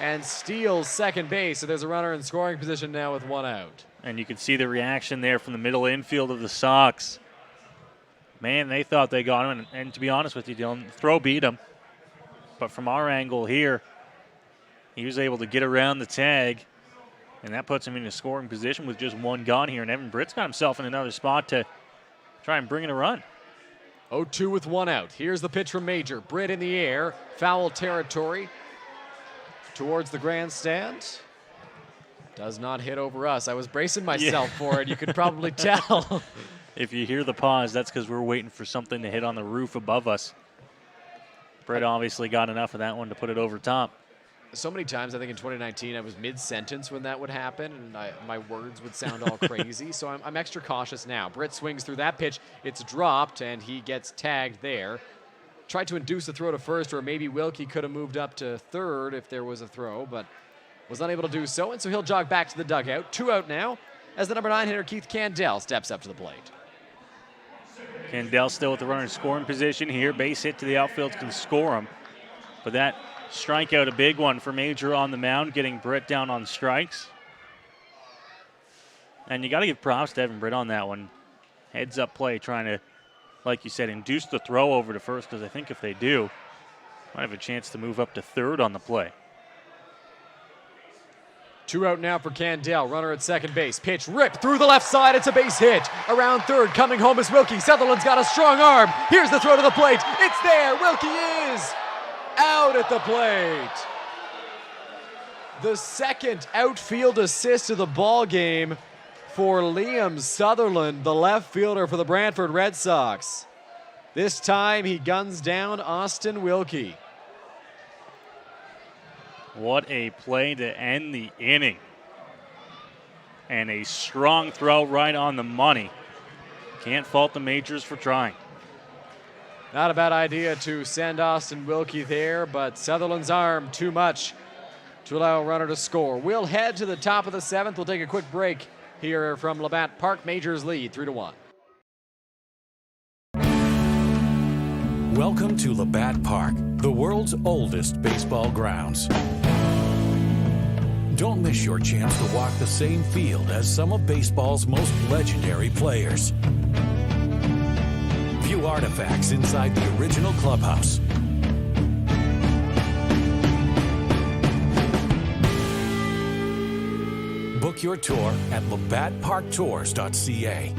and steals second base, so there's a runner in scoring position now with one out. And you can see the reaction there from the middle infield of the Sox. Man, they thought they got him, and to be honest with you, Dylan, throw beat him. But from our angle here, he was able to get around the tag, and that puts him in a scoring position with just one gone here. And Evan Britt's got himself in another spot to try and bring in a run. 0-2 with one out. Here's the pitch from Major. Britt in the air, foul territory towards the grandstand. Does not hit over us. I was bracing myself for it. You could probably tell. If you hear the pause, that's because we're waiting for something to hit on the roof above us. Britt obviously got enough of that one to put it over top. So many times, I think in 2019, I was mid-sentence when that would happen, and my words would sound all crazy, so I'm extra cautious now. Britt swings through that pitch. It's dropped, and he gets tagged there. Tried to induce a throw to first, or maybe Wilkie could have moved up to third if there was a throw, but was unable to do so, and so he'll jog back to the dugout. 2 out now, as the number 9 hitter, Keith Candell, steps up to the plate. Candell still with the runner in scoring position here. Base hit to the outfield can score him. But that strikeout, a big one for Major on the mound, getting Britt down on strikes. And you got to give props to Evan Britt on that one. Heads up play, trying to, like you said, induce the throw over to first, because I think if they do, might have a chance to move up to third on the play. 2 out now for Candell, runner at second base. Pitch ripped through the left side, it's a base hit. Around third, coming home is Wilkie. Sutherland's got a strong arm. Here's the throw to the plate. It's there, Wilkie is out at the plate. The second outfield assist of the ball game for Liam Sutherland, the left fielder for the Brantford Red Sox. This time he guns down Austin Wilkie. What a play to end the inning. And a strong throw right on the money. Can't fault the Majors for trying. Not a bad idea to send Austin Wilkie there, but Sutherland's arm too much to allow a runner to score. We'll head to the top of the 7th. We'll take a quick break here from Labatt Park. Majors lead 3-1. Welcome to Labatt Park, the world's oldest baseball grounds. Don't miss your chance to walk the same field as some of baseball's most legendary players. View artifacts inside the original clubhouse. Book your tour at labattparktours.ca.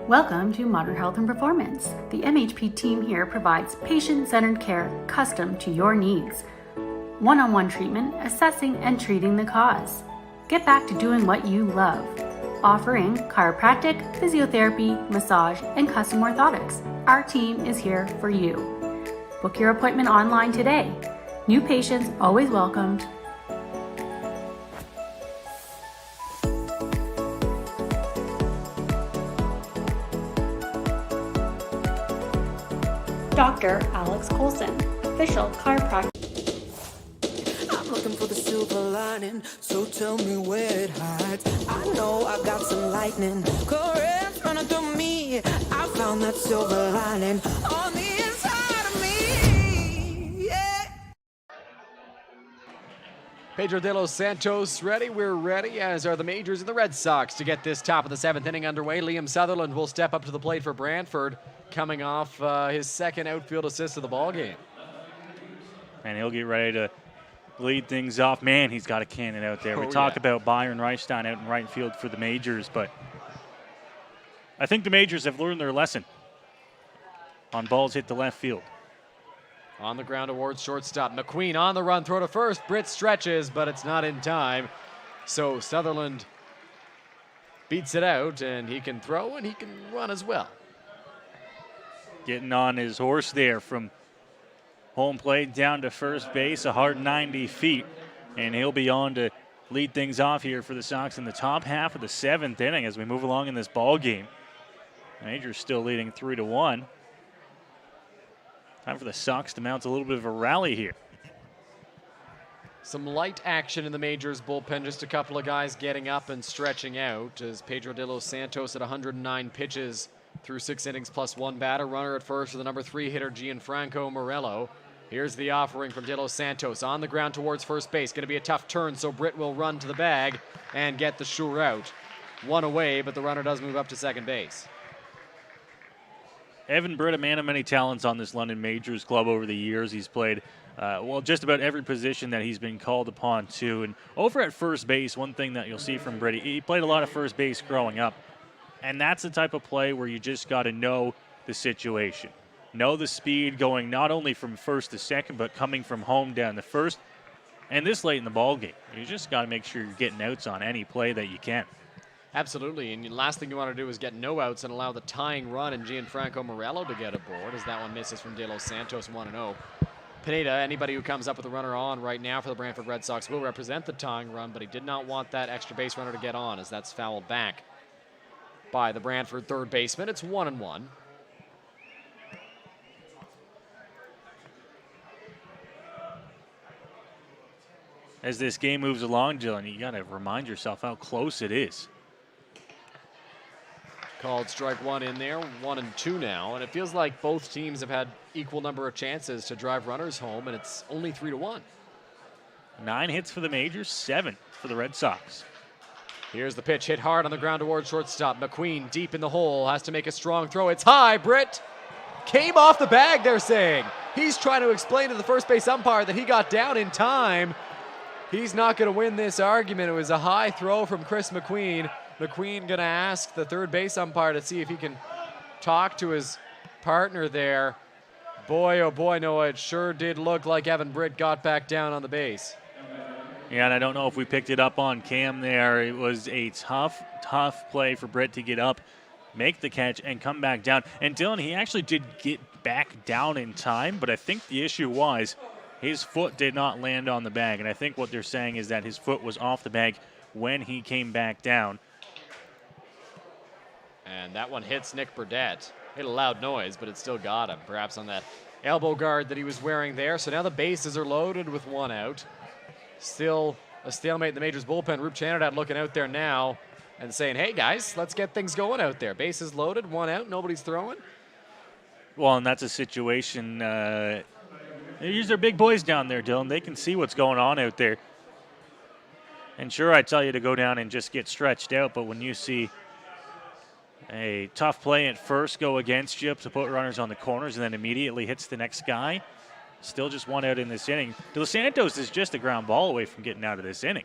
Welcome to Modern Health and Performance. The MHP team here provides patient-centered care custom to your needs. One-on-one treatment, assessing and treating the cause. Get back to doing what you love. Offering chiropractic, physiotherapy, massage, and custom orthotics. Our team is here for you. Book your appointment online today. New patients always welcomed. Dr. Alex Colson, official chiropractor. I'm looking for the silver lining, so tell me where it hides. I know I got some lightning, currents running through me. I found that silver lining on the inside of me. Yeah. Pedro de los Santos ready. We're ready, as are the Majors and the Red Sox, to get this top of the 7th inning underway. Liam Sutherland will step up to the plate for Brantford, coming off his second outfield assist of the ball game. And he'll get ready to lead things off. Man, he's got a cannon out there. We talk about Byron Reichstein out in right field for the Majors, but I think the Majors have learned their lesson on balls hit to left field. On the ground towards shortstop. McQueen on the run, throw to first. Britt stretches, but it's not in time. So Sutherland beats it out, and he can throw and he can run as well. Getting on his horse there from Home plate down to first base, a hard 90 feet, and he'll be on to lead things off here for the Sox in the top half of the 7th inning as we move along in this ball game. Majors still leading 3-1. Time for the Sox to mount a little bit of a rally here. Some light action in the Majors bullpen, just a couple of guys getting up and stretching out as Pedro de los Santos at 109 pitches through 6 innings plus 1 batter. Runner at first for the number 3 hitter Gianfranco Morello. Here's the offering from De Los Santos on the ground towards first base. Going to be a tough turn, so Britt will run to the bag and get the sure out. 1 away, but the runner does move up to second base. Evan Britt, a man of many talents on this London Majors club over the years. He's played, just about every position that he's been called upon to. And over at first base, one thing that you'll see from Britt, he played a lot of first base growing up. And that's the type of play where you just got to know the situation. Know the speed going not only from first to second, but coming from home down the first. And this late in the ball game, you just got to make sure you're getting outs on any play that you can. Absolutely, and the last thing you want to do is get no outs and allow the tying run and Gianfranco Morello to get aboard as that one misses from De Los Santos 1-0. Pineda, anybody who comes up with a runner on right now for the Brantford Red Sox will represent the tying run, but he did not want that extra base runner to get on as that's fouled back by the Brantford third baseman. It's 1-1. As this game moves along, Dylan, you got to remind yourself how close it is. Called strike 1 in there, 1-2 now, and it feels like both teams have had equal number of chances to drive runners home, and it's only 3-1. 9 hits for the Majors, 7 for the Red Sox. Here's the pitch, hit hard on the ground towards shortstop. McQueen deep in the hole, has to make a strong throw. It's high, Britt. Came off the bag, they're saying. He's trying to explain to the first base umpire that he got down in time. He's not going to win this argument. It was a high throw from Chris McQueen. McQueen going to ask the third base umpire to see if he can talk to his partner there. Boy, oh boy, Noah, it sure did look like Evan Britt got back down on the base. Yeah, and I don't know if we picked it up on cam there. It was a tough play for Britt to get up, make the catch, and come back down. And Dylan, he actually did get back down in time, but I think the issue was his foot did not land on the bag. And I think what they're saying is that his foot was off the bag when he came back down. And that one hits Nick Burdett. Made a loud noise, but it still got him, perhaps on that elbow guard that he was wearing there. So now the bases are loaded with 1 out. Still a stalemate in the Majors bullpen. Roop Chanadad looking out there now and saying, hey, guys, let's get things going out there. Bases loaded, 1 out, nobody's throwing. Well, and that's a situation. These are big boys down there, Dylan. They can see what's going on out there. And sure, I tell you to go down and just get stretched out, but when you see a tough play at first go against you to put runners on the corners and then immediately hits the next guy, still just 1 out in this inning. De Los Santos is just a ground ball away from getting out of this inning.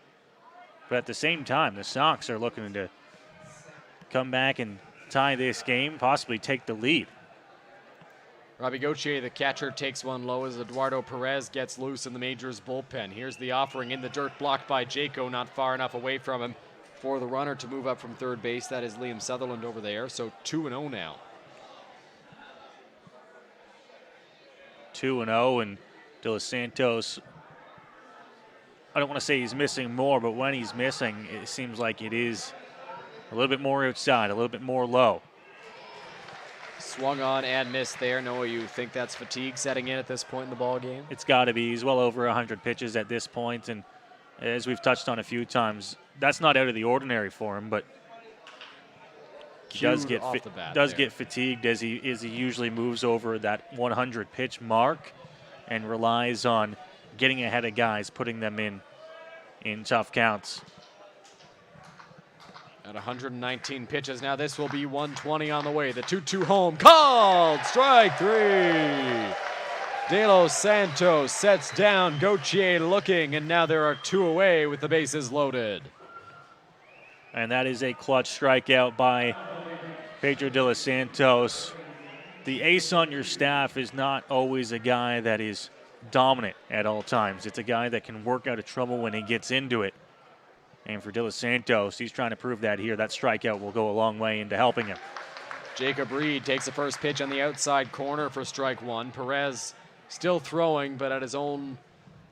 But at the same time, the Sox are looking to come back and tie this game, possibly take the lead. Robbie Gauthier, the catcher, takes one low as Eduardo Perez gets loose in the Majors bullpen. Here's the offering in the dirt, blocked by Jaco, not far enough away from him for the runner to move up from third base. That is Liam Sutherland over there, so 2-0 now. 2-0, and De Los Santos, I don't want to say he's missing more, but when he's missing, it seems like it is a little bit more outside, a little bit more low. Swung on and missed there. Noah, you think that's fatigue setting in at this point in the ball game? It's got to be. He's well over 100 pitches at this point, and as we've touched on a few times, that's not out of the ordinary for him, but he does get fatigued as he usually moves over that 100 pitch mark and relies on getting ahead of guys, putting them in tough counts. At 119 pitches now, this will be 120 on the way. The 2-2 home called strike 3. De Los Santos sets down Gauthier looking, and now there are 2 away with the bases loaded. And that is a clutch strikeout by Pedro de los Santos. The ace on your staff is not always a guy that is dominant at all times. It's a guy that can work out of trouble when he gets into it. And for De Los Santos, he's trying to prove that here. That strikeout will go a long way into helping him. Jacob Reed takes the first pitch on the outside corner for strike 1. Perez still throwing, but at his own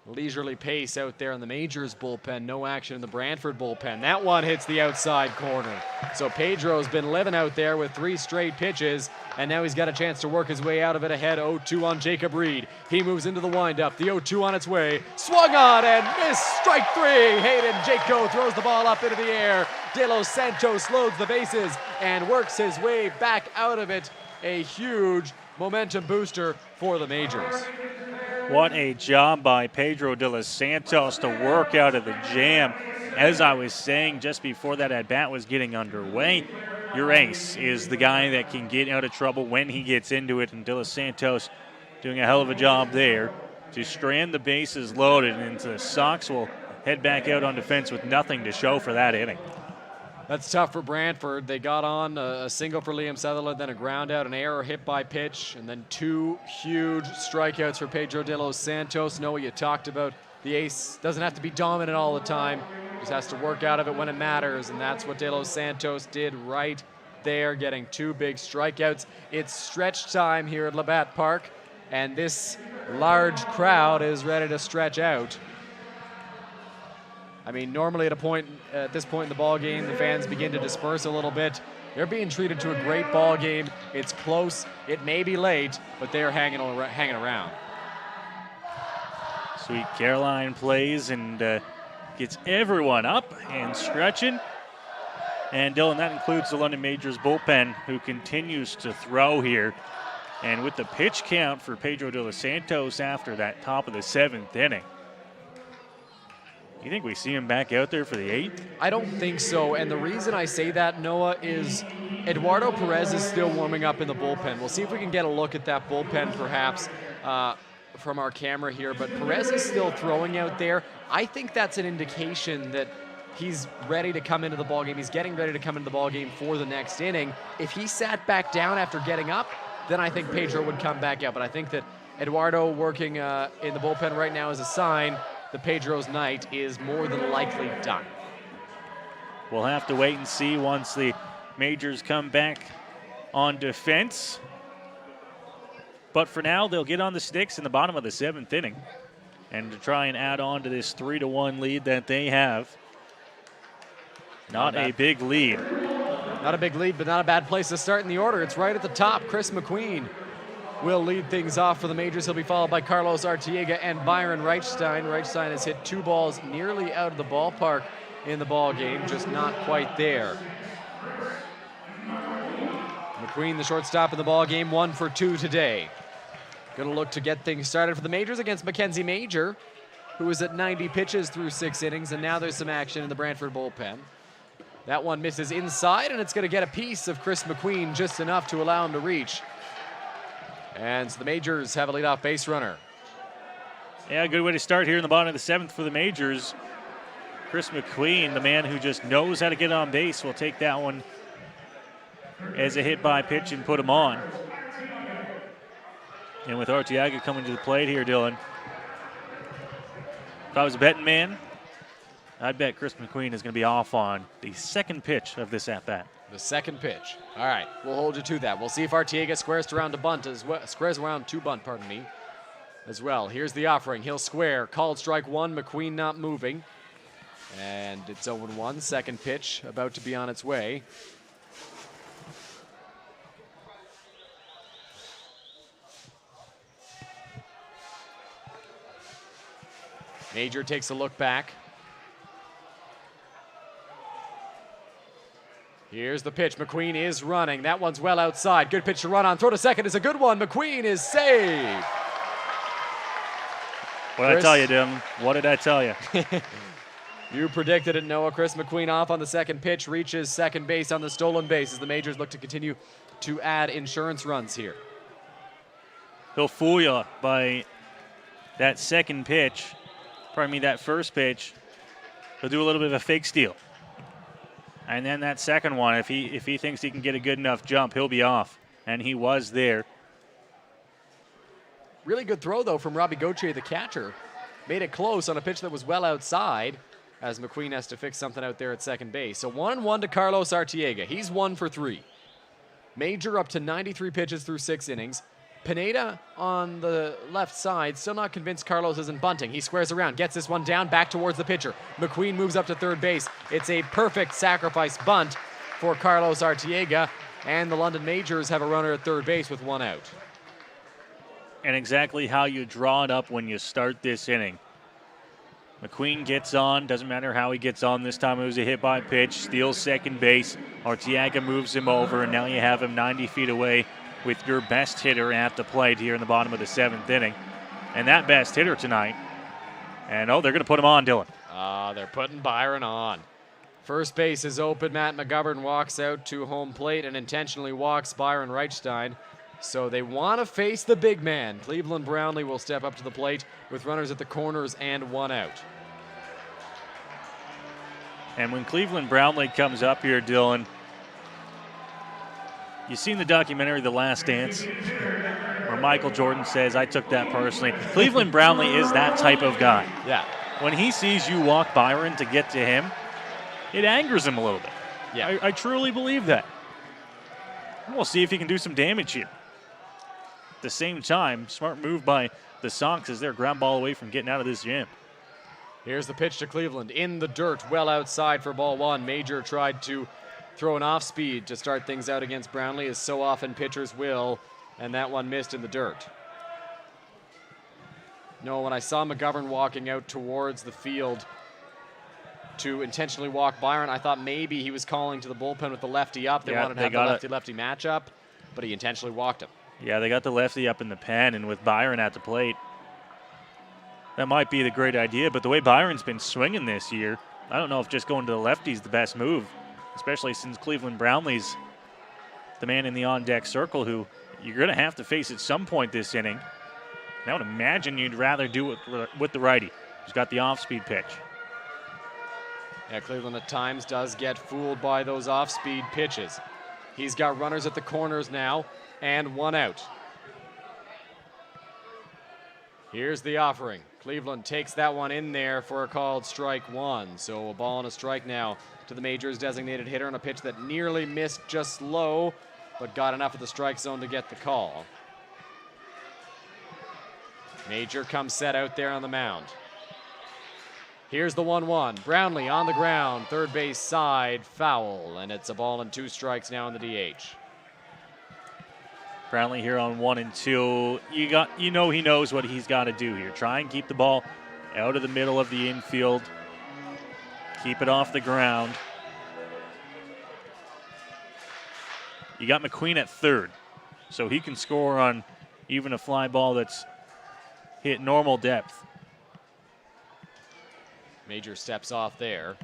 leisurely pace out there in the Majors bullpen. No action in the Brantford bullpen. That one hits the outside corner. So Pedro's been living out there with 3 straight pitches, and now he's got a chance to work his way out of it ahead 0-2 on Jacob Reed. He moves into the windup. The 0-2 on its way. Swung on and missed. Strike 3. Hayden Jaco throws the ball up into the air. De Los Santos loads the bases and works his way back out of it. A huge momentum booster for the Majors. What a job by Pedro de los Santos to work out of the jam. As I was saying just before that at-bat was getting underway, your ace is the guy that can get out of trouble when he gets into it, and de los Santos doing a hell of a job there to strand the bases loaded, and the Sox will head back out on defense with nothing to show for that inning. That's tough for Brantford. They got on a single for Liam Sutherland, then a ground out, an error hit by pitch, and then 2 huge strikeouts for Pedro de los Santos. Noah, you talked about the ace doesn't have to be dominant all the time. Just has to work out of it when it matters, and that's what de los Santos did right there, getting 2 big strikeouts. It's stretch time here at Labatt Park, and this large crowd is ready to stretch out. I mean, normally at this point in the ball game, the fans begin to disperse a little bit. They're being treated to a great ball game. It's close. It may be late, but they're hanging around. Sweet Caroline plays and gets everyone up and stretching. And Dylan, that includes the London Majors bullpen, who continues to throw here. And with the pitch count for Pedro de los Santos after that top of the 7th inning, you think we see him back out there for the 8th? I don't think so, and the reason I say that, Noah, is Eduardo Perez is still warming up in the bullpen. We'll see if we can get a look at that bullpen perhaps from our camera here, but Perez is still throwing out there. I think that's an indication that he's ready to come into the ballgame. He's getting ready to come into the ballgame for the next inning. If he sat back down after getting up, then I think Pedro would come back out, but I think that Eduardo working in the bullpen right now is a sign that Pedro's night is more than likely done. We'll have to wait and see once the Majors come back on defense. But for now, they'll get on the sticks in the bottom of the 7th inning and to try and add on to this 3-1 lead that they have. Not a big lead. Not a big lead, but not a bad place to start in the order. It's right at the top. Chris McQueen will lead things off for the Majors. He'll be followed by Carlos Artiega and Byron Reichstein. Reichstein has hit 2 balls nearly out of the ballpark in the ball game, just not quite there. McQueen, the shortstop in the ball game, 1 for 2 today. Going to look to get things started for the Majors against Mackenzie Major, who is at 90 pitches through 6 innings, and now there's some action in the Brantford bullpen. That one misses inside, and it's going to get a piece of Chris McQueen, just enough to allow him to reach. And so the Majors have a leadoff base runner. Yeah, good way to start here in the bottom of the 7th for the Majors. Chris McQueen, the man who just knows how to get on base, will take that one as a hit by pitch and put him on. And with Artiega coming to the plate here, Dylan, if I was a betting man, I'd bet Chris McQueen is going to be off on the 2nd pitch of this at-bat. The 2nd pitch. All right, we'll hold you to that. We'll see if Artiega squares around to bunt as well. Squares around to bunt, pardon me, as well. Here's the offering. He'll square. Called strike 1. McQueen not moving. And it's 0-1. 2nd pitch about to be on its way. Major takes a look back. Here's the pitch. McQueen is running. That one's well outside. Good pitch to run on. Throw to second is a good one. McQueen is saved. What did I tell you, Dim? What did I tell you? You predicted it, Noah. Chris McQueen off on the 2nd pitch, reaches second base on the stolen base as the Majors look to continue to add insurance runs here. He'll fool you by that 2nd pitch. Pardon me, that 1st pitch. He'll do a little bit of a fake steal. And then that 2nd one, if he thinks he can get a good enough jump, he'll be off. And he was there. Really good throw, though, from Robbie Gauthier, the catcher. Made it close on a pitch that was well outside, as McQueen has to fix something out there at second base. So 1-1 to Carlos Artiega. He's 1 for 3. Major up to 93 pitches through 6 innings. Pineda on the left side, still not convinced Carlos isn't bunting. He squares around, gets this one down, back towards the pitcher. McQueen moves up to third base. It's a perfect sacrifice bunt for Carlos Arteaga, and the London Majors have a runner at third base with one out. And exactly how you draw it up when you start this inning. McQueen gets on, doesn't matter how he gets on. This time it was a hit by pitch, steals second base. Arteaga moves him over, and now you have him 90 feet away with your best hitter at the plate here in the bottom of the 7th inning. And that best hitter tonight, and they're going to put him on, Dylan. They're putting Byron on. First base is open. Matt McGovern walks out to home plate and intentionally walks Byron Reichstein. So they want to face the big man. Cleveland Brownlee will step up to the plate with runners at the corners and one out. And when Cleveland Brownlee comes up here, Dylan, you seen the documentary The Last Dance, where Michael Jordan says, I took that personally. Cleveland Brownlee is that type of guy. Yeah. When he sees you walk Byron to get to him, it angers him a little bit. Yeah. I truly believe that. We'll see if he can do some damage here. At the same time, smart move by the Sox as they're ground ball away from getting out of this jam. Here's the pitch to Cleveland in the dirt, well outside for ball one. Major tried to throw an off speed to start things out against Brownlee, as so often pitchers will, and that one missed in the dirt. No, when I saw McGovern walking out towards the field to intentionally walk Byron, I thought maybe he was calling to the bullpen with the lefty up. They wanted to have the lefty-lefty matchup, but he intentionally walked him. Yeah, they got the lefty up in the pen, and with Byron at the plate, that might be the great idea. But the way Byron's been swinging this year, I don't know if just going to the lefty is the best move, especially since Cleveland Brownlee's the man in the on-deck circle who you're going to have to face at some point this inning. And I would imagine you'd rather do it with the righty, who's got the off-speed pitch. Yeah, Cleveland at times does get fooled by those off-speed pitches. He's got runners at the corners now, and one out. Here's the offering. Cleveland takes that one in there for a called strike one. So a ball and a strike now to the Majors' designated hitter on a pitch that nearly missed just low, but got enough of the strike zone to get the call. Major comes set out there on the mound. Here's the 1-1. Brownlee on the ground, third base side, foul, and it's a ball and two strikes now in the DH. Brownlee here on 1 and 2. He knows what he's got to do here. Try and keep the ball out of the middle of the infield. Keep it off the ground. You got McQueen at third, so he can score on even a fly ball that's hit normal depth. Major steps off there.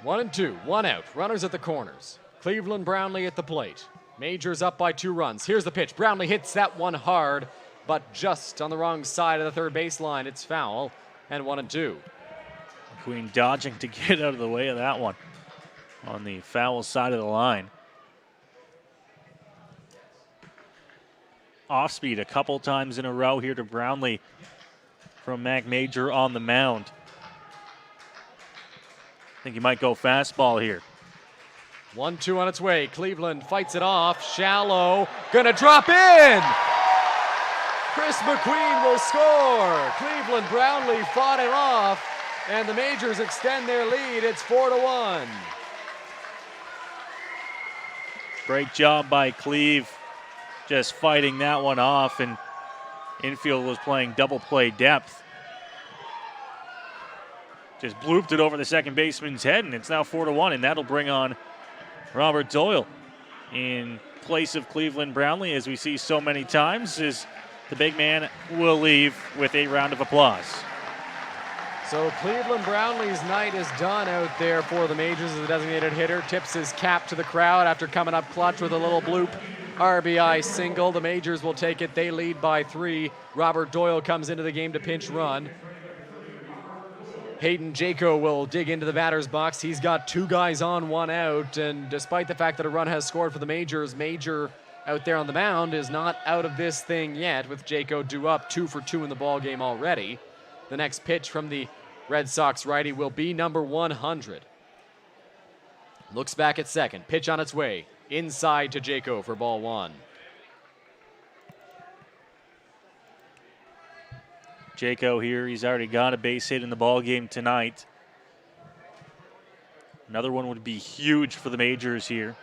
1 and 2, one out. Runners at the corners. Cleveland Brownlee at the plate. Majors up by 2 runs. Here's the pitch. Brownlee hits that one hard, but just on the wrong side of the third baseline. It's foul, and 1 and 2. McQueen dodging to get out of the way of that one on the foul side of the line. Off speed a couple times in a row here to Brownlee from Mac Major on the mound. I think he might go fastball here. 1-2 on its way. Cleveland fights it off. Shallow. Gonna drop in. Chris McQueen will score. Cleveland Brownlee fought it off, and the Majors extend their lead. It's 4-1. Great job by Cleve, just fighting that one off, and infield was playing double play depth. Just blooped it over the second baseman's head, and it's now 4-1, and that'll bring on Robert Doyle in place of Cleveland Brownlee, as we see so many times, as the big man will leave with a round of applause. So Cleveland Brownlee's night is done out there for the Majors as the designated hitter. Tips his cap to the crowd after coming up clutch with a little bloop RBI single. The Majors will take it. They lead by 3. Robert Doyle comes into the game to pinch run. Hayden Jaco will dig into the batter's box. He's got 2 guys on, 1 out, and despite the fact that a run has scored for the Majors, Major out there on the mound is not out of this thing yet, with Jaco due up 2 for 2 in the ball game already. The next pitch from the Red Sox righty will be number 100. Looks back at second. Pitch on its way. Inside to Jaco for ball 1. Jaco here, he's already got a base hit in the ball game tonight. Another one would be huge for the Majors here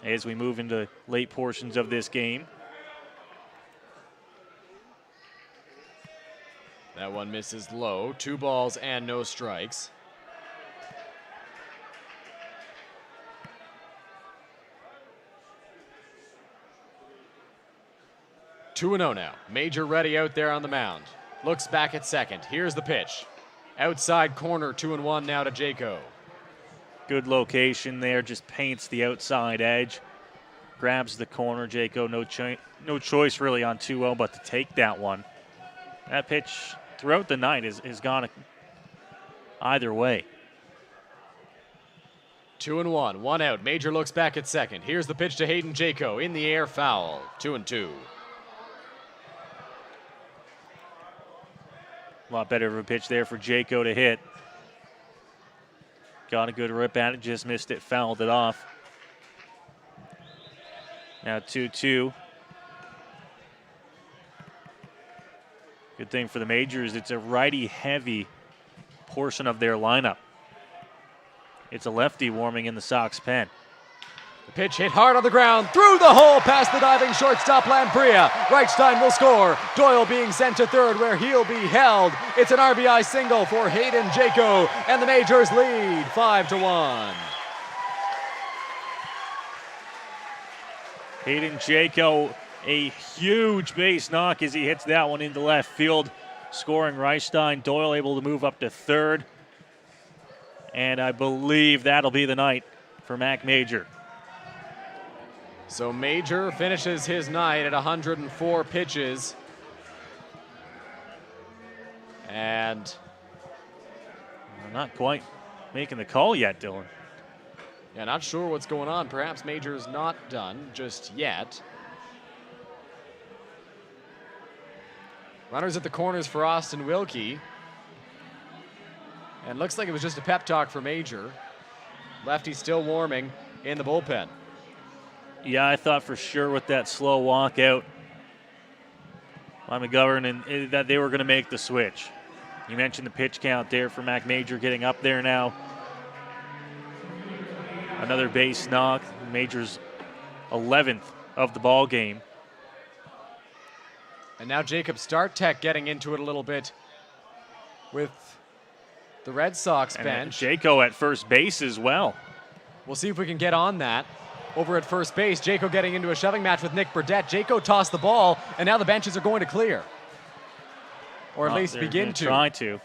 as we move into late portions of this game. That one misses low. 2 balls and no strikes. Two 2-0 now. Major ready out there on the mound. Looks back at second. Here's the pitch. Outside corner, 2-1 now to Jaco. Good location there, just paints the outside edge. Grabs the corner. Jaco, no choice really on 2-0 but to take that one. That pitch throughout the night has gone either way. 2-1, 1 out. Major looks back at second. Here's the pitch to Hayden Jaco. In the air, foul. 2-2. A lot better of a pitch there for Jaco to hit. Got a good rip at it, just missed it, fouled it off. Now 2-2. Good thing for the Majors, it's a righty-heavy portion of their lineup. It's a lefty warming in the Sox pen. The pitch hit hard on the ground, through the hole, past the diving shortstop Lamprilla. Reichstein will score. Doyle being sent to third where he'll be held. It's an RBI single for Hayden Jaco, and the Majors lead 5-1. Hayden Jaco, a huge base knock as he hits that one into left field, scoring Reichstein. Doyle able to move up to third. And I believe that'll be the night for Mac Major. So Major finishes his night at 104 pitches. And not quite making the call yet, Dylan. yeah, not sure what's going on. Perhaps Major's not done just yet. Runners at the corners for Austin Wilkie. And looks like it was just a pep talk for Major. Lefty still warming in the bullpen. Yeah, I thought for sure with that slow walk out by McGovern and that they were going to make the switch. You mentioned the pitch count there for Mac Major getting up there now. Another base knock. Major's 11th of the ball game. And now Jacob Startek getting into it a little bit with the Red Sox bench. Jaco at first base as well. We'll see if we can get on that. Over at first base, Jaco getting into a shoving match with Nick Burdett. Jaco tossed the ball, and now the benches are going to clear. Or at least begin to. Try to.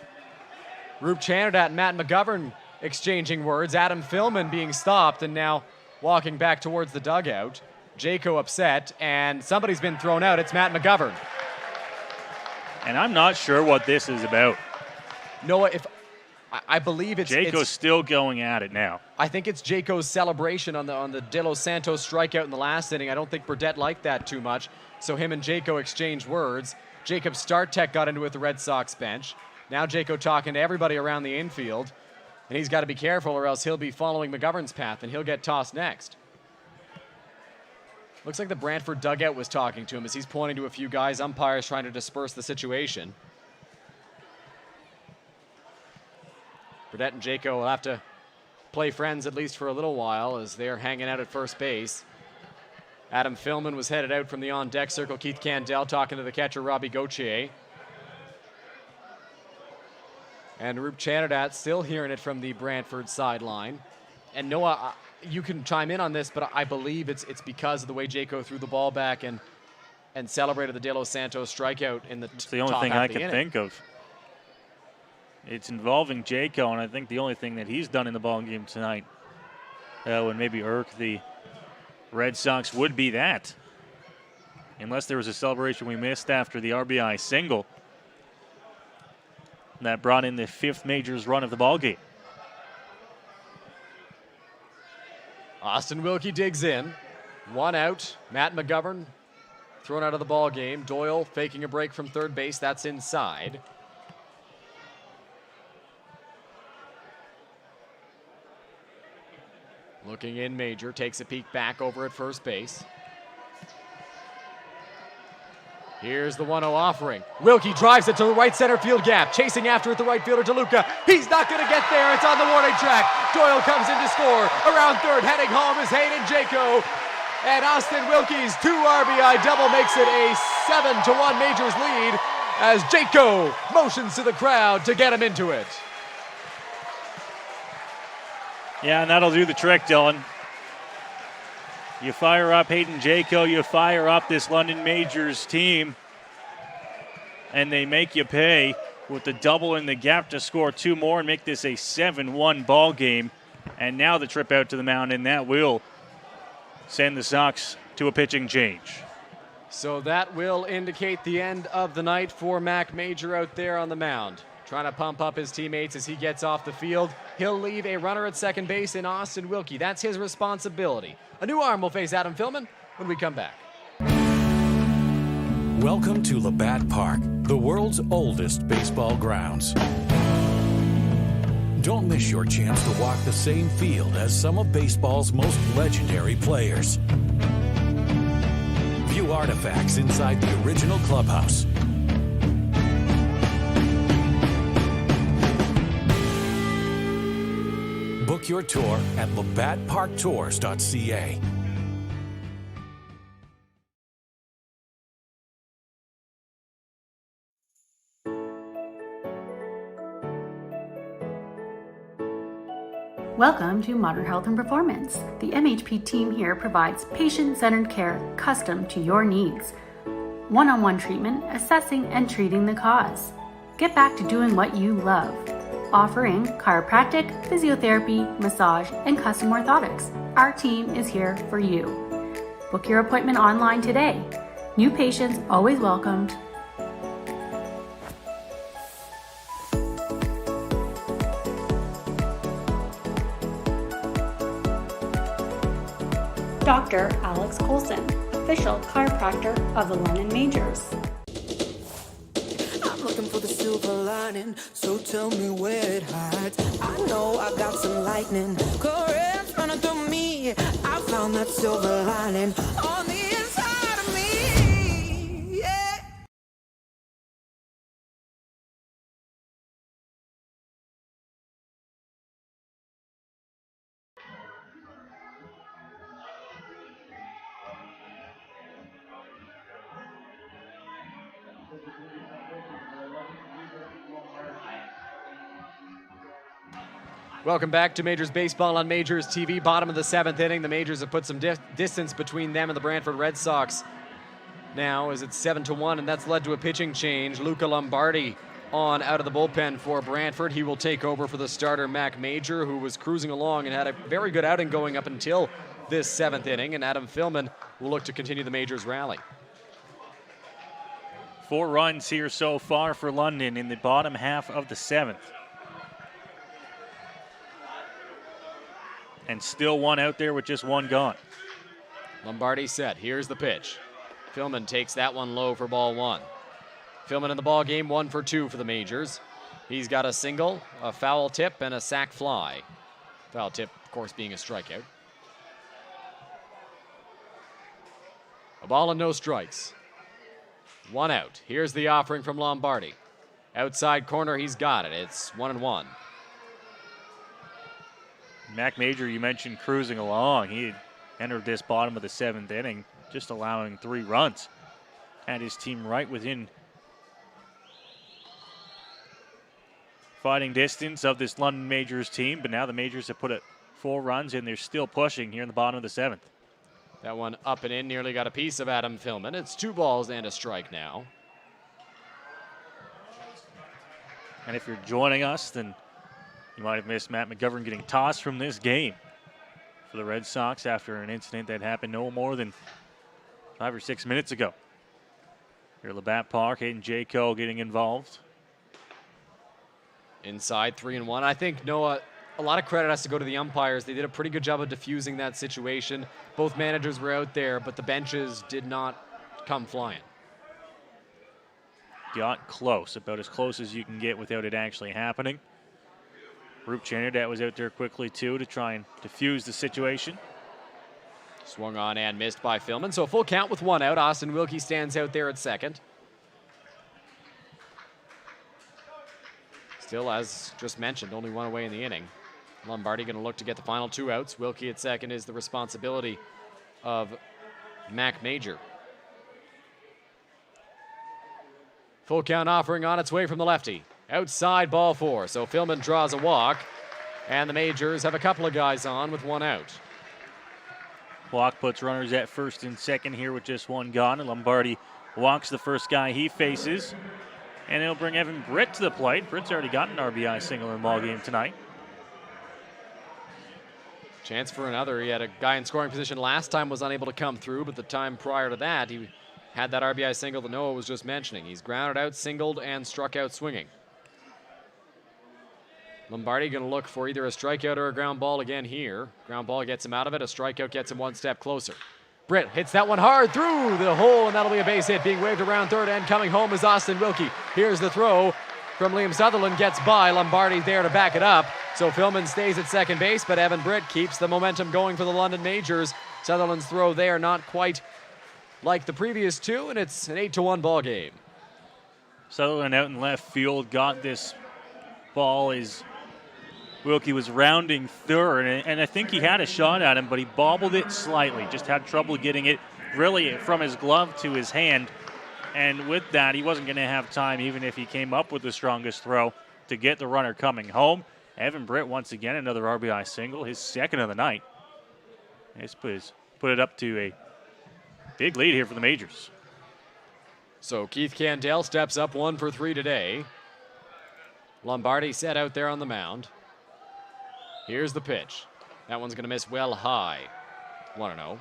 Roop Chanadat and Matt McGovern exchanging words. Adam Philman being stopped and now walking back towards the dugout. Jaco upset, and somebody's been thrown out. It's Matt McGovern. And I'm not sure what this is about. Noah, I believe Jaco's still going at it now. I think it's Jaco's celebration on the De Los Santos strikeout in the last inning. I don't think Burdett liked that too much, so him and Jaco exchanged words. Jacob Startek got into it with the Red Sox bench. Now Jaco talking to everybody around the infield, and he's got to be careful or else he'll be following McGovern's path, and he'll get tossed next. Looks like the Brantford dugout was talking to him as he's pointing to a few guys, umpires trying to disperse the situation. Burdett and Jaco will have to play friends at least for a little while as they're hanging out at first base. Adam Philman was headed out from the on-deck circle. Keith Candell talking to the catcher, Robbie Gauthier. And Roop Chanadat still hearing it from the Brantford sideline. And Noah, you can chime in on this, but I believe it's because of the way Jaco threw the ball back and celebrated the De Los Santos strikeout in the top half of the inning. It's the only thing I can think of. It's involving Jaco, and I think the only thing that he's done in the ball game tonight would maybe irk the Red Sox would be that. Unless there was a celebration we missed after the RBI single that brought in the 5th Majors run of the ball game. Austin Wilkie digs in. 1 out. Matt McGovern thrown out of the ball game. Doyle faking a break from third base. That's inside. Looking in, Major takes a peek back over at first base. Here's the 1-0 offering. Wilkie drives it to the right center field gap. Chasing after it, the right fielder DeLuca. He's not going to get there. It's on the warning track. Doyle comes in to score. Around third, heading home is Hayden Jaco. And Austin Wilkie's 2 RBI double makes it a 7-1 Majors lead as Jaco motions to the crowd to get him into it. Yeah, and that'll do the trick, Dylan. You fire up Hayden Jaco, you fire up this London Majors team, and they make you pay with the double in the gap to score 2 more and make this a 7-1 ball game. And now the trip out to the mound, and that will send the Sox to a pitching change. So that will indicate the end of the night for Mac Major out there on the mound. Trying to pump up his teammates as he gets off the field. He'll leave a runner at second base in Austin Wilkie. That's his responsibility. A new arm will face Adam Philman when we come back. Welcome to Labatt Park, the world's oldest baseball grounds. Don't miss your chance to walk the same field as some of baseball's most legendary players. View artifacts inside the original clubhouse. Book your tour at labattparktours.ca. Welcome to Modern Health and Performance. The MHP team here provides patient-centered care custom to your needs. One-on-one treatment, assessing and treating the cause. Get back to doing what you love. Offering chiropractic, physiotherapy, massage, and custom orthotics. Our team is here for you. Book your appointment online today. New patients always welcomed. Dr. Alex Colson, official chiropractor of the London Majors. I'm looking for the silver lining, so tell me where it hides. I know I got some lightning, currents running through me. I found that silver lining on the inside of me. Yeah. Welcome back to Majors Baseball on Majors TV. Bottom of the 7th inning. The Majors have put some distance between them and the Brantford Red Sox. Now as it's 7-1, and that's led to a pitching change. Luca Lombardi on out of the bullpen for Brantford. He will take over for the starter Mac Major, who was cruising along and had a very good outing going up until this 7th inning. And Adam Philman will look to continue the Majors rally. 4 runs here so far for London in the bottom half of the 7th. And still one out there with just 1 gone. Lombardi set. Here's the pitch. Philman takes that one low for ball 1. Philman in the ball game, 1 for 2 for the Majors. He's got a single, a foul tip, and a sac fly. Foul tip, of course, being a strikeout. A ball and no strikes. 1 out. Here's the offering from Lombardi. Outside corner, he's got it. It's 1-1. Mac Major, you mentioned cruising along. He had entered this bottom of the 7th inning, just allowing 3 runs. Had his team right within fighting distance of this London Majors team, but now the Majors have put 4 runs and they're still pushing here in the bottom of the 7th. That one up and in, nearly got a piece of Adam Philman. It's 2 balls and a strike now. And if you're joining us, then you might have missed Matt McGovern getting tossed from this game for the Red Sox after an incident that happened no more than 5 or 6 minutes ago. Here at Labatt Park, Hayden Jaco getting involved. Inside 3-1. I think, Noah, a lot of credit has to go to the umpires. They did a pretty good job of diffusing that situation. Both managers were out there, but the benches did not come flying. Got close, about as close as you can get without it actually happening. Roop Chanardad was out there quickly, too, to try and diffuse the situation. Swung on and missed by Philman. So full count with 1 out. Austin Wilkie stands out there at second. Still, as just mentioned, only 1 away in the inning. Lombardi going to look to get the final 2 outs. Wilkie at second is the responsibility of Mac Major. Full count offering on its way from the lefty. Outside, ball 4. So Philman draws a walk, and the Majors have a couple of guys on with 1 out. Walk puts runners at first and second here with just 1 gone, and Lombardi walks the first guy he faces, and it'll bring Evan Britt to the plate. Britt's already got an RBI single in the ball game tonight. Chance for another. He had a guy in scoring position last time, was unable to come through, but the time prior to that, he had that RBI single that Noah was just mentioning. He's grounded out, singled, and struck out swinging. Lombardi going to look for either a strikeout or a ground ball again here. Ground ball gets him out of it. A strikeout gets him 1 step closer. Britt hits that one hard through the hole, and that'll be a base hit. Being waved around third, and coming home is Austin Wilkie. Here's the throw from Liam Sutherland. Gets by. Lombardi there to back it up. So Philman stays at second base, but Evan Britt keeps the momentum going for the London Majors. Sutherland's throw there not quite like the previous 2, and it's an 8-1 ball game. Sutherland out in left field got this ball as Wilkie was rounding third, and I think he had a shot at him, but he bobbled it slightly. Just had trouble getting it really from his glove to his hand. And with that, he wasn't going to have time, even if he came up with the strongest throw, to get the runner coming home. Evan Britt, once again, another RBI single, his second of the night. This put it up to a big lead here for the Majors. So Keith Candell steps up 1 for 3 today. Lombardi set out there on the mound. Here's the pitch. That one's going to miss well high. 1-0.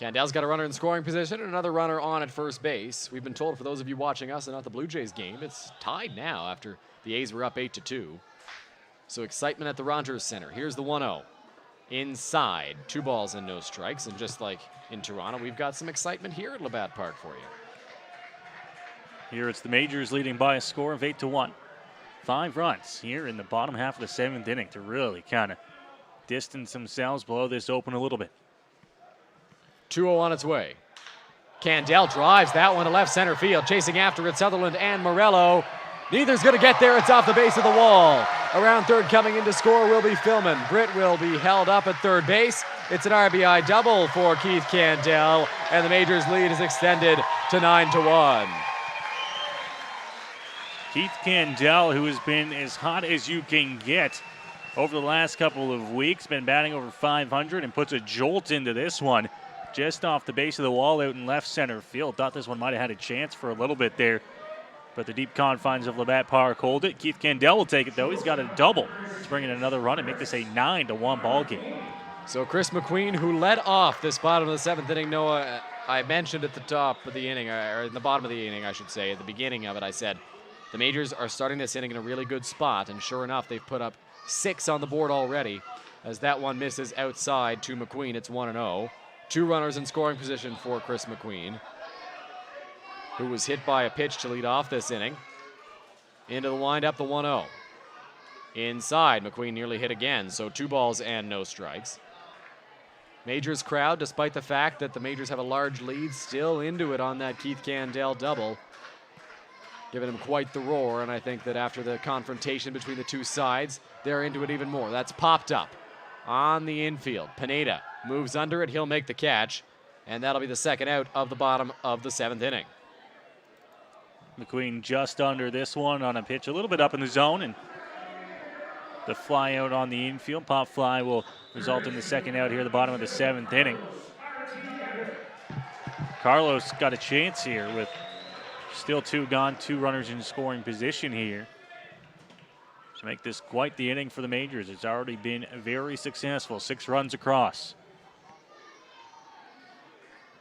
Candell's got a runner in scoring position and another runner on at first base. We've been told, for those of you watching us and not the Blue Jays game, it's tied now after the A's were up 8-2. So excitement at the Rogers Center. Here's the 1-0. Inside, 2 balls and no strikes. And just like in Toronto, we've got some excitement here at Labatt Park for you. Here it's the Majors leading by a score of 8-1. 5 runs here in the bottom half of the 7th inning to really kind of distance themselves, blow this open a little bit. 2-0 on its way. Candell drives that one to left center field, chasing after it Sutherland and Morello. Neither's going to get there. It's off the base of the wall. Around third, coming in to score will be Philman. Britt will be held up at third base. It's an RBI double for Keith Candell, and the Majors' lead is extended to 9-1. Keith Candell, who has been as hot as you can get over the last couple of weeks, been batting over 500 and puts a jolt into this one just off the base of the wall out in left center field. Thought this one might have had a chance for a little bit there, but the deep confines of Labatt Park hold it. Keith Candell will take it, though. He's got a double to bring in another run and make this a 9-1 ball game. So Chris McQueen, who led off this bottom of the 7th inning, Noah, I mentioned at the top of the inning, or in the bottom of the inning, I should say, at the beginning of it, I said, the Majors are starting this inning in a really good spot, and sure enough, they've put up 6 on the board already, as that one misses outside to McQueen. It's 1-0. 2 runners in scoring position for Chris McQueen, who was hit by a pitch to lead off this inning. Into the windup, the 1-0. Inside, McQueen nearly hit again, so 2 balls and no strikes. Majors crowd, despite the fact that the Majors have a large lead, still into it on that Keith Candell double, giving him quite the roar, and I think that after the confrontation between the 2 sides, they're into it even more. That's popped up on the infield. Pineda moves under it. He'll make the catch, and that'll be the second out of the bottom of the 7th inning. McQueen just under this one on a pitch a little bit up in the zone, and the fly out on the infield. Pop fly will result in the second out here at the bottom of the 7th inning. Carlos got a chance here with still 2 gone, 2 runners in scoring position here to make this quite the inning for the Majors. It's already been very successful. 6 runs across.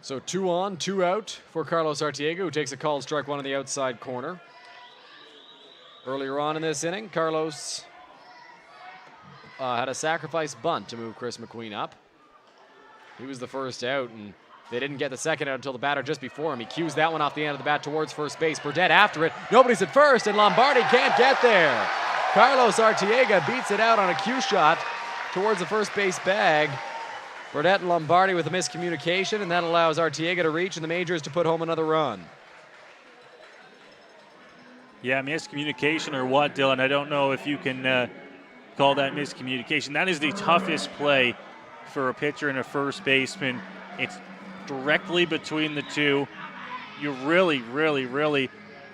So 2 on, 2 out for Carlos Artiega, who takes a called strike 1 on the outside corner. Earlier on in this inning, Carlos had a sacrifice bunt to move Chris McQueen up. He was the first out, and they didn't get the second out until the batter just before him. He cues that one off the end of the bat towards first base. Burdette after it. Nobody's at first, and Lombardi can't get there. Carlos Artiega beats it out on a cue shot towards the first base bag. Burnett and Lombardi with a miscommunication, and that allows Arteaga to reach and the Majors to put home another run. Yeah, miscommunication or what, Dylan? I don't know if you can call that miscommunication. That is the toughest play for a pitcher and a first baseman. It's directly between the two. You really, really, really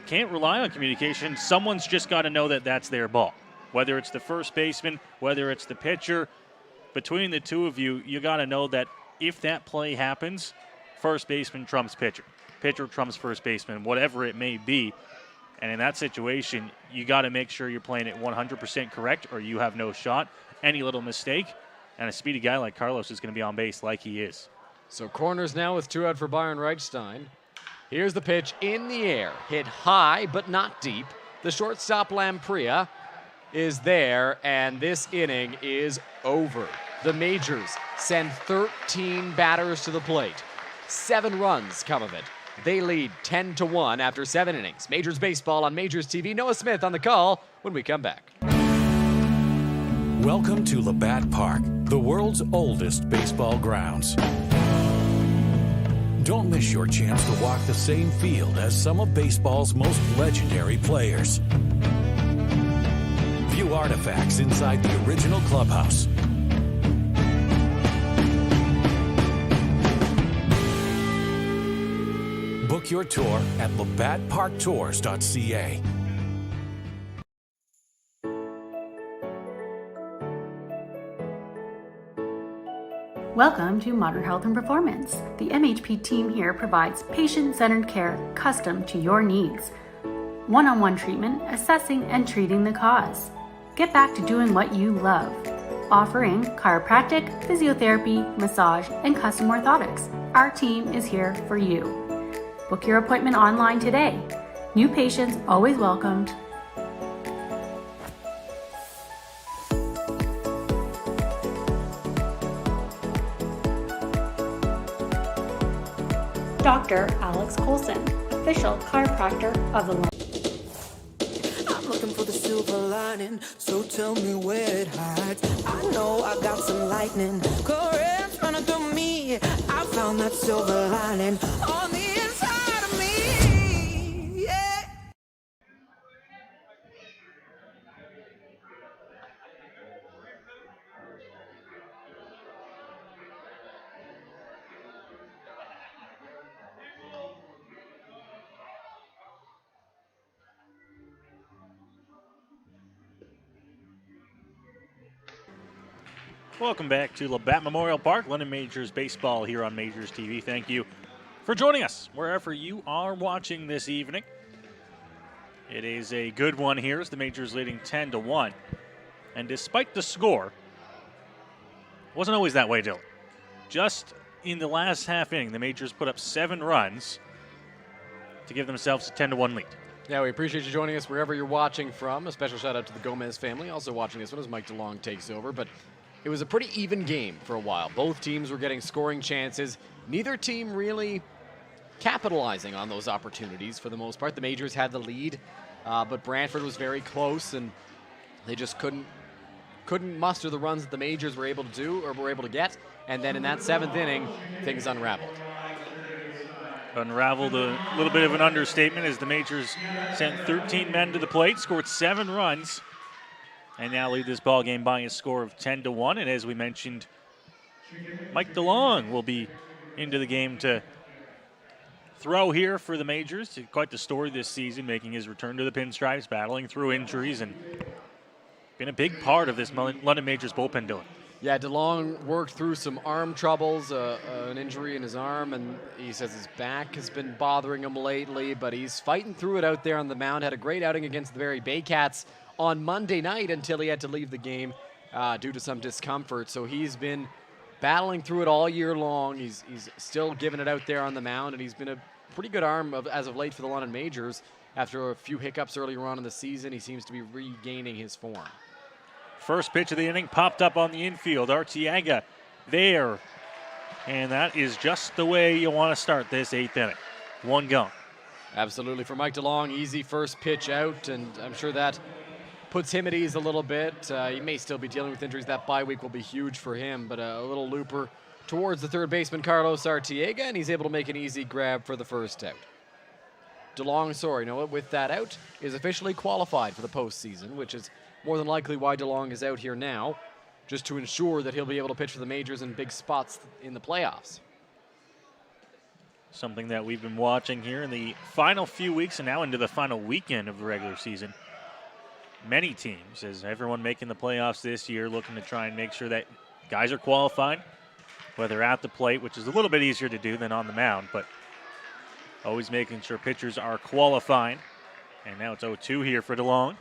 can't rely on communication. Someone's just got to know that that's their ball. Whether it's the first baseman, whether it's the pitcher, between the two of you, you got to know that if that play happens, first baseman trumps pitcher. Pitcher trumps first baseman, whatever it may be. And in that situation, you got to make sure you're playing it 100% correct or you have no shot. Any little mistake, and a speedy guy like Carlos is going to be on base like he is. So corners now with 2 out for Byron Reichstein. Here's the pitch in the air. Hit high, but not deep. The shortstop Lamprea is there, and this inning is over. The Majors send 13 batters to the plate. 7 runs come of it. They lead 10-1 after 7 innings. Majors baseball on Majors TV. Noah Smith on the call when we come back. Welcome to Labatt Park, the world's oldest baseball grounds. Don't miss your chance to walk the same field as some of baseball's most legendary players. View artifacts inside the original clubhouse. Book your tour at labattparktours.ca. Welcome to Modern Health and Performance. The MHP team here provides patient-centered care custom to your needs. One-on-one treatment, assessing and treating the cause. Get back to doing what you love. Offering chiropractic, physiotherapy, massage, and custom orthotics. Our team is here for you. Book your appointment online today. New patients always welcomed. Dr. Alex Colson, official chiropractor of the I'm looking for the silver lining, so tell me where it hides. I know I got some lightning, currents running through me. I found that silver lining on the inside of me. Yeah. Welcome back to Labatt Memorial Park, London Majors baseball here on Majors TV. Thank you for joining us wherever you are watching this evening. It is a good one here as the Majors leading 10-1. And despite the score, it wasn't always that way, Dylan. Just in the last half inning, the Majors put up 7 runs to give themselves a 10-1 lead. Yeah, we appreciate you joining us wherever you're watching from. A special shout out to the Gomez family. Also watching this one as Mike DeLong takes over. But it was a pretty even game for a while. Both teams were getting scoring chances. Neither team really capitalizing on those opportunities for the most part. The Majors had the lead, but Brantford was very close, and they just couldn't muster the runs that the Majors were able to do or were able to get. And then in that 7th inning, things unraveled. Unraveled, a little bit of an understatement, as the Majors sent 13 men to the plate, scored 7 runs, and now lead this ball game by a score of 10-1. And as we mentioned, Mike DeLong will be into the game to throw here for the Majors. Quite the story this season, making his return to the pinstripes, battling through injuries, and been a big part of this London Majors bullpen, Dylan. Yeah, DeLong worked through some arm troubles, an injury in his arm, and he says his back has been bothering him lately, but he's fighting through it out there on the mound. Had a great outing against the Barrie Baycats on Monday night until he had to leave the game due to some discomfort. So he's been battling through it all year long. He's still giving it out there on the mound, and he's been a pretty good arm as of late for the London Majors. After a few hiccups earlier on in the season, he seems to be regaining his form. First pitch of the inning popped up on the infield. Arteaga there. And that is just the way you want to start this 8th inning. 1 gone. Absolutely. For Mike DeLong, easy first pitch out, and I'm sure that puts him at ease a little bit. He may still be dealing with injuries. That bye week will be huge for him, but a little looper towards the third baseman, Carlos Artiega, and he's able to make an easy grab for the first out. DeLong, with that out, is officially qualified for the postseason, which is more than likely why DeLong is out here now, just to ensure that he'll be able to pitch for the majors in big spots in the playoffs. Something that we've been watching here in the final few weeks and now into the final weekend of the regular season. Many teams, as everyone making the playoffs this year, looking to try and make sure that guys are qualified, whether at the plate, which is a little bit easier to do than on the mound, but always making sure pitchers are qualified. And now it's 0-2 here for DeLong.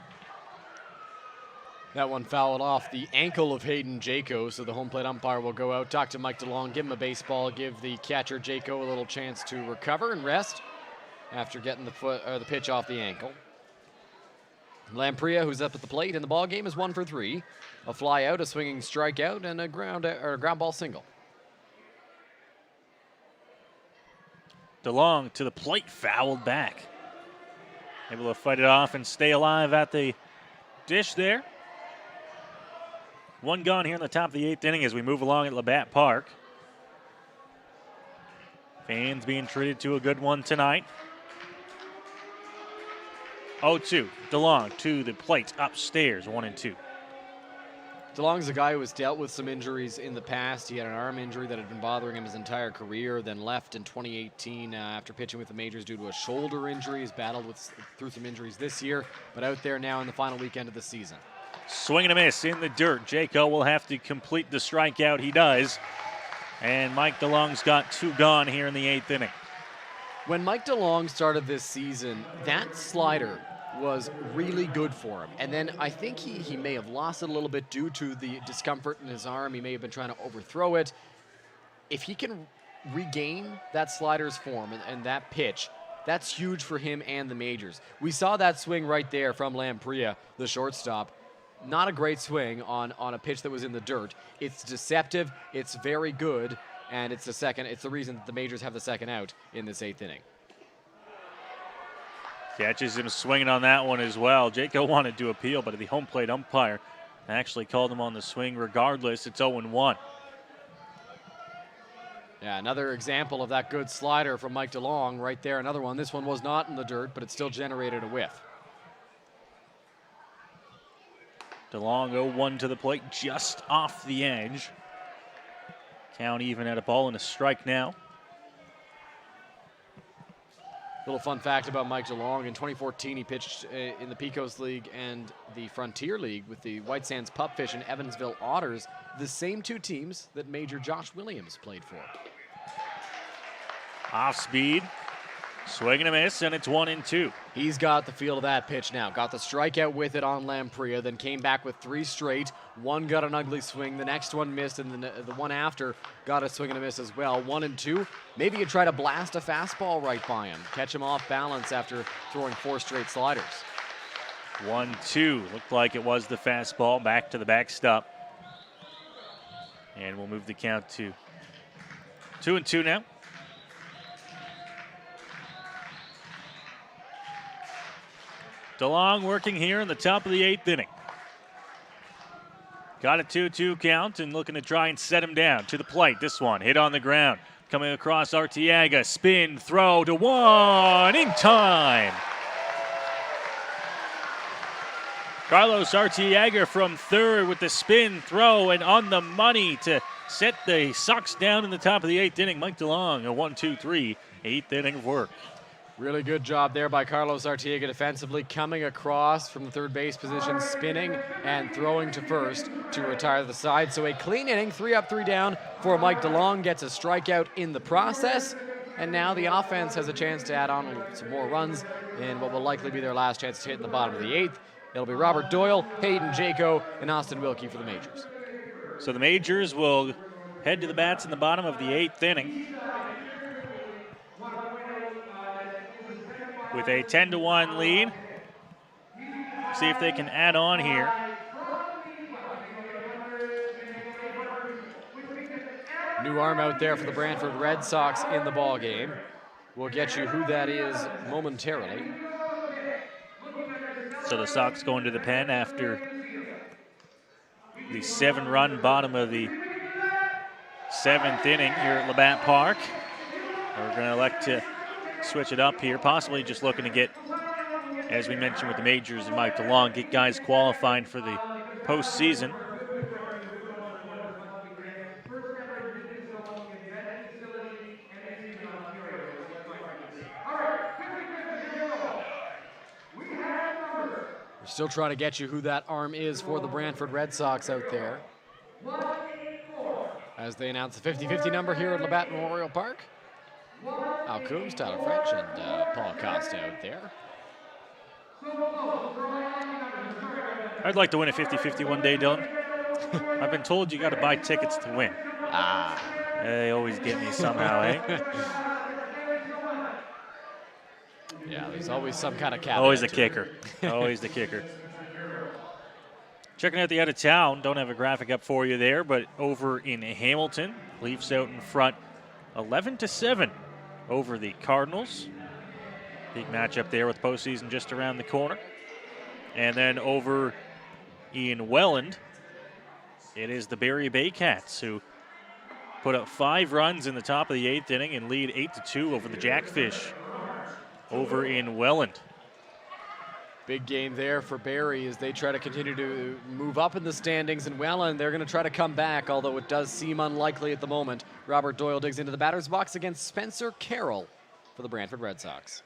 That one fouled off the ankle of Hayden Jaco, so the home plate umpire will go out, talk to Mike DeLong, give him a baseball, give the catcher Jaco a little chance to recover and rest after getting the pitch off the ankle. Lamprilla, who's up at the plate in the ball game, is 1 for 3. A fly out, a swinging strikeout, and a ground ball single. DeLong to the plate, fouled back. Able to fight it off and stay alive at the dish there. One gone here in the top of the 8th inning as we move along at Labatt Park. Fans being treated to a good one tonight. 0-2. DeLong to the plate upstairs, 1-2. DeLong's a guy who has dealt with some injuries in the past. He had an arm injury that had been bothering him his entire career, then left in 2018 after pitching with the majors due to a shoulder injury. He's battled through some injuries this year, but out there now in the final weekend of the season. Swing and a miss in the dirt. Jaco will have to complete the strikeout. He does. And Mike DeLong's got 2 gone here in the 8th inning. When Mike DeLong started this season, that slider was really good for him. And then I think he may have lost it a little bit due to the discomfort in his arm. He may have been trying to overthrow it. If he can regain that slider's form and that pitch, that's huge for him and the majors. We saw that swing right there from Lamprilla, the shortstop. Not a great swing on a pitch that was in the dirt. It's deceptive, it's very good, and it's the reason that the majors have the second out in this 8th inning. Catches him swinging on that one as well. Jaco wanted to appeal, but the home plate umpire actually called him on the swing regardless. It's 0-1. Yeah, another example of that good slider from Mike DeLong right there. Another one. This one was not in the dirt, but it still generated a whiff. DeLong 0-1 to the plate, just off the edge. Count even at a ball and a strike now. Little fun fact about Mike DeLong. In 2014, he pitched in the Pecos League and the Frontier League with the White Sands Pupfish and Evansville Otters, the same 2 teams that Major Josh Williams played for. Off speed, swing and a miss, and it's 1-2. He's got the feel of that pitch now. Got the strikeout with it on Lamprilla, then came back with 3 straight. One got an ugly swing, the next one missed, and the one after got a swing and a miss as well. 1-2. Maybe you try to blast a fastball right by him, catch him off balance after throwing 4 straight sliders. 1-2. Looked like it was the fastball. Back to the backstop. And we'll move the count to 2-2 now. DeLong working here in the top of the 8th inning. Got a 2-2 count and looking to try and set him down to the plate. This one hit on the ground. Coming across Artiega. Spin, throw to 1 in time. Carlos Artiega from third with the spin, throw, and on the money to set the Sox down in the top of the 8th inning. Mike DeLong, a 1-2-3, 8th inning of work. Really good job there by Carlos Artiega defensively, coming across from the third base position, spinning and throwing to first to retire the side. So a clean inning, 3 up, 3 down for Mike DeLong, gets a strikeout in the process. And now the offense has a chance to add on some more runs in what will likely be their last chance to hit in the bottom of the 8th. It'll be Robert Doyle, Hayden Jaco, and Austin Wilkie for the Majors. So the Majors will head to the bats in the bottom of the 8th inning with a 10-1 lead. See if they can add on here. New arm out there for the Brantford Red Sox in the ball game. We'll get you who that is momentarily. So the Sox go into the pen after the 7-run bottom of the 7th inning here at Labatt Park. We're going to elect to switch it up here, possibly just looking to get, as we mentioned with the Majors and Mike DeLong, get guys qualified for the postseason. We're still trying to get you who that arm is for the Brantford Red Sox out there, as they announce the 50-50 number here at Labatt Memorial Park. Al Coombs, Tyler French, and Paul Costa out there. I'd like to win a 50-50 one day, Dylan. I've been told you got to buy tickets to win. They always get me somehow, eh? Yeah, there's always some kind of caveat. Always the kicker. Always the kicker. Checking out the out of town. Don't have a graphic up for you there, but over in Hamilton, Leafs out in front 11-7 over the Cardinals. Big matchup there with postseason just around the corner. And then over in Welland, it is the Barrie Bay Cats who put up 5 runs in the top of the 8th inning and lead 8-2 over the Jackfish over in Welland. Big game there for Barrie as they try to continue to move up in the standings. In Welland, they're going to try to come back, although it does seem unlikely at the moment. Robert Doyle digs into the batter's box against Spencer Carroll for the Brantford Red Sox.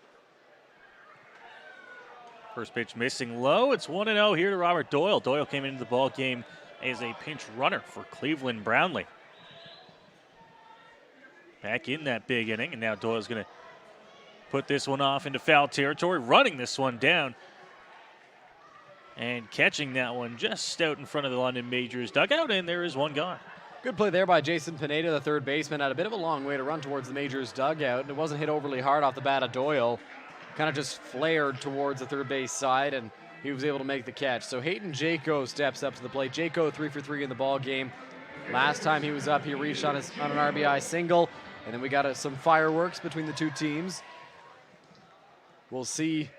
First pitch missing low. It's 1-0 here to Robert Doyle. Doyle came into the ball game as a pinch runner for Cleveland Brownlee. Back in that big inning, and now Doyle's going to put this one off into foul territory, running this one down and catching that one just out in front of the London Majors dugout, and there is one gone. Good play there by Jason Pineda, the third baseman. Had a bit of a long way to run towards the Majors dugout, and it wasn't hit overly hard off the bat of Doyle. Kind of just flared towards the third base side, and he was able to make the catch. So Hayden Jaco steps up to the plate. Jaco 3 for 3 in the ball game. Last time he was up, he reached on an RBI single, and then we got some fireworks between the two teams. We'll see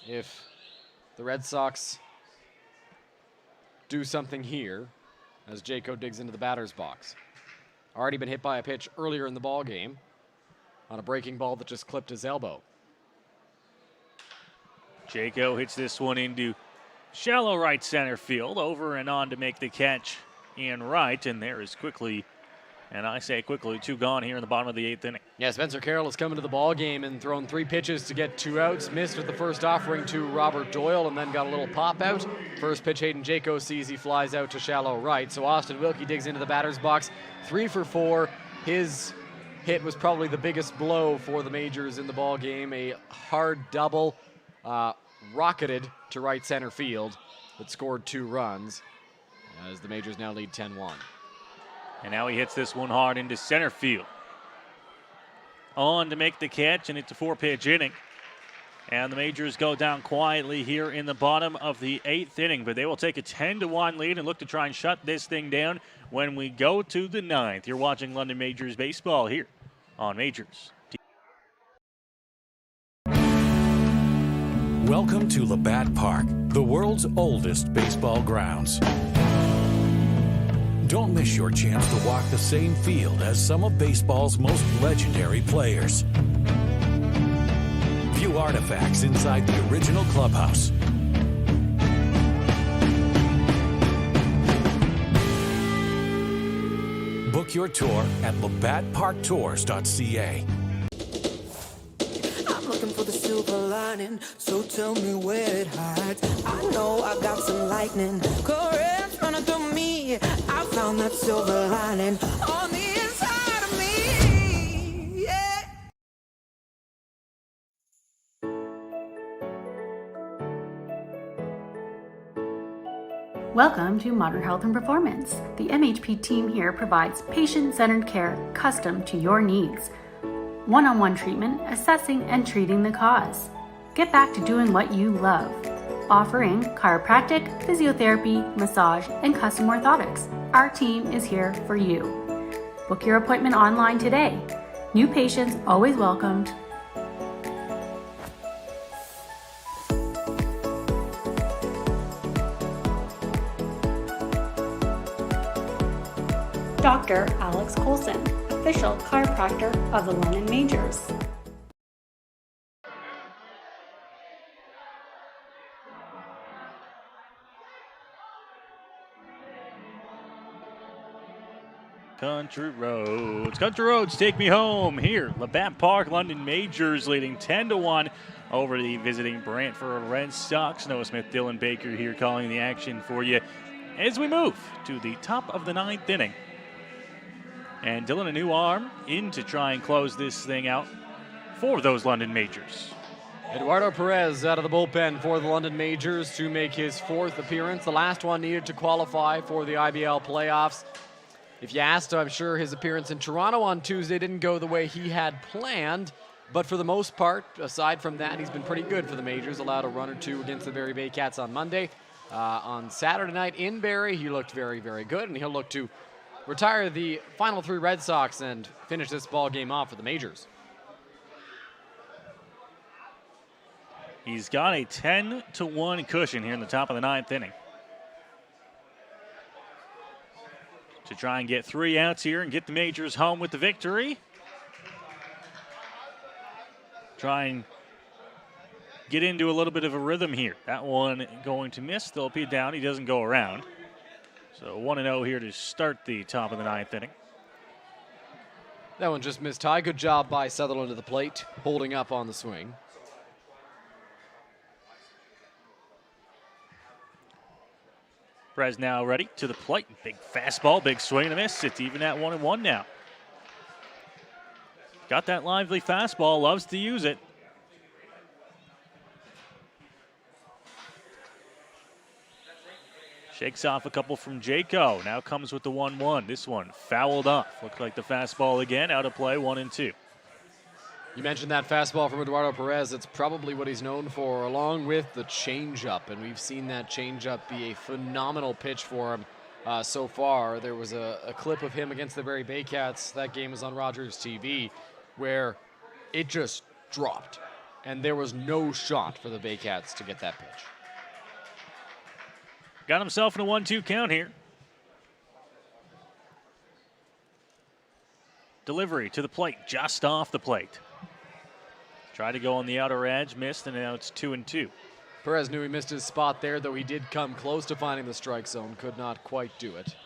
if the Red Sox do something here as Jaco digs into the batter's box. Already been hit by a pitch earlier in the ball game on a breaking ball that just clipped his elbow. Jaco hits this one into shallow right center field, over and on to make the catch in right, and there is quickly, and I say quickly, 2 gone here in the bottom of the 8th inning. Yeah, Spencer Carroll has come into the ball game and thrown 3 pitches to get 2 outs. Missed with the first offering to Robert Doyle and then got a little pop out. First pitch, Hayden Jaco sees he flies out to shallow right. So Austin Wilkie digs into the batter's box. 3 for 4. His hit was probably the biggest blow for the Majors in the ball game. A hard double, rocketed to right center field, but scored 2 runs as the Majors now lead 10-1. And now he hits this one hard into center field. On to make the catch, and it's a 4-pitch inning. And the Majors go down quietly here in the bottom of the 8th inning, but they will take a 10-1 lead and look to try and shut this thing down when we go to the 9th. You're watching London Majors baseball here on Majors. Welcome to Labatt Park, the world's oldest baseball grounds. Don't miss your chance to walk the same field as some of baseball's most legendary players. View artifacts inside the original clubhouse. Book your tour at labattparktours.ca. I'm looking for the silver lining, so tell me where it hides. I know I got some lightning, currents running through me. I found that silver lining on the inside of me. Yeah. Welcome to Modern Health and Performance. The MHP team here provides patient-centered care custom to your needs. One-on-one treatment, assessing and treating the cause. Get back to doing what you love. Offering chiropractic, physiotherapy, massage, and custom orthotics. Our team is here for you. Book your appointment online today. New patients always welcomed. Dr. Alex Colson, official chiropractor of the London Majors. Country roads, take me home here. Labatt Park, London Majors leading 10-1 over the visiting Brantford Red Sox. Noah Smith, Dylan Baker here calling the action for you as we move to the top of the 9th inning. And Dylan, a new arm in to try and close this thing out for those London Majors. Eduardo Perez out of the bullpen for the London Majors to make his 4th appearance, the last one needed to qualify for the IBL playoffs. If you asked him, I'm sure his appearance in Toronto on Tuesday didn't go the way he had planned, but for the most part, aside from that, he's been pretty good for the Majors. Allowed a run or two against the Barrie Baycats on Monday. On Saturday night in Barrie, he looked very, very good, and he'll look to retire the final 3 Red Sox and finish this ball game off for the Majors. He's got a 10-1 cushion here in the top of the 9th inning. To try and get 3 outs here and get the Majors home with the victory. Try and get into a little bit of a rhythm here. That one going to miss. They'll be down. He doesn't go around. So 1-0 here to start the top of the 9th inning. That one just missed high. Good job by Sutherland to the plate, holding up on the swing. Perez now ready to the plate. Big fastball, big swing and a miss. It's even at 1-1 now. Got that lively fastball, loves to use it. Shakes off a couple from Jaco. Now comes with the 1-1. This one fouled off. Looked like the fastball again. Out of play, 1-2. You mentioned that fastball from Eduardo Perez. It's probably what he's known for, along with the changeup. And we've seen that changeup be a phenomenal pitch for him so far. There was a clip of him against the Barrie Baycats. That game was on MajorsTV, where it just dropped. And there was no shot for the Baycats to get that pitch. Got himself in a 1-2 count here. Delivery to the plate, just off the plate. Tried to go on the outer edge, missed, and now it's 2-2. Perez knew he missed his spot there, though he did come close to finding the strike zone. Could not quite do it.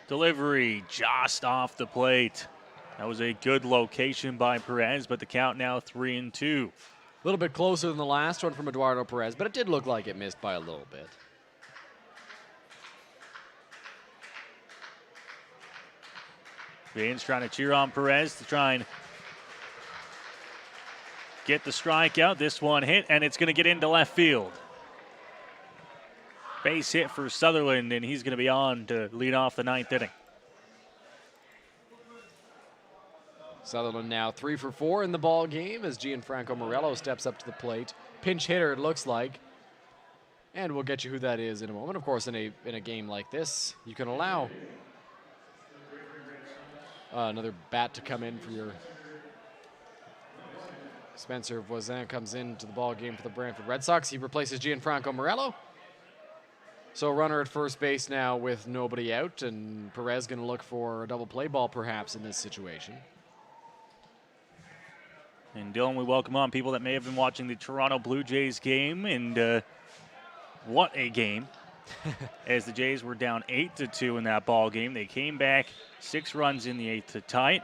Delivery just off the plate. That was a good location by Perez, but the count now 3-2. A little bit closer than the last one from Eduardo Perez, but it did look like it missed by a little bit. Baines trying to cheer on Perez to try and get the strikeout. This one hit, and it's going to get into left field. Base hit for Sutherland, and he's going to be on to lead off the 9th inning. Sutherland now 3 for 4 in the ball game as Gianfranco Morello steps up to the plate. Pinch hitter, it looks like. And we'll get you who that is in a moment. Of course, in a game like this, you can allow another bat to come in for your Spencer Voisin comes into the ball game for the Brantford Red Sox. He replaces Gianfranco Morello. So runner at first base now with nobody out, and Perez going to look for a double play ball perhaps in this situation. And Dylan, we welcome on people that may have been watching the Toronto Blue Jays game, and what a game. As the Jays were down 8-2 in that ball game. They came back 6 runs in the 8th to tie it.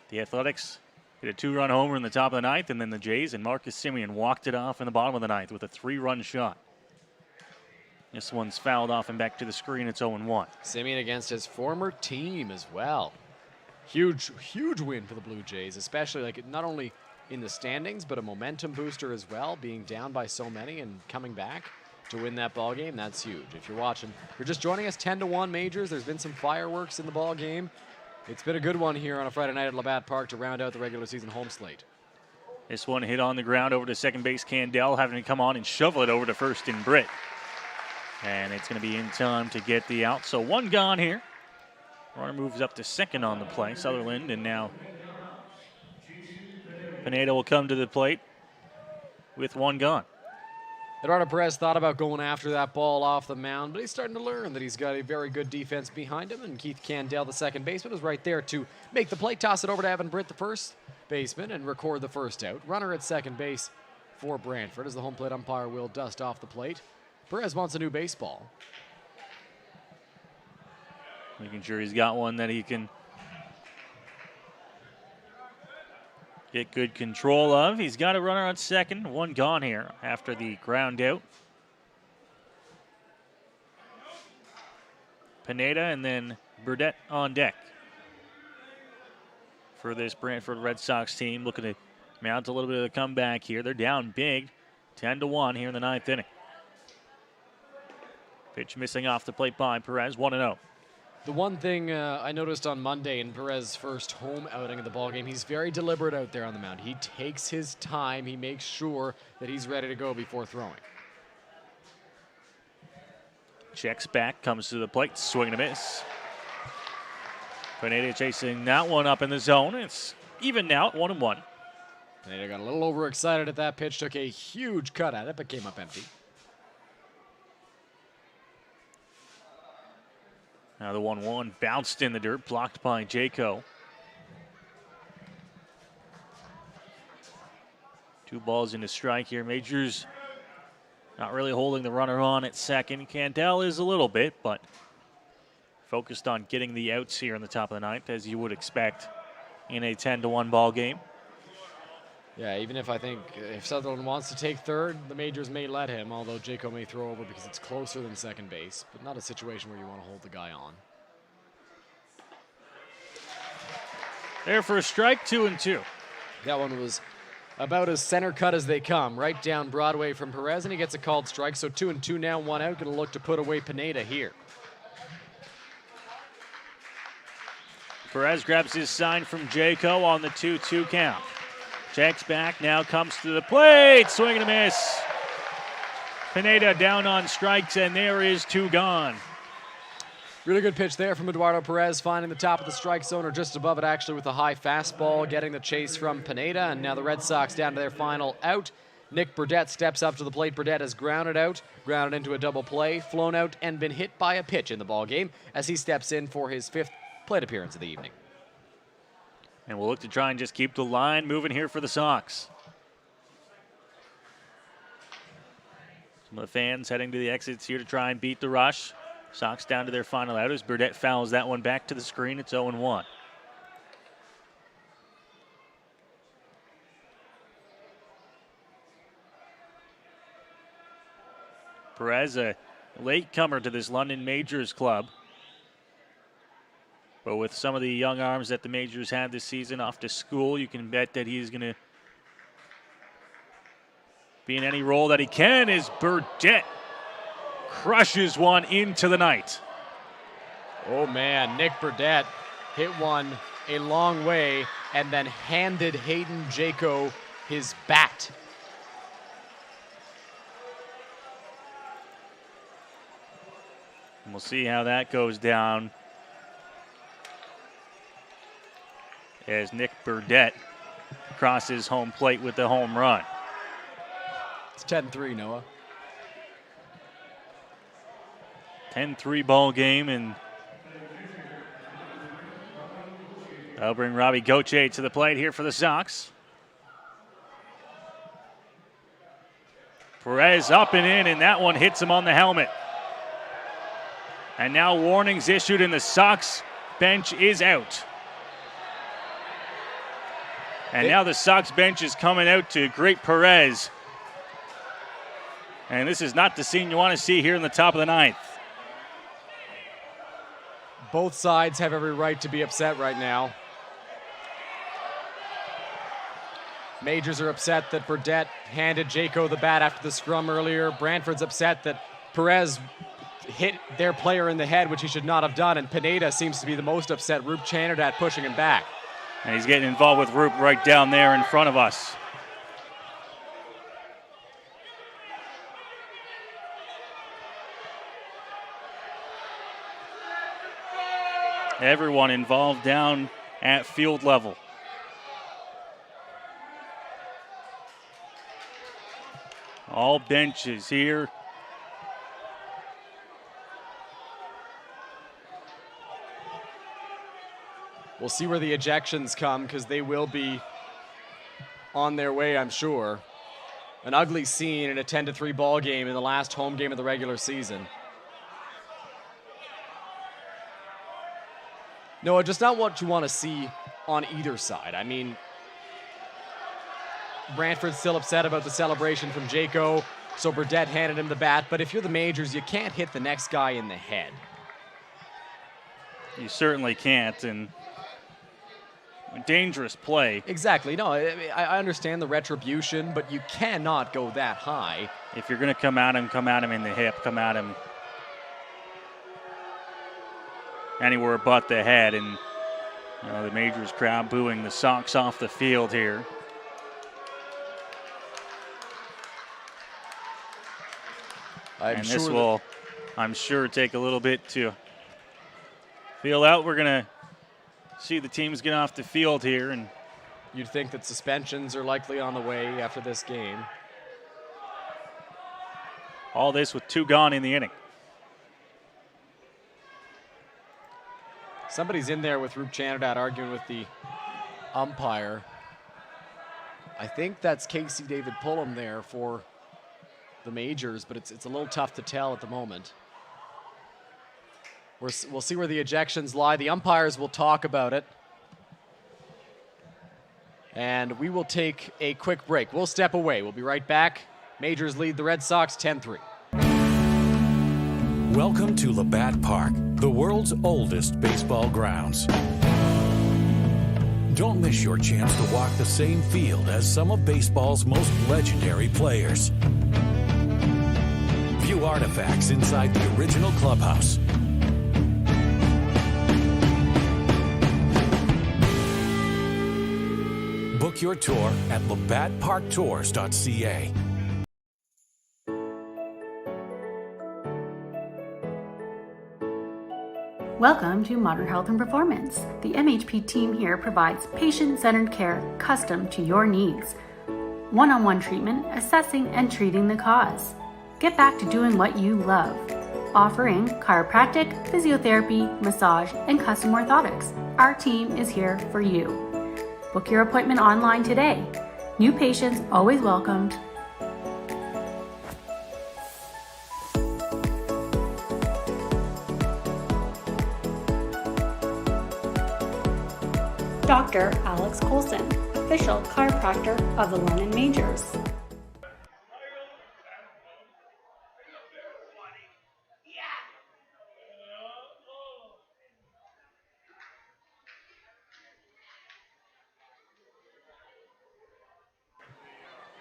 The Athletics hit a 2-run homer in the top of the 9th, and then the Jays and Marcus Semien walked it off in the bottom of the 9th with a 3-run shot. This one's fouled off and back to the screen. It's 0-1. Semien against his former team as well. Huge, huge win for the Blue Jays, especially like not only in the standings, but a momentum booster as well, being down by so many and coming back to win that ball game. That's huge. If you're watching, you're just joining us, 10-1 Majors. There's been some fireworks in the ball game. It's been a good one here on a Friday night at Labatt Park to round out the regular season home slate. This one hit on the ground over to second base Candell, having to come on and shovel it over to first in Britt. And it's going to be in time to get the out. So 1 gone here. Runner moves up to second on the play. Sutherland, and now Pineda will come to the plate with 1 gone. Eduardo Perez thought about going after that ball off the mound, but he's starting to learn that he's got a very good defense behind him, and Keith Candell, the second baseman, is right there to make the play, toss it over to Evan Britt, the first baseman, and record the first out. Runner at second base for Brantford as the home plate umpire will dust off the plate. Perez wants a new baseball. Making sure he's got one that he can get good control of. He's got a runner on second, one gone here after the ground out. Pineda and then Burdette on deck for this Brantford Red Sox team, looking to mount a little bit of a comeback here. They're down big, 10-1 here in the ninth inning. Pitch missing off the plate by Perez, 1-0. The one thing I noticed on Monday in Perez's first home outing of the ballgame, he's very deliberate out there on the mound. He takes his time. He makes sure that he's ready to go before throwing. Checks back, comes to the plate, swing and a miss. Pineda chasing that one up in the zone. It's even now at 1-1. Pineda got a little overexcited at that pitch, took a huge cut at it, but came up empty. Now the 1-1 bounced in the dirt, blocked by Jaco. 2 balls into strike here. Majors not really holding the runner on at second. Candell is a little bit, but focused on getting the outs here in the top of the ninth, as you would expect in a 10-1 ball game. Yeah, even if I think if Sutherland wants to take third, the Majors may let him, although Jaco may throw over because it's closer than second base, but not a situation where you want to hold the guy on. There for a strike, 2-2. That one was about as center cut as they come, right down Broadway from Perez, and he gets a called strike, so 2-2 now, 1 out, going to look to put away Pineda here. Perez grabs his sign from Jaco on the 2-2 count. Checks back, now comes to the plate. Swing and a miss. Pineda down on strikes, and there is 2 gone. Really good pitch there from Eduardo Perez, finding the top of the strike zone, or just above it actually, with a high fastball, getting the chase from Pineda, and now the Red Sox down to their final out. Nick Burdette steps up to the plate. Burdette has grounded into a double play, flown out, and been hit by a pitch in the ballgame as he steps in for his 5th plate appearance of the evening. And we'll look to try and just keep the line moving here for the Sox. Some of the fans heading to the exits here to try and beat the rush. Sox down to their final out as Burdette fouls that one back to the screen. It's 0-1. Perez, a late comer to this London Majors club. But with some of the young arms that the Majors had this season off to school, you can bet that he's going to be in any role that he can, as Burdette crushes one into the night. Oh man, Nick Burdette hit one a long way and then handed Hayden Jaco his bat. And we'll see how that goes down, as Nick Burdette crosses home plate with the home run. It's 10-3, Noah. 10-3 ball game, and that'll bring Robbie Gauthier to the plate here for the Sox. Perez up and in, and that one hits him on the helmet. And now warnings issued, and the Sox bench is out. And now the Sox bench is coming out to greet Perez. And this is not the scene you want to see here in the top of the ninth. Both sides have every right to be upset right now. Majors are upset that Burdette handed Jaco the bat after the scrum earlier. Brantford's upset that Perez hit their player in the head, which he should not have done. And Pineda seems to be the most upset. Roop Channerdat pushing him back. And he's getting involved with Roop right down there in front of us. Everyone involved down at field level. All benches here. We'll see where the ejections come, because they will be on their way, I'm sure. An ugly scene in a 10-3 ball game in the last home game of the regular season. No, just not what you want to see on either side. I mean, Brantford's still upset about the celebration from Jaco, so Burdett handed him the bat. But if you're the Majors, you can't hit the next guy in the head. You certainly can't, and dangerous play. Exactly. No, I understand the retribution, but you cannot go that high. If you're going to come at him in the hip, come at him anywhere but the head. And the Majors crowd booing the Sox off the field here. This will, I'm sure, take a little bit to feel out. We're going to see the teams get off the field here. And you'd think that suspensions are likely on the way after this game. All this with 2 gone in the inning. Somebody's in there with Roop Chanadad arguing with the umpire. I think that's Casey David Pullum there for the Majors, but it's a little tough to tell at the moment. We'll see where the ejections lie. The umpires will talk about it. And we will take a quick break. We'll step away. We'll be right back. Majors lead the Red Sox 10-3. Welcome to Labatt Park, the world's oldest baseball grounds. Don't miss your chance to walk the same field as some of baseball's most legendary players. View artifacts inside the original clubhouse. Book your tour at labattparktours.ca. Welcome to Modern Health and Performance. The MHP team here provides patient-centered care custom to your needs. One-on-one treatment, assessing and treating the cause. Get back to doing what you love. Offering chiropractic, physiotherapy, massage, and custom orthotics. Our team is here for you. Book your appointment online today. New patients always welcomed. Dr. Alex Coulson, official chiropractor of the London Majors.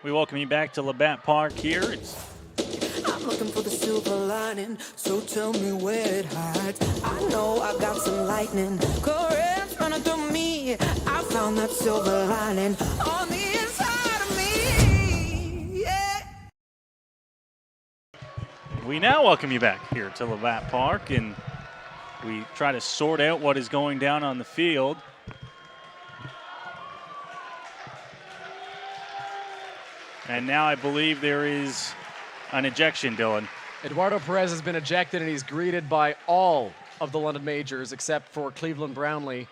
We welcome you back to Labatt Park here. I'm looking for the silver lining, so tell me where it hides. I know I got some lightning, currents running through me. I found that silver lining on the inside of me. Yeah. We now welcome you back here to Labatt Park, and we try to sort out what is going down on the field. And now I believe there is an ejection, Dylan. Eduardo Perez has been ejected, and he's greeted by all of the London Majors except for Cleveland Brownlee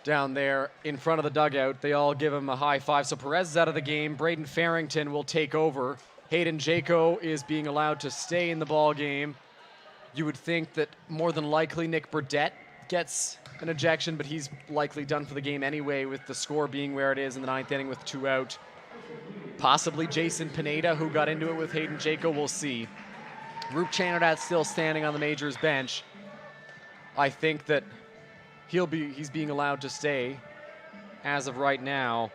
down there in front of the dugout. They all give him a high five. So Perez is out of the game. Braden Farrington will take over. Hayden Jaco is being allowed to stay in the ball game. You would think that more than likely Nick Burdett gets an ejection, but he's likely done for the game anyway, with the score being where it is in the 9th inning with 2 out. Possibly Jason Pineda, who got into it with Hayden Jaco, we'll see. Roop Chanadad still standing on the Majors bench. I think that he's being allowed to stay as of right now.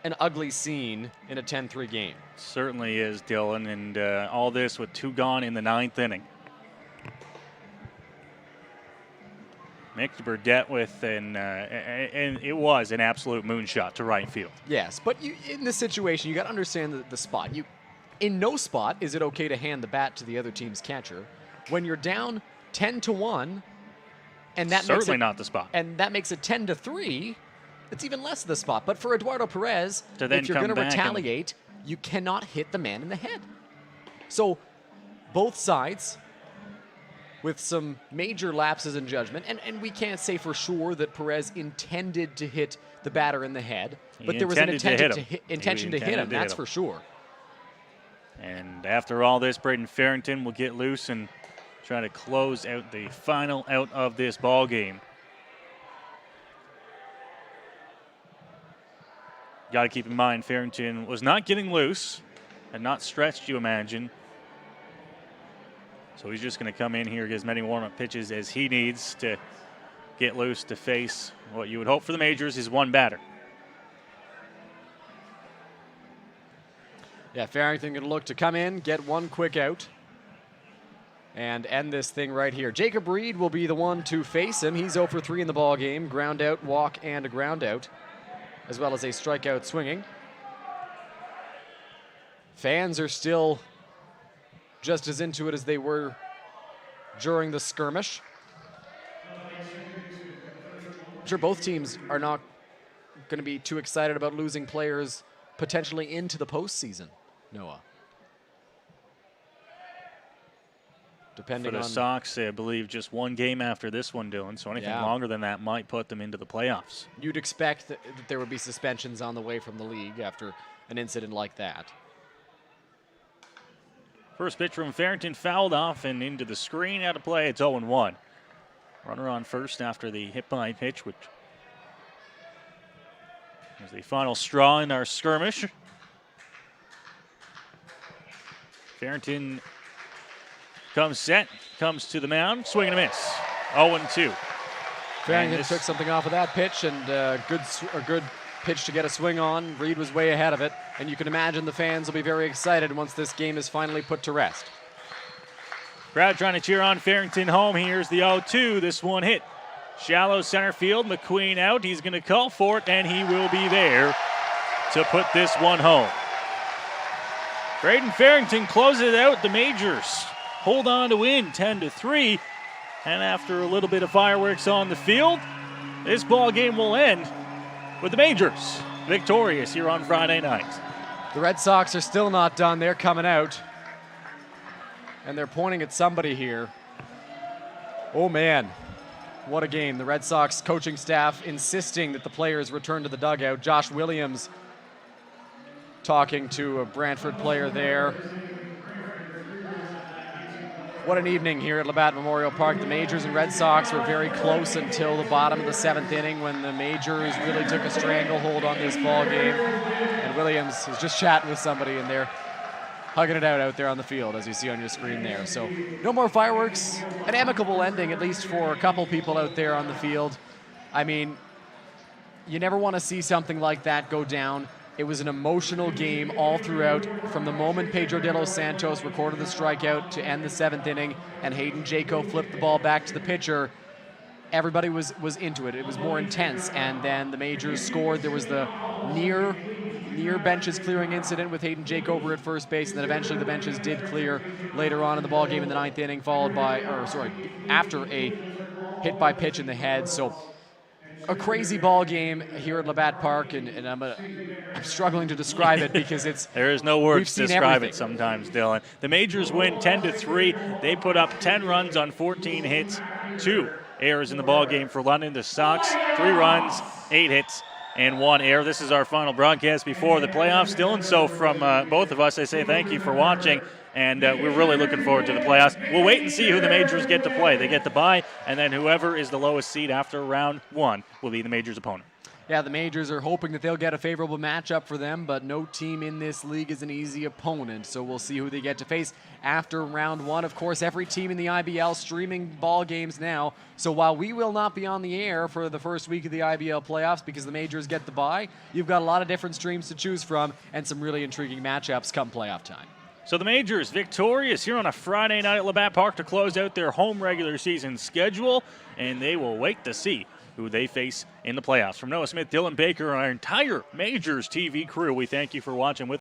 An ugly scene in a 10-3 game. Certainly is, Dylan, and all this with 2 gone in the 9th inning. Mick Burdett with and it was an absolute moonshot to right field. Yes, but in this situation, you got to understand the spot. In no spot is it okay to hand the bat to the other team's catcher when you're down 10-1, and that certainly makes it, not the spot. And that makes it 10-3. It's even less of the spot. But for Eduardo Perez, to then if you're going to retaliate, you cannot hit the man in the head. So both sides with some major lapses in judgment, and we can't say for sure that Perez intended to hit the batter in the head, but there was an intention to hit him, that's for sure. And after all this, Braden Farrington will get loose and try to close out the final out of this ball game. Got to keep in mind, Farrington was not getting loose and not stretched, you imagine. So he's just going to come in here, get as many warm-up pitches as he needs to get loose to face what you would hope for the majors is one batter. Yeah, Farrington going to look to come in, get one quick out, and end this thing right here. Jacob Reed will be the one to face him. He's 0 for 3 in the ball game. Ground out, walk, and a ground out, as well as a strikeout swinging. Fans are still just as into it as they were during the skirmish. I'm sure both teams are not going to be too excited about losing players potentially into the postseason, Noah. Depending for the on Sox, I believe just one game after this one, Dylan, so anything longer than that might put them into the playoffs. You'd expect that there would be suspensions on the way from the league after an incident like that. First pitch from Farrington fouled off and into the screen, out of play. It's 0-1. Runner on first after the hit by pitch, which was the final straw in our skirmish. Farrington comes set, comes to the mound, swing and a miss. 0-2. Farrington took something off of that pitch, and a good pitch to get a swing on. Reed was way ahead of it, and you can imagine the fans will be very excited once this game is finally put to rest. Crowd trying to cheer on Farrington home. Here's the 0-2. This one hit shallow center field. McQueen out. He's going to call for it, and he will be there to put this one home. Braden Farrington closes it out. The Majors hold on to win 10-3. And after a little bit of fireworks on the field, this ball game will end with the Majors victorious here on Friday night. The Red Sox are still not done. They're coming out, and they're pointing at somebody here. Oh, man. What a game. The Red Sox coaching staff insisting that the players return to the dugout. Josh Williams talking to a Brantford player there. What an evening here at Labatt Memorial Park. The Majors and Red Sox were very close until the bottom of the 7th inning when the Majors really took a stranglehold on this ball game. And Williams is just chatting with somebody in there, hugging it out there on the field, as you see on your screen there. So no more fireworks. An amicable ending, at least for a couple people out there on the field. I mean, you never want to see something like that go down. It was an emotional game all throughout, from the moment Pedro de los Santos recorded the strikeout to end the 7th inning, and Hayden Jaco flipped the ball back to the pitcher. Everybody was into it. It was more intense, and then the Majors scored. There was the near benches clearing incident with Hayden Jaco over at first base, and then eventually the benches did clear later on in the ball game in the 9th inning, after a hit by pitch in the head. So a crazy ball game here at Labatt Park, and I'm struggling to describe it because it's there is no words to describe it sometimes, Dylan. The Majors win 10-3. They put up 10 runs on 14 hits, 2 errors in the ball game for London. The Sox 3 runs, 8 hits, and 1 error. This is our final broadcast before the playoffs, Dylan. So from both of us, I say thank you for watching. And we're really looking forward to the playoffs. We'll wait and see who the Majors get to play. They get to bye, and then whoever is the lowest seed after round 1 will be the Majors' opponent. Yeah, the Majors are hoping that they'll get a favorable matchup for them, but no team in this league is an easy opponent, so we'll see who they get to face after round 1. Of course, every team in the IBL streaming ball games now, so while we will not be on the air for the first week of the IBL playoffs because the Majors get the bye, you've got a lot of different streams to choose from and some really intriguing matchups come playoff time. So the Majors victorious here on a Friday night at Labatt Park to close out their home regular season schedule, and they will wait to see who they face in the playoffs. From Noah Smith, Dylan Baker, and our entire Majors TV crew, we thank you for watching with